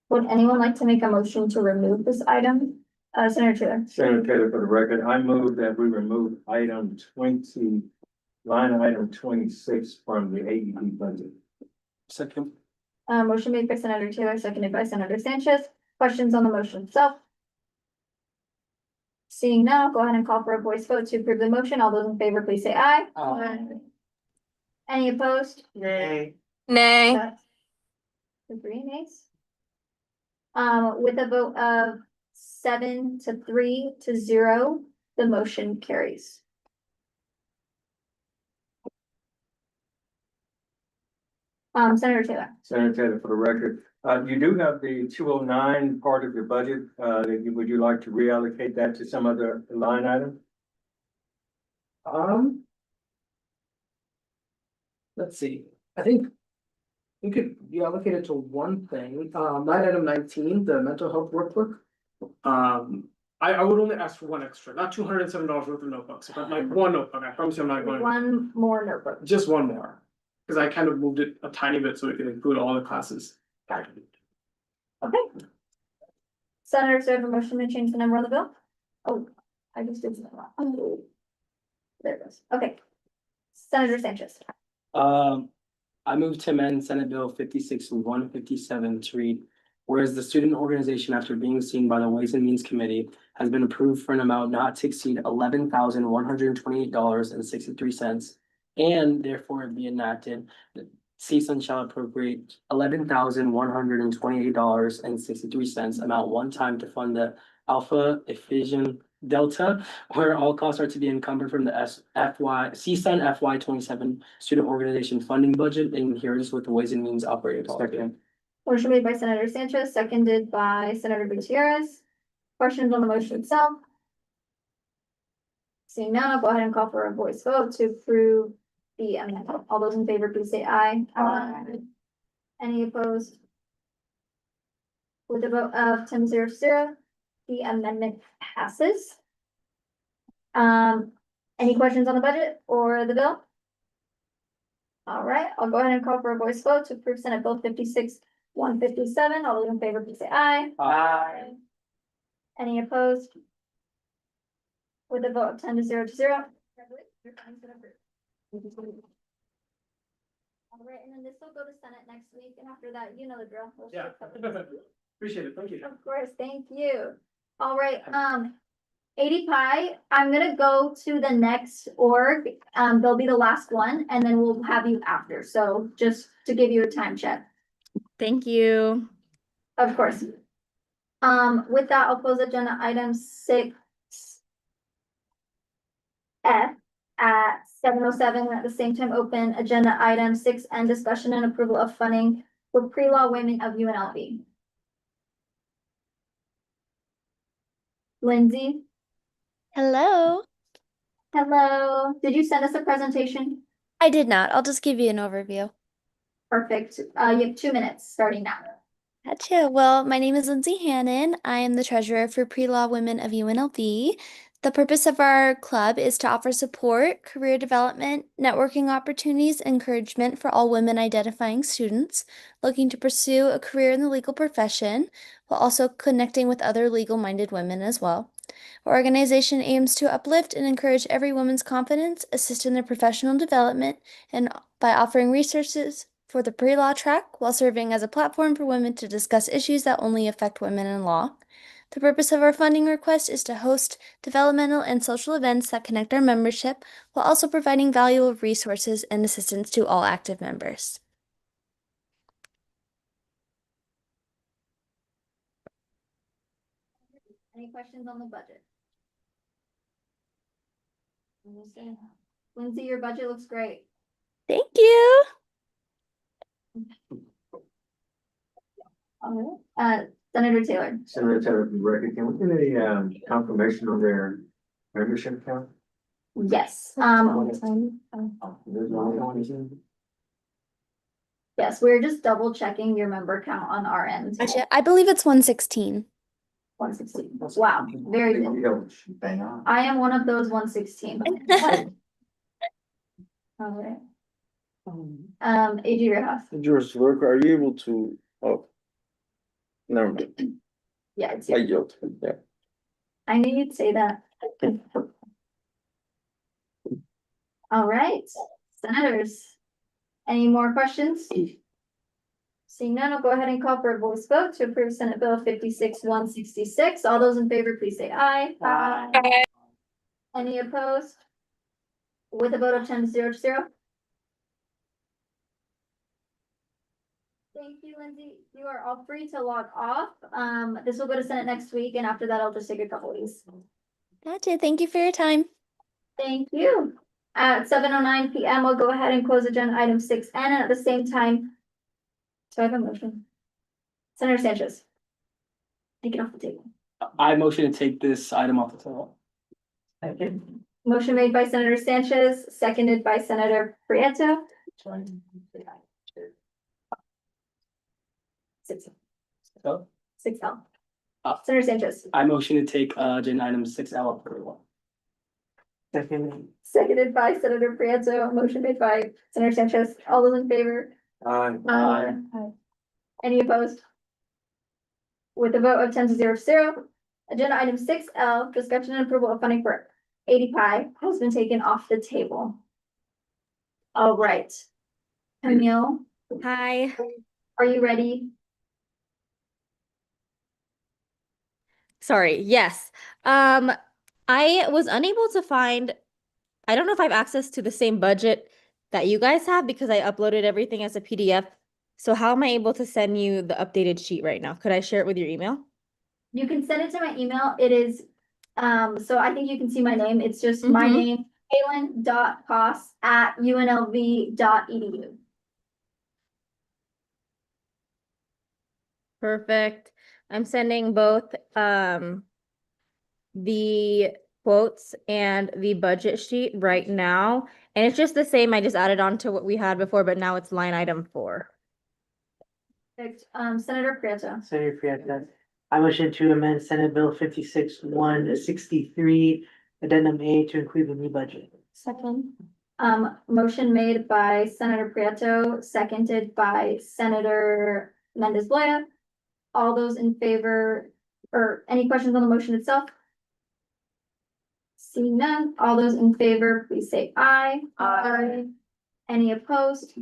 Would anyone like to make a motion to remove this item? Senator Taylor. Senator Taylor, for the record, I move that we remove item 20, line item 26 from the AED budget. Second. Motion made by Senator Taylor, seconded by Senator Sanchez. Questions on the motion itself? Seeing none, I'll go ahead and call for a voice vote to approve the motion. All those in favor, please say aye. Aye. Any opposed? Nay. nay. The three nays. With a vote of 7 to 3 to 0, the motion carries. Senator Taylor. Senator Taylor, for the record, you do have the 209 part of your budget. Would you like to reallocate that to some other line item? Let's see. I think we could allocate it to one thing. Line item 19, the mental health workbook. I would only ask for one extra, not $207 worth of notebooks, but like one notebook. I promise you I'm not going. One more notebook. Just one more. Because I kind of moved it a tiny bit so it could include all the classes. Okay. Senator, is there a motion to change the number on the bill? Oh, I just did something wrong. Oh, there it goes. Okay. Senator Sanchez. I move to amend Senate Bill 56-157 to read, whereas the student organization, after being seen by the Ways and Means Committee, has been approved for an amount not to exceed $11,128.63, and therefore be enacted, the CSUN shall appropriate $11,128.63 amount one time to fund the Alpha Epsilon Delta, where all costs are to be encumbered from the CSUN FY 27 student organization funding budget in adherence with the Ways and Means operating policy. Motion made by Senator Sanchez, seconded by Senator Gutierrez. Questions on the motion itself? Seeing none, I'll go ahead and call for a voice vote to approve the amendment. All those in favor, please say aye. Aye. Any opposed? With a vote of 10-0, the amendment passes. Any questions on the budget or the bill? All right, I'll go ahead and call for a voice vote to approve Senate Bill 56-157. All those in favor, please say aye. Aye. Any opposed? With a vote of 10-0. Your funding's been approved. All right, and then this will go to Senate next week, and after that, you know the drill. We'll Yeah. shift up. Appreciate it. Thank you. Of course, thank you. All right, 80 Pi, I'm gonna go to the next org. They'll be the last one, and then we'll have you after. So just to give you a time check. Thank you. Of course. With that, I'll close agenda item 6F at 7:07, and at the same time open agenda item 6N, discussion and approval of funding for pre-law women of UNLV. Lindsay. Hello. Hello. Did you send us a presentation? I did not. I'll just give you an overview. Perfect. You have 2 minutes starting now. Gotcha. Well, my name is Lindsay Hannon. I am the treasurer for Pre-Law Women of UNLV. The purpose of our club is to offer support, career development, networking opportunities, encouragement for all women identifying students looking to pursue a career in the legal profession, while also connecting with other legal-minded women as well. Our organization aims to uplift and encourage every woman's confidence, assist in their professional development, and by offering resources for the pre-law track while serving as a platform for women to discuss issues that only affect women in law. The purpose of our funding request is to host developmental and social events that connect our membership while also providing valuable resources and assistance to all active members. Any questions on the budget? Lindsay, your budget looks great. Thank you. All right. Senator Taylor. Senator Taylor, for the record, can we get a confirmation on their membership count? Yes, There's only one. yes, we're just double checking your member count on our end. Actually, I believe it's 116. 116. Wow, very good. I am one of those 116. All right. AG Rehas. George Lurk, are you able to, oh. Never mind. Yeah, it's I you. yield, yeah. I knew you'd say that. All right, senators. Any more questions? Seeing none, I'll go ahead and call for a voice vote to approve Senate Bill 56-166. All those in favor, please say aye. Aye. Any opposed? With a vote of 10-0 to 0. Thank you, Lindsay. You are all free to log off. This will go to Senate next week, and after that, I'll just take a couple weeks. Gotcha. Thank you for your time. Thank you. At 7:09 PM, we'll go ahead and close agenda item 6N, and at the same time, so I have a motion. Senator Sanchez. Take it off the table. I motion to take this item off the table. Motion made by Senator Sanchez, seconded by Senator Prieto. 6L. 6L. Senator Sanchez. I motion to take agenda item 6L off the table. Seconded by Senator Prieto. Motion made by Senator Sanchez. All those in favor? Aye. Any opposed? With a vote of 10-0 to 0, agenda item 6L, discussion and approval of funding for 80 Pi has been taken off the table. All right. Camille. Hi. Are you ready? Sorry, yes. I was unable to find, I don't know if I have access to the same budget that you guys have because I uploaded everything as a PDF. So how am I able to send you the updated sheet right now? Could I share it with your email? You can send it to my email. It is, so I think you can see my name. It's just my name, Kaylin.Koss@unlv.edu. Perfect. I'm sending both the quotes and the budget sheet right now. And it's just the same. I just added on to what we had before, but now it's line item 4. Perfect. Senator Prieto. Senator Prieto, I motion to amend Senate Bill 56-163, Addendum A to include the new budget. Second. Motion made by Senator Prieto, seconded by Senator Mendez Loya. All those in favor, or any questions on the motion itself? Seeing none, all those in favor, please say aye. Aye. Any opposed?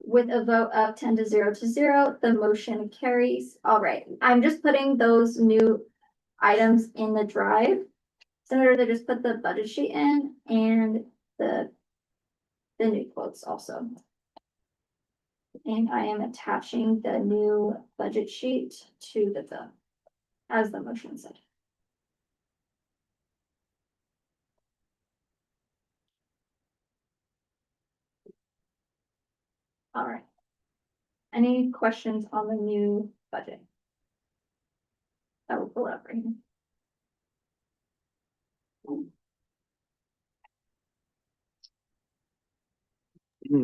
With a vote of 10-0 to 0, the motion carries. All right, I'm just putting those new items in the drive. Senator, they just put the budget sheet in and the new quotes also. And I am attaching the new budget sheet to the bill, as the motion said. All right. Any questions on the new budget? I will pull it up right here.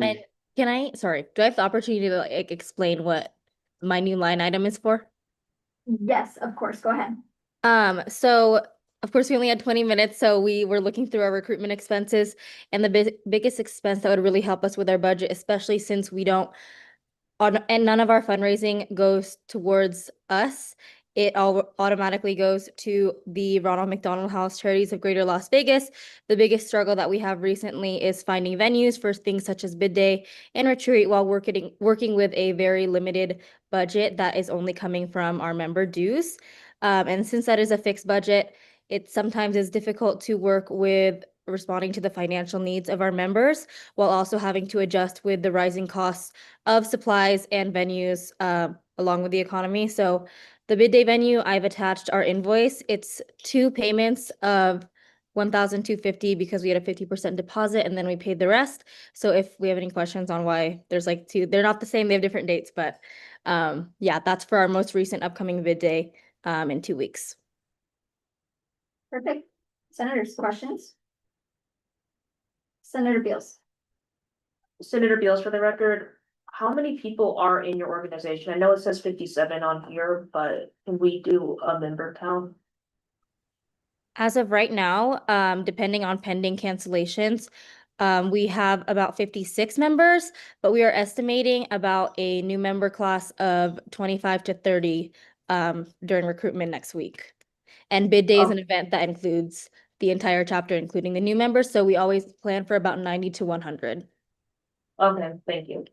And can I, sorry, do I have the opportunity to like explain what my new line item is for? Yes, of course, go ahead. So of course we only had 20 minutes, so we were looking through our recruitment expenses, and the biggest expense that would really help us with our budget, especially since we don't and none of our fundraising goes towards us. It all automatically goes to the Ronald McDonald House Charities of Greater Las Vegas. The biggest struggle that we have recently is finding venues for things such as bid day and retreat while working with a very limited budget that is only coming from our member dues. And since that is a fixed budget, it sometimes is difficult to work with responding to the financial needs of our members while also having to adjust with the rising costs of supplies and venues along with the economy. So the bid day venue, I've attached our invoice. It's 2 payments of $1,250 because we had a 50% deposit and then we paid the rest. So if we have any questions on why there's like two, they're not the same, they have different dates, but yeah, that's for our most recent upcoming bid day in 2 weeks. Perfect. Senators, questions? Senator Beals. Senator Beals, for the record, how many people are in your organization? I know it says 57 on here, but can we do a member count? As of right now, depending on pending cancellations, we have about 56 members, but we are estimating about a new member class of 25 to 30 during recruitment next week. And bid day is an event that includes the entire chapter, including the new members. So we always plan for about 90 to 100. Okay, thank you.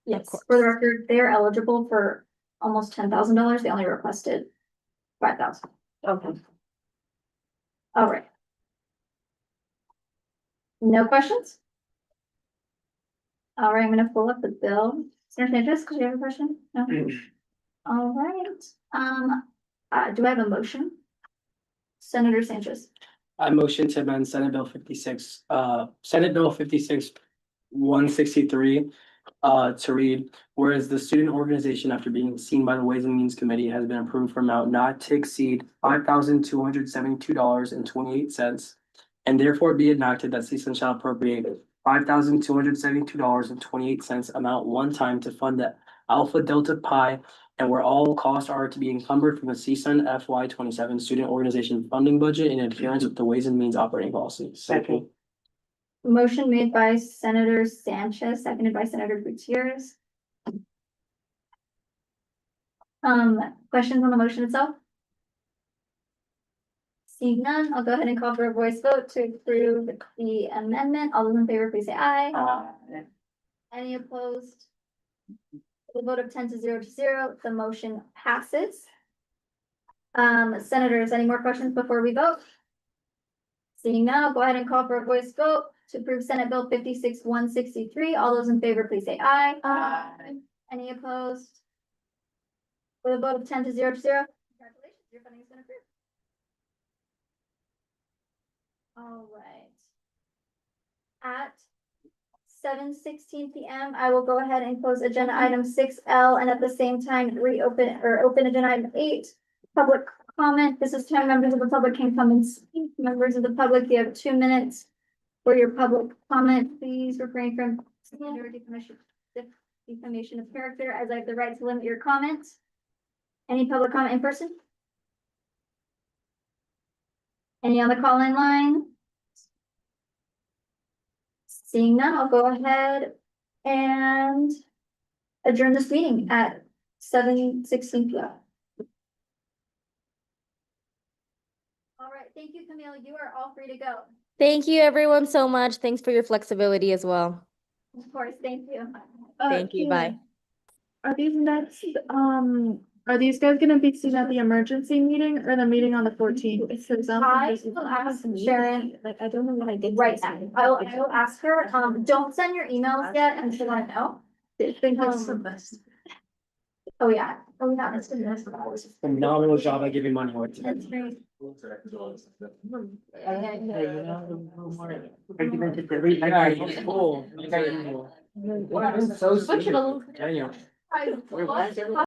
Yes, for the record, they're eligible for almost $10,000. They only requested 5,000. Okay. All right. No questions? All right, I'm gonna pull up the bill. Senator Sanchez, because you have a question? No? All right, do I have a motion? Senator Sanchez. I motion to amend Senate Bill 56, Senate Bill 56-163, to read, whereas the student organization, after being seen by the Ways and Means Committee, has been approved for amount not to exceed $5,272.28, and therefore be enacted that CSUN shall appropriate $5,272.28 amount one time to fund the Alpha Delta Pi, and where all costs are to be encumbered from the CSUN FY27 student organization funding budget in adherence with the Ways and Means operating policy. Second. Motion made by Senator Sanchez, seconded by Senator Gutierrez. Questions on the motion itself? Seeing none, I'll go ahead and call for a voice vote to approve the amendment. All those in favor, please say aye. Aye. Any opposed? With a vote of 10 to 0 to 0, the motion passes. Senators, any more questions before we vote? Seeing none, I'll go ahead and call for a voice vote to approve Senate Bill 56-163. All those in favor, please say aye. Aye. Any opposed? With a vote of 10 to 0 to 0, congratulations, your funding has been approved. All right. At 7:16 p.m., I will go ahead and close agenda item 6L and at the same time reopen or open agenda item 8, public comment. This is time members of the public can come and speak. Members of the public, you have 2 minutes for your public comment. Please refrain from slander or defamation of character, as I have the right to limit your comments. Any public comment in person? Any on the call-in line? Seeing none, I'll go ahead and adjourn this meeting at 7:16 p.m. All right, thank you, Camille. You are all free to go. Thank you everyone so much. Thanks for your flexibility as well. Of course, thank you. Thank you. Bye. Are these next, are these guys gonna be seen at the emergency meeting or the meeting on the 14th? I will ask Sharon, Like, I don't know what I did. right now. I will ask her, don't send your emails yet until I know. Oh, yeah. Oh, yeah, that's good. Phenomenal job at giving money away. That's great. Cool. What? So. Switch it a little. Daniel. What?